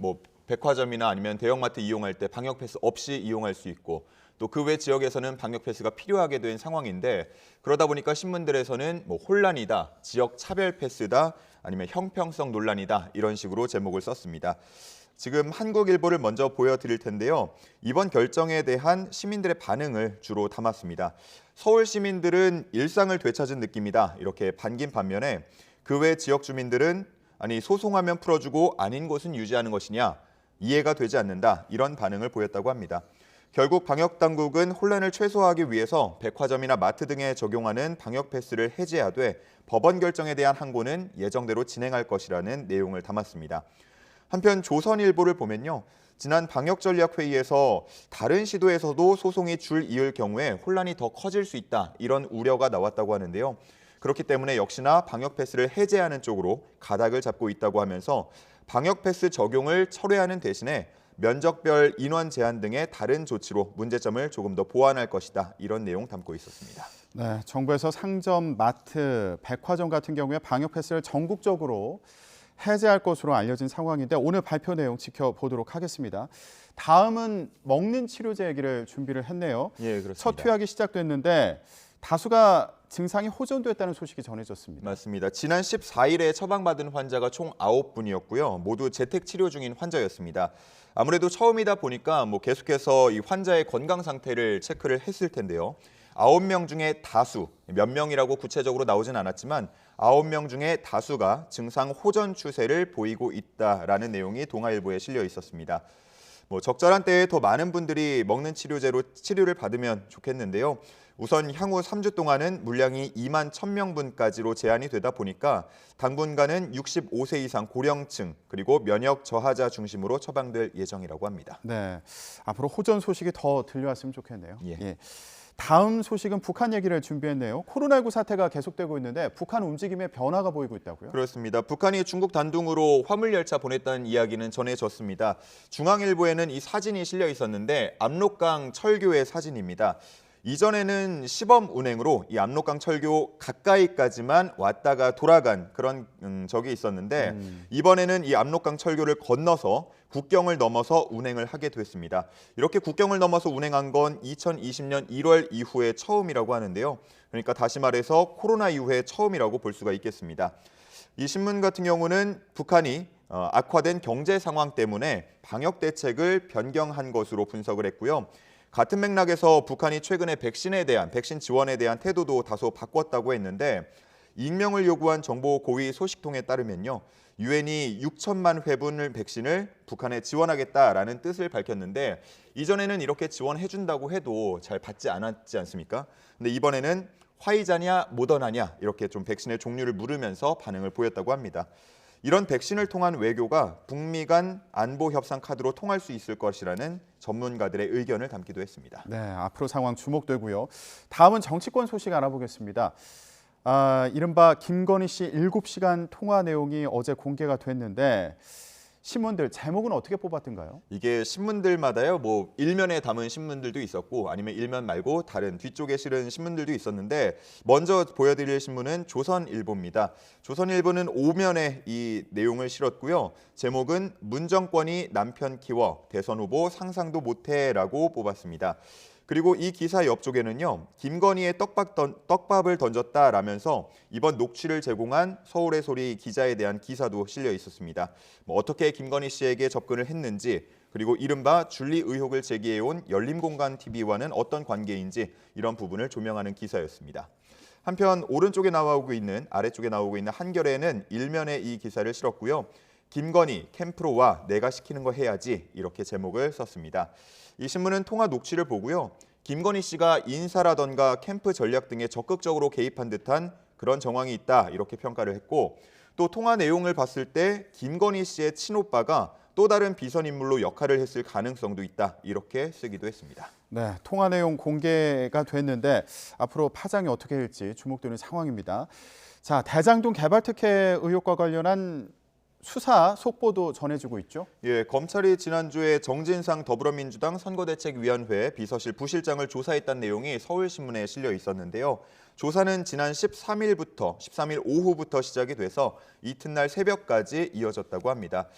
백화점이나 아니면 대형마트 이용할 때 방역 패스 없이 이용할 수 있고 또 그 외 지역에서는 방역 패스가 필요하게 된 상황인데 그러다 보니까 신문들에서는 혼란이다, 지역 차별 패스다, 아니면 형평성 논란이다 이런 식으로 제목을 썼습니다. 지금 한국일보를 먼저 보여드릴 텐데요. 이번 결정에 대한 시민들의 반응을 주로 담았습니다. 서울 시민들은 일상을 되찾은 느낌이다 이렇게 반긴 반면에 그 외 지역 주민들은 아니 소송하면 풀어주고 아닌 곳은 유지하는 것이냐 이해가 되지 않는다 이런 반응을 보였다고 합니다. 결국 방역당국은 혼란을 최소화하기 위해서 백화점이나 마트 등에 적용하는 방역 패스를 해제하되 법원 결정에 대한 항고는 예정대로 진행할 것이라는 내용을 담았습니다. 한편 조선일보를 보면요. 지난 방역전략회의에서 다른 시도에서도 소송이 줄 이을 경우에 혼란이 더 커질 수 있다 이런 우려가 나왔다고 하는데요. 그렇기 때문에 역시나 방역 패스를 해제하는 쪽으로 가닥을 잡고 있다고 하면서 방역 패스 적용을 철회하는 대신에 면적별 인원 제한 등의 다른 조치로 문제점을 조금 더 보완할 것이다 이런 내용 담고 있었습니다. 네, 정부에서 상점, 마트, 백화점 같은 경우에 방역 패스를 전국적으로 해제할 것으로 알려진 상황인데 오늘 발표 내용 지켜보도록 하겠습니다. 다음은 먹는 치료제 얘기를 준비를 했네요. 예, 그렇습니다. 첫 투약이 시작됐는데 다수가 증상이 호전됐다는 소식이 전해졌습니다. 맞습니다. 지난 14일에 처방받은 환자가 총 9분이었고요. 모두 재택 치료 중인 환자였습니다. 아무래도 처음이다 보니까 계속해서 이 환자의 건강 상태를 체크를 했을 텐데요. 9명 중에 다수, 몇 명이라고 구체적으로 나오진 않았지만 9명 중에 다수가 증상 호전 추세를 보이고 있다라는 내용이 동아일보에 실려 있었습니다. 적절한 때에 더 많은 분들이 먹는 치료제로 치료를 받으면 좋겠는데요. 우선 향후 3주 동안은 물량이 2만 1,000명분까지로 제한이 되다 보니까 당분간은 65세 이상 고령층 그리고 면역 저하자 중심으로 처방될 예정이라고 합니다. 네, 앞으로 호전 소식이 더 들려왔으면 좋겠네요. 예. 다음 소식은 북한 얘기를 준비했네요. 코로나19 사태가 계속되고 있는데 북한 움직임에 변화가 보이고 있다고요? 그렇습니다. 북한이 중국 단둥으로 화물열차 보냈다는 이야기는 전해졌습니다. 중앙일보에는 이 사진이 실려 있었는데 압록강 철교의 사진입니다. 이전에는 시범 운행으로 이 압록강 철교 가까이까지만 왔다가 돌아간 그런 적이 있었는데 이번에는 이 압록강 철교를 건너서 국경을 넘어서 운행을 하게 됐습니다. 이렇게 국경을 넘어서 운행한 건 2020년 1월 이후에 처음이라고 하는데요. 그러니까 다시 말해서 코로나 이후에 처음이라고 볼 수가 있겠습니다. 이 신문 같은 경우는 북한이 악화된 경제 상황 때문에 방역 대책을 변경한 것으로 분석을 했고요. 같은 맥락에서 북한이 최근에 백신 지원에 대한 태도도 다소 바꿨다고 했는데 익명을 요구한 정보 고위 소식통에 따르면요. 유엔이 6천만 회분의 백신을 북한에 지원하겠다라는 뜻을 밝혔는데 이전에는 이렇게 지원해준다고 해도 잘 받지 않았지 않습니까? 근데 이번에는 화이자냐 모더나냐 이렇게 좀 백신의 종류를 물으면서 반응을 보였다고 합니다. 이런 백신을 통한 외교가 북미 간 안보 협상 카드로 통할 수 있을 것이라는 전문가들의 의견을 담기도 했습니다. 네, 앞으로 상황 주목되고요. 다음은 정치권 소식 알아보겠습니다. 이른바 김건희 씨 7시간 통화 내용이 어제 공개가 됐는데 신문들 제목은 어떻게 뽑았던가요? 이게 신문들마다요. 뭐 일면에 담은 신문들도 있었고 아니면 일면 말고 다른 뒤쪽에 실은 신문들도 있었는데 먼저 보여드릴 신문은 조선일보입니다. 조선일보는 5면에 이 내용을 실었고요. 제목은 문 정권이 남편 키워 대선 후보 상상도 못해라고 뽑았습니다. 그리고 이 기사 옆쪽에는요. 김건희의 떡밥을 던졌다라면서 이번 녹취를 제공한 서울의 소리 기자에 대한 기사도 실려 있었습니다. 어떻게 김건희 씨에게 접근을 했는지 그리고 이른바 줄리 의혹을 제기해온 열린공간TV와는 어떤 관계인지 이런 부분을 조명하는 기사였습니다. 한편 아래쪽에 나오고 있는 한겨레는 일면에 이 기사를 실었고요. 김건희 캠프로 와 내가 시키는 거 해야지 이렇게 제목을 썼습니다. 이 신문은 통화 녹취를 보고요. 김건희 씨가 인사라던가 캠프 전략 등에 적극적으로 개입한 듯한 그런 정황이 있다 이렇게 평가를 했고 또 통화 내용을 봤을 때 김건희 씨의 친오빠가 또 다른 비선 인물로 역할을 했을 가능성도 있다 이렇게 쓰기도 했습니다. 네, 통화 내용 공개가 됐는데 앞으로 파장이 어떻게 될지 주목되는 상황입니다. 자, 대장동 개발 특혜 의혹과 관련한 수사 속보도 전해지고 있죠. 예, 검찰이 지난주에 정진상 더불어민주당 선거대책위원회 비서실 부실장을 조사했다는 내용이 서울신문에 실려 있었는데요. 조사는 지난 13일 오후부터 시작이 돼서 이튿날 새벽까지 이어졌다고 합니다.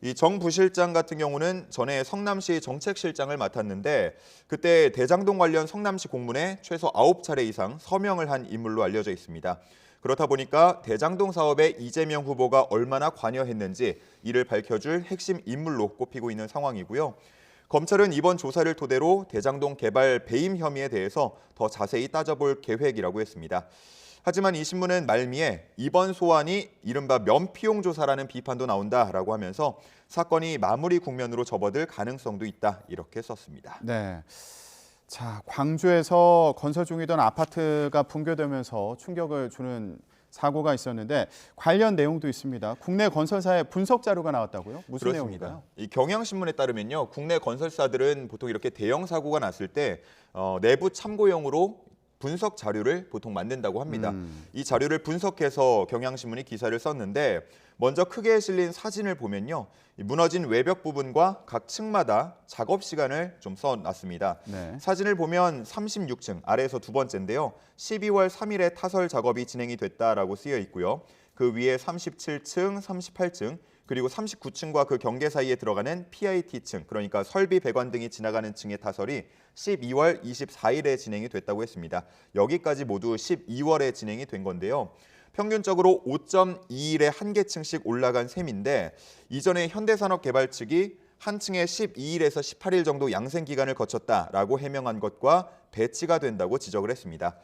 이 정 부실장 같은 경우는 전에 성남시 정책실장을 맡았는데 그때 대장동 관련 성남시 공문에 최소 9차례 이상 서명을 한 인물로 알려져 있습니다. 그렇다 보니까 대장동 사업에 이재명 후보가 얼마나 관여했는지 이를 밝혀줄 핵심 인물로 꼽히고 있는 상황이고요. 검찰은 이번 조사를 토대로 대장동 개발 배임 혐의에 대해서 더 자세히 따져볼 계획이라고 했습니다. 하지만 이 신문은 말미에 이번 소환이 이른바 면피용 조사라는 비판도 나온다라고 하면서 사건이 마무리 국면으로 접어들 가능성도 있다 이렇게 썼습니다. 네. 자, 광주에서 건설 중이던 아파트가 붕괴되면서 충격을 주는 사고가 있었는데 관련 내용도 있습니다. 국내 건설사의 분석 자료가 나왔다고요? 무슨 그렇습니다. 내용인가요? 이 경향신문에 따르면요. 국내 건설사들은 보통 이렇게 대형 사고가 났을 때 내부 참고용으로 분석 자료를 보통 만든다고 합니다. 이 자료를 분석해서 경향신문이 기사를 썼는데 먼저 크게 실린 사진을 보면요. 무너진 외벽 부분과 각 층마다 작업 시간을 좀 써놨습니다. 네. 사진을 보면 36층, 아래에서 두 번째인데요. 12월 3일에 타설 작업이 진행이 됐다라고 쓰여 있고요. 그 위에 37층, 38층, 그리고 39층과 그 경계 사이에 들어가는 PIT층, 그러니까 설비 배관 등이 지나가는 층의 타설이 12월 24일에 진행이 됐다고 했습니다. 여기까지 모두 12월에 진행이 된 건데요. 평균적으로 5.2일에 한 개층씩 올라간 셈인데 이전에 현대산업개발 측이 한 층에 12일에서 18일 정도 양생 기간을 거쳤다라고 해명한 것과 배치가 된다고 지적을 했습니다.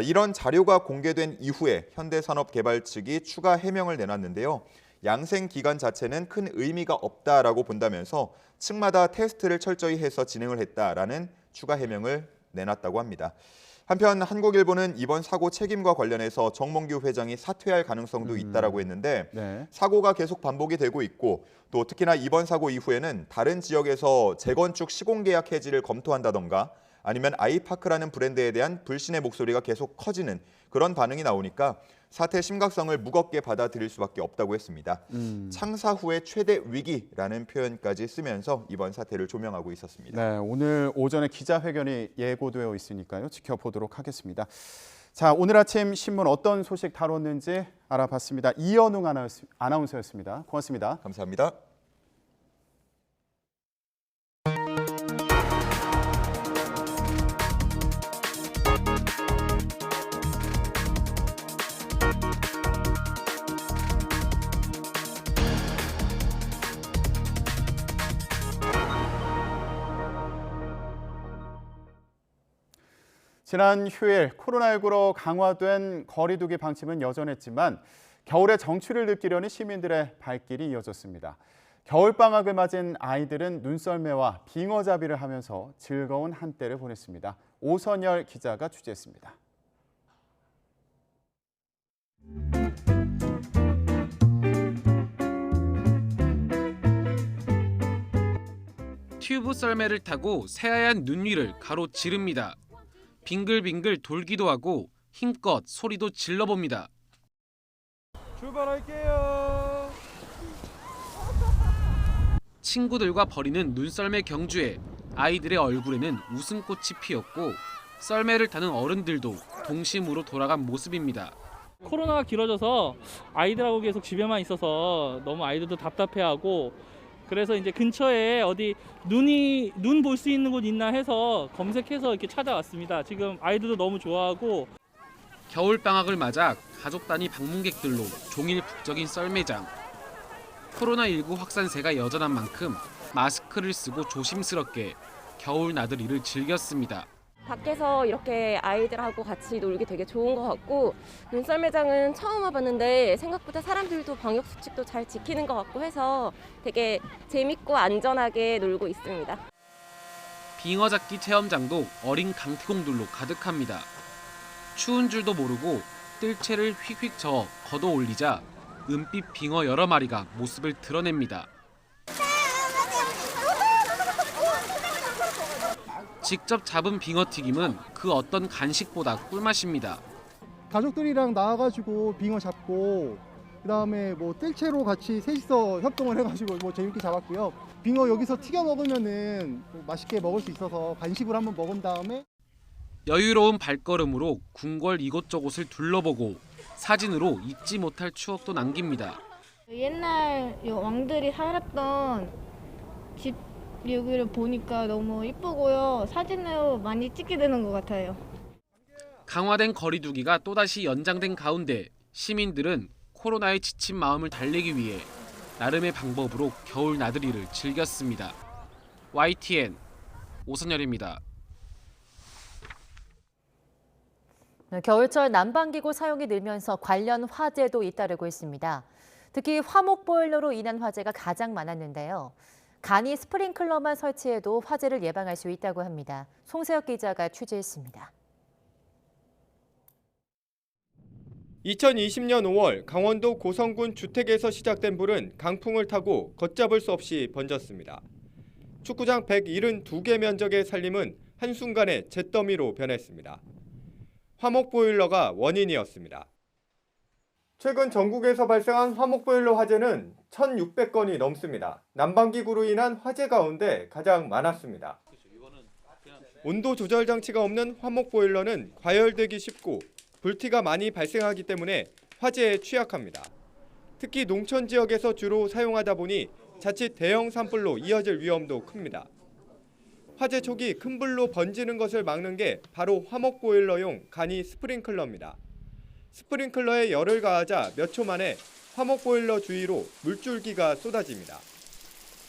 이런 자료가 공개된 이후에 현대산업개발 측이 추가 해명을 내놨는데요. 양생 기간 자체는 큰 의미가 없다라고 본다면서 층마다 테스트를 철저히 해서 진행을 했다라는 추가 해명을 내놨다고 합니다. 한편 한국일보는 이번 사고 책임과 관련해서 정몽규 회장이 사퇴할 가능성도 있다라고 했는데 네. 사고가 계속 반복이 되고 있고 또 특히나 이번 사고 이후에는 다른 지역에서 재건축 시공계약 해지를 검토한다던가 아니면 아이파크라는 브랜드에 대한 불신의 목소리가 계속 커지는 그런 반응이 나오니까 사태 심각성을 무겁게 받아들일 수밖에 없다고 했습니다. 창사 후의 최대 위기라는 표현까지 쓰면서 이번 사태를 조명하고 있었습니다. 네, 오늘 오전에 기자회견이 예고되어 있으니까요. 지켜보도록 하겠습니다. 자, 오늘 아침 신문 어떤 소식 다뤘는지 알아봤습니다. 이현웅 아나운서였습니다. 고맙습니다. 감사합니다. 지난 휴일 코로나19로 강화된 거리 두기 방침은 여전했지만 겨울의 정취를 느끼려는 시민들의 발길이 이어졌습니다. 겨울방학을 맞은 아이들은 눈썰매와 빙어잡이를 하면서 즐거운 한때를 보냈습니다. 오선열 기자가 취재했습니다. 튜브 썰매를 타고 새하얀 눈 위를 가로지릅니다. 빙글빙글 돌기도 하고 힘껏 소리도 질러봅니다. 출발할게요. 친구들과 벌이는 눈썰매 경주에 아이들의 얼굴에는 웃음꽃이 피었고 썰매를 타는 어른들도 동심으로 돌아간 모습입니다. 코로나가 길어져서 아이들하고 계속 집에만 있어서 너무 아이들도 답답해하고 그래서 이제 근처에 어디 눈 볼 수 있는 곳 있나 해서 검색해서 이렇게 찾아왔습니다. 지금 아이들도 너무 좋아하고 겨울 방학을 맞아 가족 단위 방문객들로 종일 북적인 썰매장. 코로나19 확산세가 여전한 만큼 마스크를 쓰고 조심스럽게 겨울 나들이를 즐겼습니다. 밖에서 이렇게 아이들하고 같이 놀기 되게 좋은 것 같고 눈썰매장은 처음 와봤는데 생각보다 사람들도 방역 수칙도 잘 지키는 것 같고 해서 되게 재밌고 안전하게 놀고 있습니다. 빙어잡기 체험장도 어린 강태공들로 가득합니다. 추운 줄도 모르고 뜰채를 휙휙 저어 걷어 올리자 은빛 빙어 여러 마리가 모습을 드러냅니다. 직접 잡은 빙어튀김은 그 어떤 간식보다 꿀맛입니다. 가족들이랑 나와가지고 빙어 잡고 그다음에 뭐 뜰채로 같이 셋이서 협동을 해가지고 뭐 재밌게 잡았고요. 빙어 여기서 튀겨 먹으면은 맛있게 먹을 수 있어서 간식으로 한번 먹은 다음에 여유로운 발걸음으로 궁궐 이곳저곳을 둘러보고 사진으로 잊지 못할 추억도 남깁니다. 옛날 왕들이 살았던 집 여기를 보니까 너무 이쁘고요. 사진을 많이 찍게 되는 것 같아요. 강화된 거리두기가 또다시 연장된 가운데 시민들은 코로나에 지친 마음을 달래기 위해 나름의 방법으로 겨울 나들이를 즐겼습니다. YTN 오선열입니다. 겨울철 난방기구 사용이 늘면서 관련 화재도 잇따르고 있습니다. 특히 화목 보일러로 인한 화재가 가장 많았는데요. 간이 스프링클러만 설치해도 화재를 예방할 수 있다고 합니다. 송세혁 기자가 취재했습니다. 2020년 5월 강원도 고성군 주택에서 시작된 불은 강풍을 타고 걷잡을 수 없이 번졌습니다. 축구장 172개 면적의 산림은 한순간에 잿더미로 변했습니다. 화목 보일러가 원인이었습니다. 최근 전국에서 발생한 화목 보일러 화재는 1,600건이 넘습니다. 난방기구로 인한 화재 가운데 가장 많았습니다. 온도 조절 장치가 없는 화목 보일러는 과열되기 쉽고 불티가 많이 발생하기 때문에 화재에 취약합니다. 특히 농촌 지역에서 주로 사용하다 보니 자칫 대형 산불로 이어질 위험도 큽니다. 화재 초기 큰 불로 번지는 것을 막는 게 바로 화목 보일러용 간이 스프링클러입니다. 스프링클러에 열을 가하자 몇 초 만에 화목 보일러 주위로 물줄기가 쏟아집니다.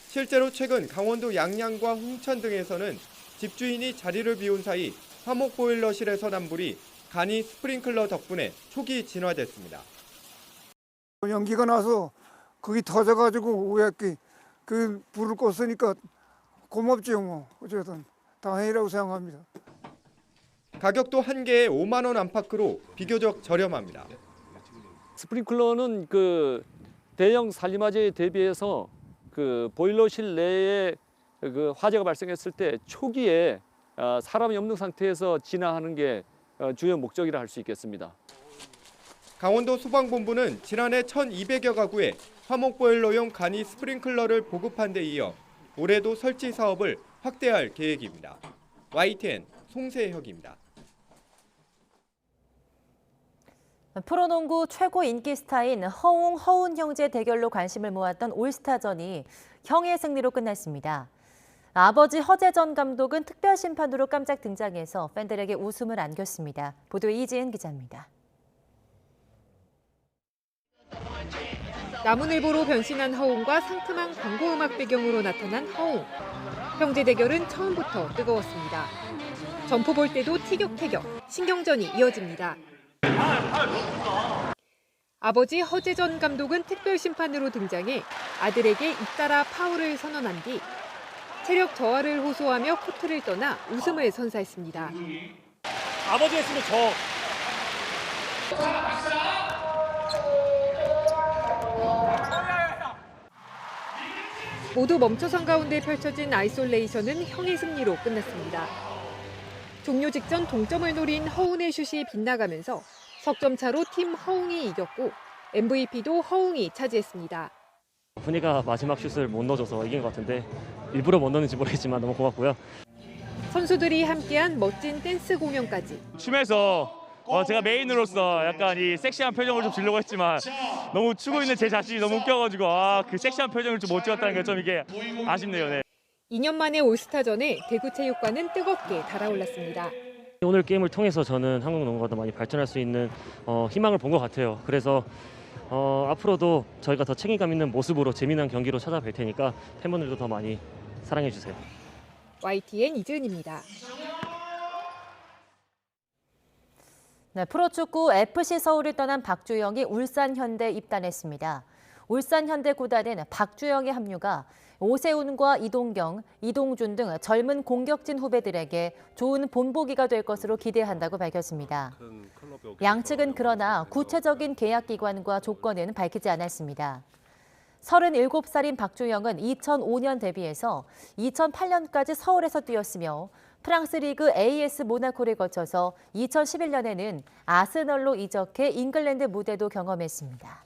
실제로 최근 강원도 양양과 홍천 등에서는 집주인이 자리를 비운 사이 화목 보일러실에서 난 불이 간이 스프링클러 덕분에 초기 진화됐습니다. 연기가 나서 거기 터져가지고 왜 그 불을 껐으니까 고맙지요. 뭐 어쨌든 다행이라고 생각합니다. 가격도 한 개에 5만 원 안팎으로 비교적 저렴합니다. 스프링클러는 그 대형 산림화재에 대비해서 그 보일러실 내에 그 화재가 발생했을 때 초기에 사람이 없는 상태에서 진화하는 게 주요 목적이라 할 수 있겠습니다. 강원도 소방본부는 지난해 1,200여 가구에 화목 보일러용 간이 스프링클러를 보급한 데 이어 올해도 설치 사업을 확대할 계획입니다. YTN 송세혁입니다. 프로농구 최고 인기 스타인 허웅 형제 대결로 관심을 모았던 올스타전이 형의 승리로 끝났습니다. 아버지 허재전 감독은 특별 심판으로 깜짝 등장해서 팬들에게 웃음을 안겼습니다. 보도에 이지은 기자입니다. 나무늘보로 변신한 허웅과 상큼한 광고음악 배경으로 나타난 허웅. 형제 대결은 처음부터 뜨거웠습니다. 점포 볼 때도 티격태격, 신경전이 이어집니다. 아버지 허재전 감독은 특별 심판으로 등장해 아들에게 잇따라 파울을 선언한 뒤 체력 저하를 호소하며 코트를 떠나 웃음을 선사했습니다. 아버지 했으면 저. 모두 멈춰선 가운데 펼쳐진 아이솔레이션은 형의 승리로 끝났습니다. 종료 직전 동점을 노린 허운의 슛이 빗나가면서 석점 차로 팀 허웅이 이겼고 MVP도 허웅이 차지했습니다. 훈이가 마지막 슛을 못 넣어줘서 이긴 것 같은데 일부러 못 넣는지 모르겠지만 너무 고맙고요. 선수들이 함께한 멋진 댄스 공연까지. 춤에서 제가 메인으로서 약간 이 섹시한 표정을 좀 주려고 했지만 너무 추고 있는 제 자신이 너무 웃겨가지고 그 섹시한 표정을 좀 못 찍었다는 게 좀 이게 아쉽네요. 네. 2년 만에 올스타전에 대구체육관은 뜨겁게 달아올랐습니다. 오늘 게임을 통해서 저는 한국 농구가 더 많이 발전할 수 있는 희망을 본 것 같아요. 그래서 앞으로도 저희가 더 책임감 있는 모습으로 재미난 경기로 찾아뵐 테니까 팬분들도 더 많이 사랑해 주세요. YTN 이지은입니다. 네, 프로축구 FC 서울을 떠난 박주영이 울산 현대에 입단했습니다. 울산 현대 구단은 박주영의 합류가 오세훈과 이동경, 이동준 등 젊은 공격진 후배들에게 좋은 본보기가 될 것으로 기대한다고 밝혔습니다. 양측은 그러나 구체적인 계약 기간과 조건은 밝히지 않았습니다. 37살인 박주영은 2005년 데뷔해서 2008년까지 서울에서 뛰었으며 프랑스 리그 AS 모나코를 거쳐서 2011년에는 아스널로 이적해 잉글랜드 무대도 경험했습니다.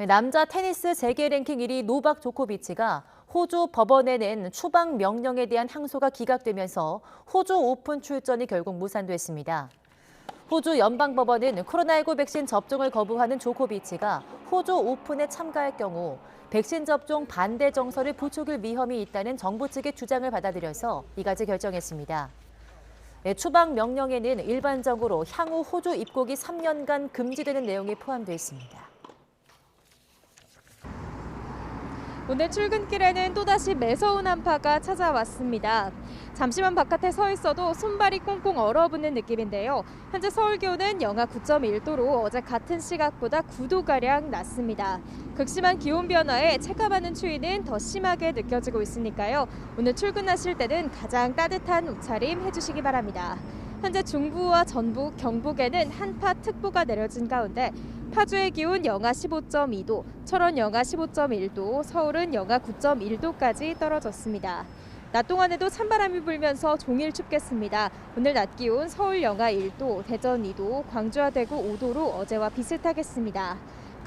남자 테니스 세계 랭킹 1위 노박 조코비치가 호주 법원에 낸 추방 명령에 대한 항소가 기각되면서 호주 오픈 출전이 결국 무산됐습니다. 호주 연방법원은 코로나19 백신 접종을 거부하는 조코비치가 호주 오픈에 참가할 경우 백신 접종 반대 정서를 부추길 위험이 있다는 정부 측의 주장을 받아들여서 이같이 결정했습니다. 추방 명령에는 일반적으로 향후 호주 입국이 3년간 금지되는 내용이 포함되어 있습니다. 오늘 출근길에는 또다시 매서운 한파가 찾아왔습니다. 잠시만 바깥에 서 있어도 손발이 꽁꽁 얼어붙는 느낌인데요. 현재 서울 기온은 영하 9.1도로 어제 같은 시각보다 9도가량 낮습니다. 극심한 기온 변화에 체감하는 추위는 더 심하게 느껴지고 있으니까요. 오늘 출근하실 때는 가장 따뜻한 옷차림 해주시기 바랍니다. 현재 중부와 전북, 경북에는 한파특보가 내려진 가운데 파주의 기온 영하 15.2도, 철원 영하 15.1도, 서울은 영하 9.1도까지 떨어졌습니다. 낮 동안에도 찬바람이 불면서 종일 춥겠습니다. 오늘 낮 기온 서울 영하 1도, 대전 2도, 광주와 대구 5도로 어제와 비슷하겠습니다.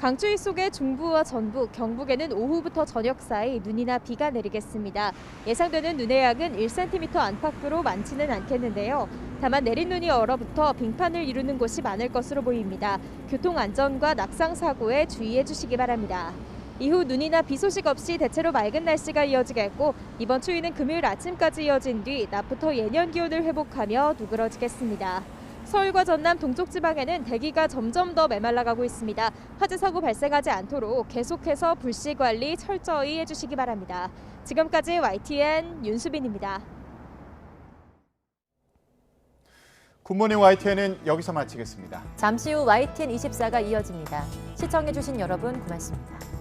강추위 속에 중부와 전북, 경북에는 오후부터 저녁 사이 눈이나 비가 내리겠습니다. 예상되는 눈의 양은 1cm 안팎으로 많지는 않겠는데요. 다만 내린 눈이 얼어붙어 빙판을 이루는 곳이 많을 것으로 보입니다. 교통안전과 낙상사고에 주의해 주시기 바랍니다. 이후 눈이나 비 소식 없이 대체로 맑은 날씨가 이어지겠고 이번 추위는 금요일 아침까지 이어진 뒤 낮부터 예년 기온을 회복하며 누그러지겠습니다. 서울과 전남 동쪽 지방에는 대기가 점점 더 메말라가고 있습니다. 화재 사고 발생하지 않도록 계속해서 불씨 관리 철저히 해주시기 바랍니다. 지금까지 YTN 윤수빈입니다. 굿모닝 YTN은 여기서 마치겠습니다. 잠시 후 YTN 24가 이어집니다. 시청해주신 여러분 고맙습니다.